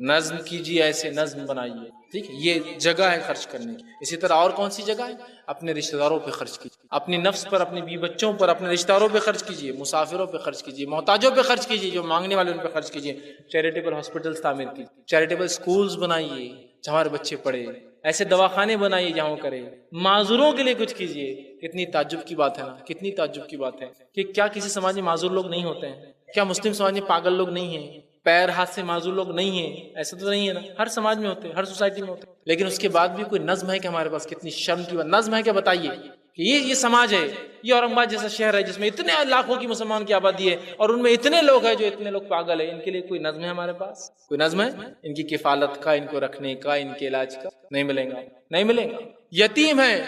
نظم کیجیے، ایسے نظم بنائیے، ٹھیک۔ یہ جگہ ہے خرچ کرنے کی۔ اسی طرح اور کون سی جگہ ہے؟ اپنے رشتہ داروں پہ خرچ کیجیے، اپنی نفس پر، اپنی بیوی بچوں پر، اپنے رشتہ داروں پہ خرچ کیجیے، مسافروں پہ خرچ کیجیے، محتاجوں پہ خرچ کیجیے، جو مانگنے والے ان پہ خرچ کیجیے، چیریٹیبل ہاسپٹلس تعمیر کیجیے، چیریٹیبل سکولز بنائیے جہاں ہمارے بچے پڑھے، ایسے دواخانے بنائیے جہاں وہ کرے، معذوروں کے لیے کچھ کیجیے۔ کتنی تعجب کی بات ہے نا، کتنی تعجب کی بات ہے کہ کیا کسی سماج میں معذور لوگ نہیں ہوتے ہیں؟ کیا مسلم سماج میں پاگل لوگ نہیں ہیں؟ پیر ہاتھ سے معذور لوگ نہیں ہیں؟ ایسا تو نہیں ہے نا، ہر سماج میں ہوتے ہیں، ہر سوسائٹی میں ہوتے ہیں، لیکن اس کے بعد بھی کوئی نظم ہے کہ ہمارے پاس؟ کتنی شرم کی بات، نظم ہے کہ بتائیے کہ یہ سماج ہے، یہ اورنگ آباد جیسا شہر ہے جس میں اتنے لاکھوں کی مسلمان کی آبادی ہے اور ان میں اتنے لوگ ہیں جو اتنے لوگ پاگل ہیں، ان کے لیے کوئی نظم ہے ہمارے پاس؟ کوئی نظم ہے ان کی کفالت کا، ان کو رکھنے کا، ان کے علاج کا؟ نہیں ملے گا، نہیں ملے گا۔ یتیم ہے،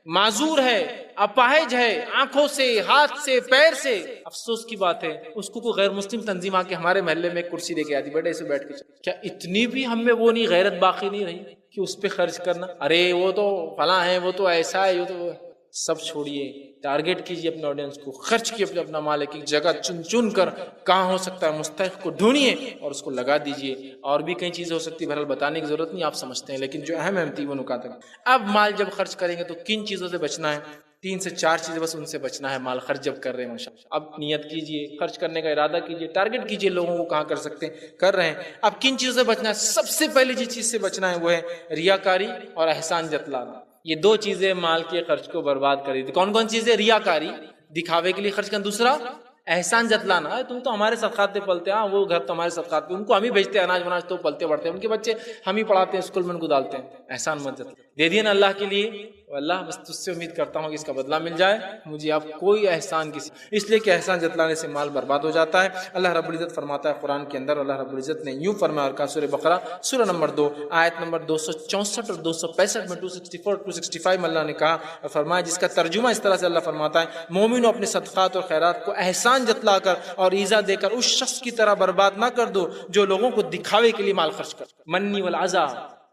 معذور ہے، اپاہج ہے، آنکھوں سے، ہاتھ سے، پیر سے، افسوس کی بات ہے اس کو کوئی غیر مسلم تنظیم آ کے ہمارے محلے میں ایک کرسی دے کے آتی، بیٹے اسے بیٹھ کے کیا اتنی بھی ہم میں وہ نہیں غیرت باقی نہیں رہی کہ اس پہ خرچ کرنا؟ ارے وہ تو فلاں ہے، وہ تو ایسا ہے، وہ تو سب چھوڑیے، ٹارگیٹ کیجیے اپنے آڈینس کو، خرچ کیجیے اپنا مال، ایک جگہ چن چن کر کہاں ہو سکتا ہے مستحق کو ڈھونڈیے اور اس کو لگا دیجیے۔ اور بھی کئی چیزیں ہو سکتی ہے، بہرحال بتانے کی ضرورت نہیں، آپ سمجھتے ہیں، لیکن جو اہم تھی وہ نکات ہے۔ اب مال جب خرچ کریں گے تو کن چیزوں سے بچنا ہے؟ 3 سے 4 چیزیں بس ان سے بچنا ہے مال خرچ جب کر رہے ہیں ماشاءاللہ۔ اب نیت کیجیے، خرچ کرنے کا ارادہ کیجیے، ٹارگیٹ کیجیے لوگوں کو کہاں کر سکتے ہیں، کر رہے ہیں۔ اب کن چیزوں سے بچنا ہے؟ سب سے پہلی جس چیز سے بچنا ہے وہ ہے ریاکاری اور احسان جتلانا۔ یہ 2 چیزیں مال کے خرچ کو برباد کر دیتی۔ کون کون چیزیں؟ ریاکاری، دکھاوے کے لیے خرچ کرنا، دوسرا احسان جتلانا، تم تو ہمارے صدقات پہ پلتے ہیں، وہ گھر تو ہمارے صدقات پہ، ان کو ہم ہی بھیجتے ہیں اناج وناج تو پلتے بڑھتے ہیں، ان کے بچے ہم ہی پڑھاتے ہیں، اسکول میں ان کو ڈالتے ہیں۔ احسان مت جتلا، دے دیا نا اللہ کے لیے، اللہ بس تجھ سے امید کرتا ہوں کہ اس کا بدلہ مل جائے مجھے، آپ کوئی احسان کسی، اس لیے کہ احسان جتلانے سے مال برباد ہو جاتا ہے۔ اللہ رب العزت فرماتا ہے قرآن کے اندر، اللہ رب العزت نے یوں فرمایا اور کہا، سورہ بقرہ سورہ نمبر 2 آیت نمبر 264 اور 265 میں 264 265 میں اللہ نے کہا اور فرمایا، جس کا ترجمہ اس طرح سے اللہ فرماتا ہے، مومنو اپنے صدقات اور خیرات کو احسان جتلا کر اور ایذا دے کر اس شخص کی طرح برباد نہ کر دو جو لوگوں کو دکھاوے کے لیے مال خرچ کر، منی والعزا،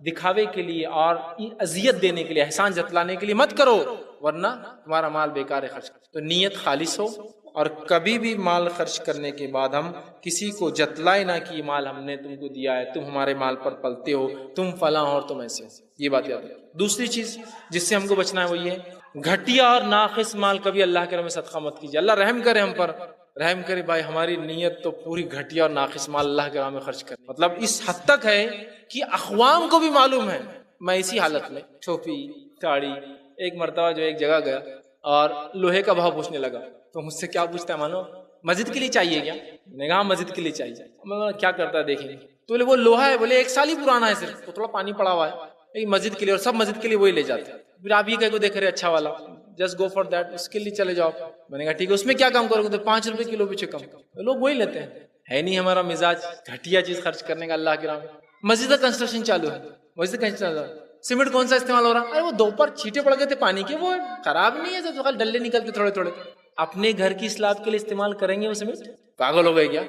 دکھاوے کے لیے اور اذیت دینے کے لیے، احسان جتلانے کے لیے مت کرو ورنہ تمہارا مال بیکار ہے خرچ کر۔ تو نیت خالص ہو، اور کبھی بھی مال خرچ کرنے کے بعد ہم کسی کو جتلائے نہ کہ یہ مال ہم نے تم کو دیا ہے، تم ہمارے مال پر پلتے ہو، تم فلاں اور تم ایسے ہو، یہ بات یاد رکھو۔ دوسری چیز جس سے ہم کو بچنا ہے وہ یہ ہے، گھٹیا اور ناقص مال کبھی اللہ کے راہ میں صدقہ مت کیجیے۔ اللہ رحم کرے ہم پر، رحم کرے بھائی، ہماری نیت تو پوری گھٹیا اور ناقص مال اللہ کے راہ میں خرچ کرے، مطلب اس حد تک ہے کہ اقوام کو بھی معلوم ہے۔ میں اسی حالت میں ٹوپی داڑھی، ایک مرتبہ جو ایک جگہ گیا اور لوہے کا بھاؤ پوچھنے لگا، تو مجھ سے کیا پوچھتا ہے مانو، مسجد کے لیے چاہیے کیا؟ میں نے کہا مسجد کے لیے چاہیے۔ میں کیا کرتا ہے دیکھیں گے، تو بولے وہ لوہا ہے، بولے 1 سال ہی پرانا ہے، صرف تو تھوڑا پانی پڑا ہوا ہے، مسجد کے لیے، اور سب مسجد کے لیے وہی لے جاتے ہیں۔ پھر آپ یہ کہہ کو دیکھ رہے اچھا والا، جسٹ گو فار دیٹ، اس کے لیے چلے جاؤ۔ میں نے کہا ٹھیک ہے، اس میں کیا کام کرو گے؟ تو 5 روپے کلو پیچھے کم، لوگ وہی لیتے ہیں۔ ہے نہیں ہمارا مزاج گھٹیا چیز خرچ کرنے کا اللہ کے راہ میں۔ مسجد کا کنسٹرکشن چالو ہے، مسجد کا کنسٹرکشن چالو ہے، سیمنٹ کون سا استعمال ہو رہا ہے؟ ارے وہ 2 پر چھینٹے پڑ گئے تھے پانی کے، وہ خراب نہیں ہے، تو ڈلے نکلتے تھوڑے تھوڑے۔ اپنے گھر کی اصلاح کے لیے استعمال کریں گے وہ سیمنٹ؟ پاگل ہو گئے کیا؟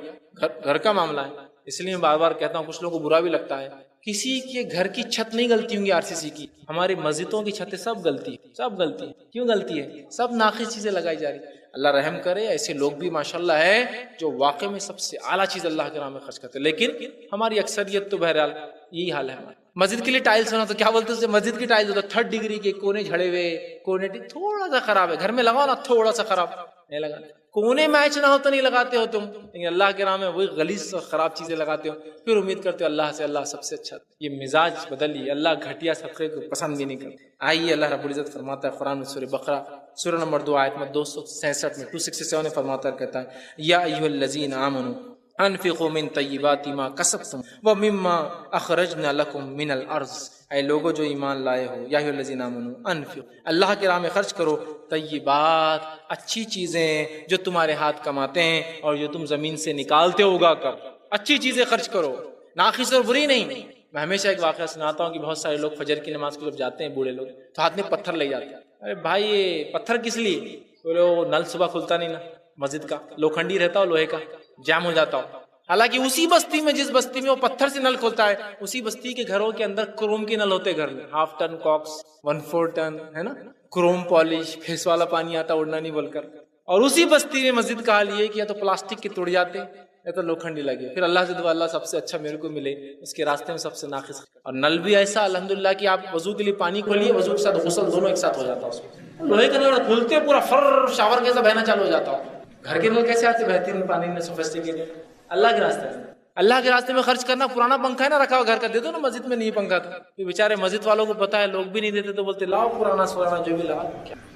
گھر کا معاملہ ہے۔ اس لیے میں بار بار کہتا ہوں، کچھ لوگوں کو برا بھی لگتا ہے، کسی کے گھر کی چھت نہیں غلطی ہوں گی RCC کی، ہماری مسجدوں کی چھتیں سب غلطی، سب غلطی ہے۔ کیوں غلطی ہے؟ سب ناقص چیزیں لگائی جا رہی۔ اللہ رحم کرے، ایسے لوگ بھی ماشاءاللہ ہے جو واقع میں سب سے اعلیٰ چیز اللہ کے راہ میں خرچ کرتے ہیں، لیکن ہماری اکثریت تو بہرحال یہی حال ہے ہمارا۔ مسجد کے لیے ٹائلز ہونا تو کیا بولتے ہیں، مسجد کی ٹائلز ہوتا 3rd ڈگری کے، کونے جھڑے ہوئے، کونے تھوڑا سا خراب ہے، گھر میں لگاؤ نا تھوڑا سا خراب، نہیں لگانا، کونے میچ نہ ہو تو نہیں لگاتے ہو تم، لیکن اللہ کے راہ میں وہی غلیظ خراب چیزیں لگاتے ہو، پھر امید کرتے ہو اللہ سے اللہ سب سے اچھا۔ یہ مزاج بدلیے، اللہ گھٹیا صدقے کو پسند بھی نہیں کرتے۔ آئیے اللہ رب العزت فرماتا ہے قرآن میں سورہ بقرہ سورہ نمبر 2 آیت میں 267 میں 267 میں فرماتا ہے، کہتا ہے، یا ایھا الذین آمنوا انفقوا من طیبات ما کسبتم ومما اخرجنا لکم من الارض، اے لوگو جو ایمان لائے ہو، یا ایھا الذین آمنوا انفقوا، اللہ کے راہ میں خرچ کرو، طیبات، اچھی چیزیں جو تمہارے ہاتھ کماتے ہیں اور جو تم زمین سے نکالتے ہو اگا کر، اچھی چیزیں خرچ کرو، ناقص اور بری نہیں۔ میں ہمیشہ ایک واقعہ سناتا ہوں کہ بہت سارے لوگ فجر کی نماز کو جب جاتے ہیں، بوڑھے لوگ، تو ہاتھ میں پتھر لے جاتے ہیں۔ ارے بھائی یہ پتھر کس لیے؟ بولے وہ نل صبح کھلتا نہیں نا مسجد کا، لوکھنڈی رہتا ہو، لوہے کا، جام ہو جاتا ہو۔ حالانکہ اسی بستی میں، جس بستی میں وہ پتھر سے نل کھولتا ہے، اسی بستی کے گھروں کے اندر کروم کے نل ہوتے، گھر میں 1/2 ٹن کاکس، 1/4 ٹن، ہے نا، کروم پالش، فیس والا پانی آتا اڑنا نہیں بول کر۔ اور اسی بستی میں مسجد کا حال یہ کہ یا تو پلاسٹک کے توڑ جاتے یا تو لوکھنڈی لگے۔ پھر اللہ سے دعا، اللہ سب سے اچھا میرے کو ملے، اس کے راستے میں سب سے ناقص۔ اور نل بھی ایسا الحمدللہ کہ آپ وضو کے لیے پانی کھولیے، وضو کے ساتھ غسل دونوں ایک ساتھ ہو جاتا ہے اس میں۔ لوہے کا نل کھولتے پورا فر شاور کیسا بہنا چالو ہو جاتا ہو۔ گھر کے نل کیسے آتے بہترین پانی میں، سوفسٹیکیٹڈ۔ اللہ کے راستے میں، اللہ کے راستے میں خرچ کرنا۔ پرانا پنکھا ہے نا رکھا ہوا گھر کا، دے دو نا، مسجد میں نہیں پنکھا تھا، یہ بیچارے مسجد والوں کو پتا ہے، لوگ بھی نہیں دیتے، تو بولتے لاؤ پرانا سورانا جو بھی لاؤ۔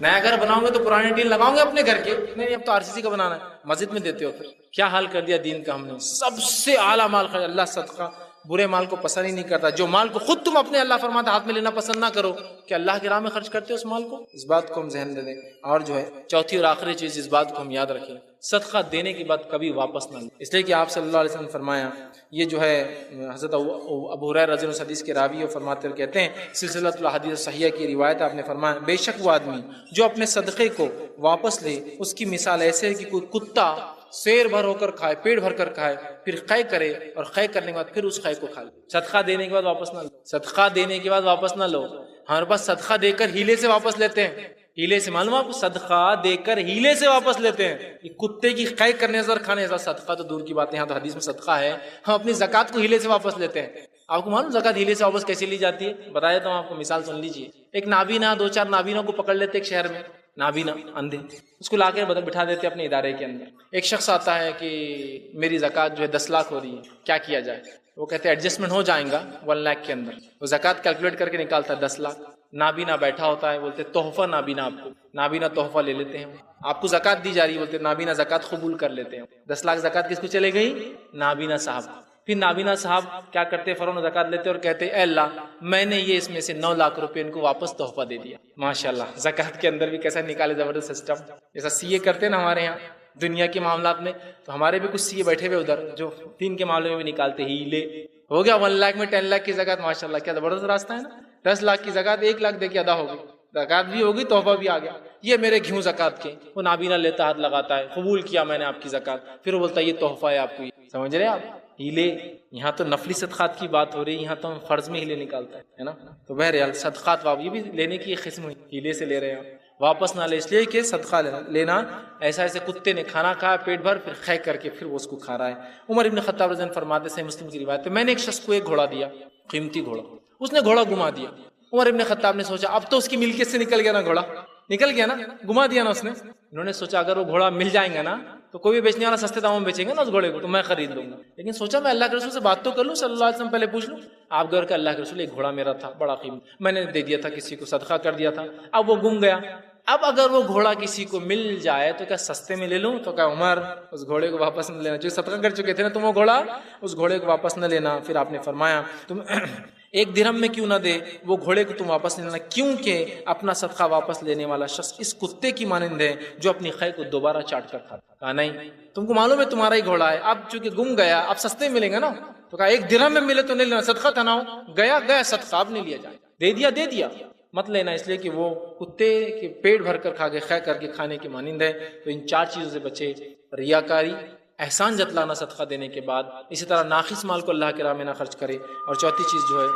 نیا گھر بناؤں گے تو پرانے ٹین لگاؤں گے اپنے گھر کے، نہیں اب تو RCC کا بنانا ہے، مسجد میں دیتے ہو۔ پھر کیا حال کر دیا دین کا ہم نے، سب سے اعلیٰ مال خرچ، اللہ صدقہ برے مال کو پسند ہی نہیں کرتا. جو مال کو خود تم اپنے اللہ فرماتا ہاتھ میں لینا پسند نہ کرو کہ اللہ کی راہ میں خرچ کرتے ہو اس مال کو. اس بات کو ہم ذہن میں دیں. اور جو ہے چوتھی اور آخری چیز اس بات کو ہم یاد رکھیں, صدقہ دینے کے بعد کبھی واپس نہ لیں. اس لیے کہ آپ صلی اللہ علیہ وسلم نے فرمایا, یہ جو ہے حضرت ابو ہریرہ رضی اللہ عنہ حدیث کے راوی فرماتے ہوئے کہتے ہیں, سلسلۃ الحدیث صحیحہ کی روایت آپ نے فرمایا, بے شک وہ آدمی جو اپنے صدقے کو واپس لے اس کی مثال ایسے ہے کہ کوئی کتا سیر بھر ہو کر کھائے, پیٹ بھر کر کھائے, پھر قے کرے اور قے کرنے کے بعد پھر اس قے کو کھا لے. صدقہ دینے کے بعد واپس نہ لو, صدقہ دینے کے بعد واپس نہ لو. ہمارے پاس صدقہ دے کر ہیلے سے واپس لیتے ہیں, ہیلے سے معلوم آپ کو, صدقہ دے کر ہیلے سے واپس لیتے ہیں. یہ کتے کی قے کرنے سے کھانے ایسا صدقہ تو دور کی بات ہے, یہاں تو حدیث میں صدقہ ہے. ہم اپنی زکات کو ہیلے سے واپس لیتے ہیں. آپ کو معلوم زکات ہیلے سے واپس کیسے لی جاتی ہے؟ بتا دیتا ہوں آپ کو, مثال سن لیجیے. ایک نابینا 2-4 نابینوں کو پکڑ لیتے ایک شہر میں, نابینا اندھے, اس کو لا کے بٹھا دیتے اپنے ادارے کے اندر. ایک شخص آتا ہے کہ میری زکات جو ہے 10 لاکھ ہو رہی ہے, کیا کیا جائے؟ وہ کہتے ہیں ایڈجسٹمنٹ ہو جائیں گا 1 لاکھ کے اندر. وہ زکات کیلکولیٹ کر کے نکالتا ہے 10 لاکھ. نابینا بیٹھا ہوتا ہے, بولتے تحفہ نابینا, آپ کو نابینا تحفہ لے لیتے ہیں. آپ کو زکات دی جا رہی ہے, بولتے نابینا زکات قبول کر لیتے ہیں. 10 لاکھ زکات کس کو چلے گئی؟ نابینا صاحب. پھر نابینا صاحب کیا کرتے, فوراً زکات لیتے اور کہتے اے اللہ میں نے یہ اس میں سے 9 لاکھ روپے ان کو واپس تحفہ دے دیا. ماشاءاللہ, زکات کے اندر بھی کیسا نکالے زبردست سسٹم. جیسا سی اے کرتے ہیں نا ہمارے یہاں دنیا کے معاملات میں, تو ہمارے بھی کچھ سی اے بیٹھے ہوئے ادھر جو دین کے معاملے میں بھی نکالتے ہی لے. ہو گیا 1 لاکھ میں 10 لاکھ کی زکات. ماشاءاللہ کیا زبردست راستہ ہے نا. 10 لاکھ کی زکات 1 لاکھ دے کے ادا ہوگی, زکات بھی ہوگی, تحفہ بھی آ گیا. یہ میرے گھیوں زکات کے. وہ نابینا لیتا, ہاتھ لگاتا ہے, قبول کیا میں نے آپ کی زکات. پھر وہ بولتا ہے یہ تحفہ ہے آپ کو. سمجھ رہے آپ ہیلے؟ یہاں تو نفلی صدقات کی بات ہو رہی ہے, یہاں تو ہم فرض میں ہیلے نکالتا ہے نا. تو بہرحال صدقات یہ بھی لینے کی ایک قسم ہیلے سے لے رہے ہیں, واپس نہ لے. اس لیے کہ صدقہ لینا ایسا ایسے کتے نے کھانا کھایا پیٹ بھر, پھر خے کر کے پھر وہ اس کو کھا رہا ہے. عمر ابن خطاب رضی اللہ عنہ فرماتے ہیں, مسلم کی روایت ہے, میں نے ایک شخص کو ایک گھوڑا دیا, قیمتی گھوڑا, اس نے گھوڑا گما دیا. عمر ابن خطاب نے سوچا اب تو اس کی ملکیت سے نکل گیا نا, گھوڑا نکل گیا نا, گما دیا نا اس نے. انہوں نے سوچا اگر وہ گھوڑا مل جائیں گا نا تو کوئی بھی بیچنے والا سستے داموں میں بیچیں گا نا اس گھوڑے کو, تو میں خرید لوں گا. لیکن سوچا میں اللہ کے رسول سے بات تو کر لوں, صلی اللہ علیہ وسلم پہلے پوچھ لوں. آپ گھر کا اللہ کے رسول, ایک گھوڑا میرا تھا بڑا قیمتی, میں نے دے دیا تھا کسی کو, صدقہ کر دیا تھا, اب وہ گم گیا. اب اگر وہ گھوڑا کسی کو مل جائے تو کیا سستے میں لے لوں؟ تو کہا عمر اس گھوڑے کو واپس نہ لینا, جو صدقہ کر چکے تھے نا تم وہ گھوڑا, اس گھوڑے کو واپس نہ لینا. پھر آپ نے فرمایا تم 1 درہم میں کیوں نہ دے, وہ گھوڑے کو تم واپس نہیں لینا, کیونکہ اپنا صدقہ واپس لینے والا شخص اس کتے کی مانند ہے جو اپنی خے کو دوبارہ چاٹ کر کھاتا. کہا نہیں, تم کو معلوم ہے تمہارا ہی گھوڑا ہے, اب چونکہ گم گیا اب سستے ملیں گے نا. تو کہا 1 درہم میں ملے تو نہیں لینا, صدقہ تھا نا, گیا صدقہ اب نہیں لیا جائے, دے دیا مت لینا. اس لیے کہ وہ کتے کے پیٹ بھر کر کھا کے خے کر کے کھانے کی مانند ہے. تو ان 4 چیزوں سے بچے, ریاکاری, احسان جتلانا صدقہ دینے کے بعد, اسی طرح ناقص مال کو اللہ کے راہ میں نہ خرچ کرے, اور چوتھی چیز جو ہے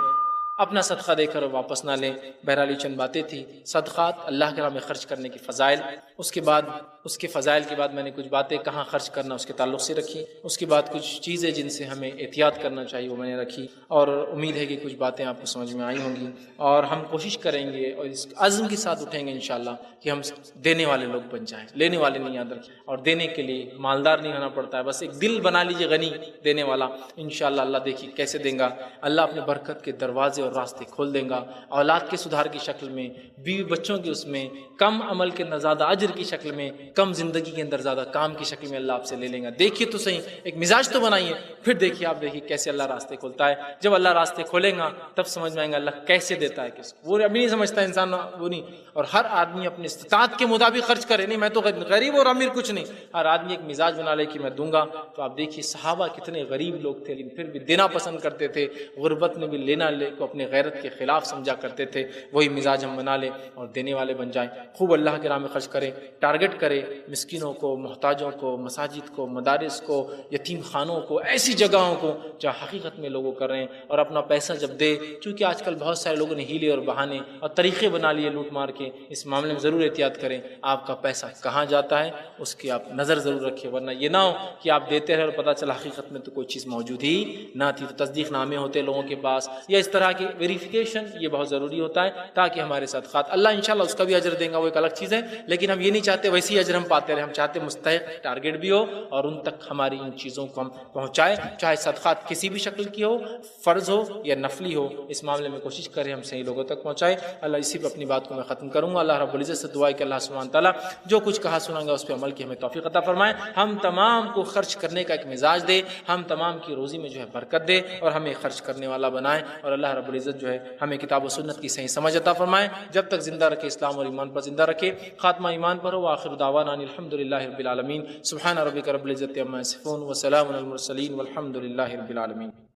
اپنا صدقہ دے کر واپس نہ لیں. بہرحال چند باتیں تھیں صدقات اللہ کے راہ میں خرچ کرنے کی فضائل. اس کے بعد اس کے فضائل کے بعد میں نے کچھ باتیں کہاں خرچ کرنا اس کے تعلق سے رکھی. اس کے بعد کچھ چیزیں جن سے ہمیں احتیاط کرنا چاہیے وہ میں نے رکھی, اور امید ہے کہ کچھ باتیں آپ کو سمجھ میں آئی ہوں گی. اور ہم کوشش کریں گے اور اس عزم کے ساتھ اٹھیں گے انشاءاللہ کہ ہم دینے والے لوگ بن جائیں, لینے والے نہیں یاد رکھیں. اور دینے کے لیے مالدار نہیں ہونا پڑتا ہے, بس ایک دل بنا لیجیے غنی دینے والا. انشاءاللہ اللہ دیکھیے کیسے دیں گا. اللہ اپنے برکت کے دروازے اور راستے کھول دیں گا, اولاد کے سدھار کی شکل میں, بیوی بچوں کے اس میں, کم عمل کے اندر زیادہ اجر کی شکل میں, کم زندگی کے اندر زیادہ کام کی شکل میں اللہ آپ سے لے لیں گا. دیکھیے تو صحیح, ایک مزاج تو بنائیے, پھر دیکھیے آپ دیکھیے کیسے اللہ راستے کھولتا ہے. جب اللہ راستے کھولیں گا تب سمجھ میں آئیں گا اللہ کیسے دیتا ہے کس کو. وہ ابھی نہیں سمجھتا انسان, وہ نہیں. اور ہر آدمی اپنی استطاعت کے مطابق خرچ کرے, نہیں میں تو غریب اور امیر کچھ نہیں. ہر آدمی ایک مزاج بنا لے کہ میں دوں گا. تو آپ دیکھیے صحابہ کتنے غریب لوگ تھے لیکن پھر بھی دینا پسند کرتے تھے. غربت میں بھی لینا لے کو اپنے غیرت کے خلاف سمجھا کرتے تھے. وہی مزاج ہم بنا لیں اور دینے والے بن جائیں. خوب اللہ کے راہ میں خرچ کریں, ٹارگٹ کریں مسکینوں کو, محتاجوں کو, مساجد کو, مدارس کو, یتیم خانوں کو, ایسی جگہوں کو جہاں حقیقت میں لوگوں کر رہے ہیں. اور اپنا پیسہ جب دے, چونکہ آج کل بہت سارے لوگوں نے ہیلے اور بہانے اور طریقے بنا لیے لوٹ مار کے, اس معاملے میں ضرور احتیاط کریں. آپ کا پیسہ کہاں جاتا ہے اس کی آپ نظر ضرور رکھیں, ورنہ یہ نہ ہو کہ آپ دیتے رہے اور پتہ چلا حقیقت میں تو کوئی چیز موجود ہی نہ تھی. تو تصدیق نامے ہوتے لوگوں کے پاس, یا اس طرح کے ویریفیکیشن یہ بہت ضروری ہوتا ہے تاکہ ہمارے صدقات اللہ انشاءاللہ اس کا بھی اجر دیں گا، وہ ایک الگ چیز ہے، لیکن ہم یہ نہیں چاہتے ویسی اجر ہم پاتے رہے، ہم چاہتے مستحق ٹارگیٹ بھی ہو اور ان تک ہماری ان چیزوں کو ہم پہنچائے، چاہے صدقات کسی بھی شکل کی ہو، فرض ہو یا نفلی ہو، اس معاملے میں کوشش کریں ہم صحیح لوگوں تک پہنچائے۔ اللہ اسی پہ اپنی بات کو میں ختم کروں گا۔ اللہ رب العزت سے دعا ہے کہ اللہ سبحانہ تعالیٰ جو کچھ کہا سنا گا اس پہ عمل کی ہمیں توفیق عطا فرمائے، ہم تمام کو خرچ کرنے کا ایک مزاج دے، ہم تمام کی روزی میں جو ہے برکت دے اور ہمیں خرچ کرنے والا بنائے، اور اللہ رب العزت جو ہے ہمیں کتاب و سنت کی صحیح سمجھ عطا فرمائے، جب تک زندہ رکھے اسلام اور ایمان پر زندہ رکھے، خاتمہ ایمان پر ہو، وآخر دعوانا ان الحمدللہ رب العالمین، سبحان ربک رب العزت عما یصفون وسلام علی المرسلین والحمد للہ رب العالمین۔